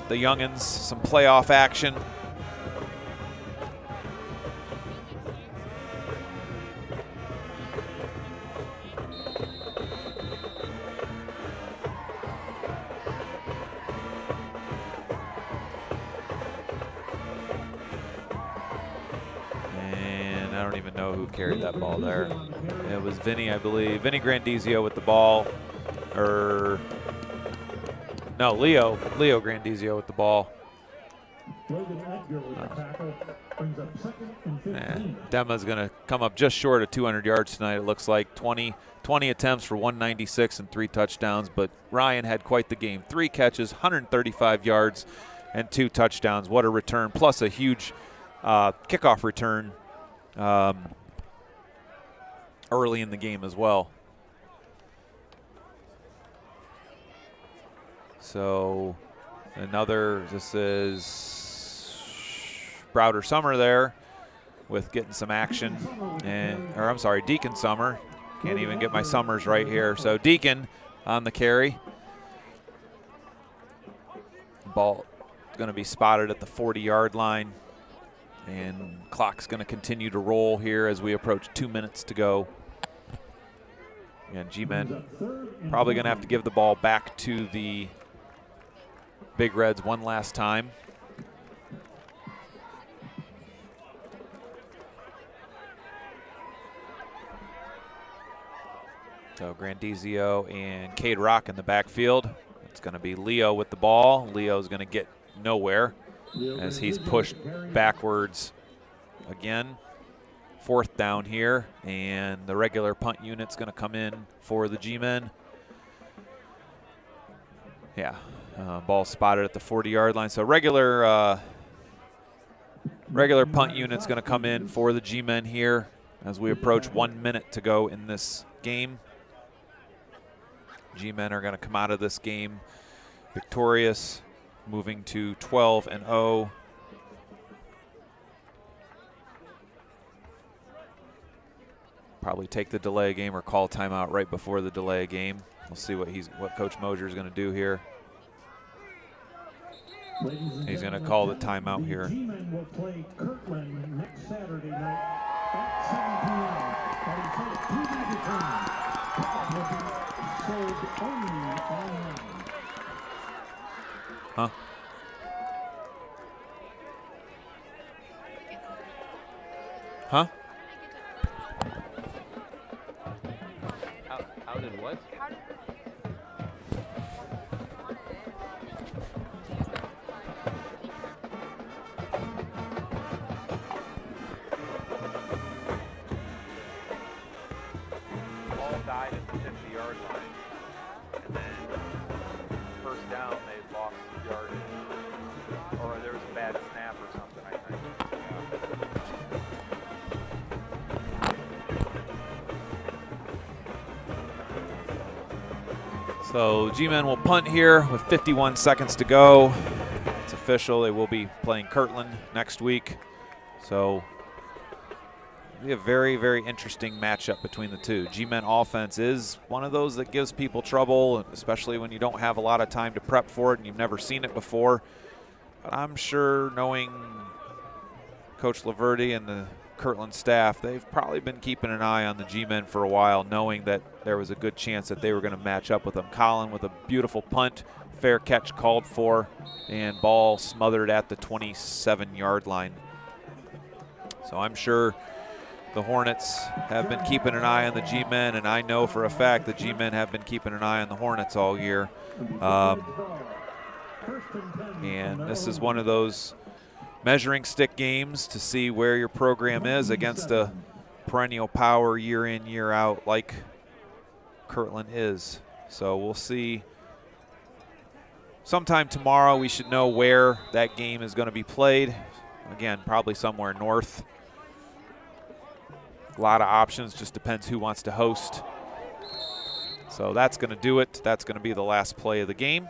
the youngins some playoff action. And I don't even know who carried that ball there. It was Vinny, I believe. Vinny Grandizio with the ball. No, Leo Grandizio with the ball. Dema's going to come up just short of 200 yards tonight. It looks like 20 attempts for 196 and 3 touchdowns, but Ryan had quite the game. 3 catches, 135 yards, and 2 touchdowns. What a return, plus a huge kickoff return early in the game as well. So this is Browder Summer there with getting some action. Deacon Summer. Can't even get my Summers right here. So Deacon on the carry. Ball is going to be spotted at the 40-yard line. And clock's going to continue to roll here as we approach 2 minutes to go. And G-men probably going to have to give the ball back to the Big Reds one last time. So Grandizio and Cade Rock in the backfield. It's going to be Leo with the ball. Leo's going to get nowhere as he's pushed backwards again. 4th down here, and the regular punt unit's going to come in for the G-men. Yeah, ball spotted at the 40-yard line. So regular punt unit's going to come in for the G-men here as we approach 1 minute to go in this game. G-men are going to come out of this game victorious, moving to 12-0. Probably take the delay game or call timeout right before the delay game. We'll see what Coach Mosier is going to do here. He's going to call the timeout here. The G-men will play Kirtland next Saturday night at 7 p.m. But he said to be determined. Tickets will be sold only online. Huh? Huh? How did what? Ball died at the 50-yard line, and then first down they lost yardage, or there was a bad snap or something, I think. So G-men will punt here with 51 seconds to go. It's official. They will be playing Kirtland next week. So it'll be a very, very interesting matchup between the two. G-men offense is one of those that gives people trouble, especially when you don't have a lot of time to prep for it and you've never seen it before. But I'm sure, knowing Coach Laverty and the Kirtland staff, they've probably been keeping an eye on the G-men for a while, knowing that there was a good chance that they were going to match up with them. Colin with a beautiful punt, fair catch called for, and ball smothered at the 27-yard line. So I'm sure the Hornets have been keeping an eye on the G-men, and I know for a fact the G-men have been keeping an eye on the Hornets all year. And this is one of those measuring stick games to see where your program is against a perennial power year in, year out like Kirtland is. So we'll see. Sometime tomorrow we should know where that game is going to be played. Again, probably somewhere north. A lot of options, just depends who wants to host. So that's going to do it. That's going to be the last play of the game.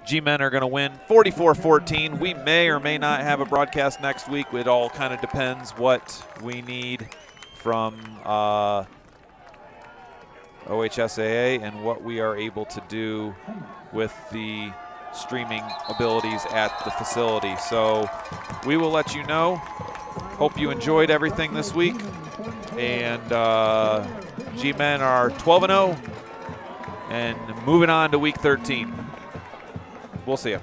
G-men are going to win 44-14. We may or may not have a broadcast next week. It all kind of depends what we need from OHSAA and what we are able to do with the streaming abilities at the facility. So we will let you know. Hope you enjoyed everything this week. And G-men are 12-0 and moving on to week 13. We'll see you.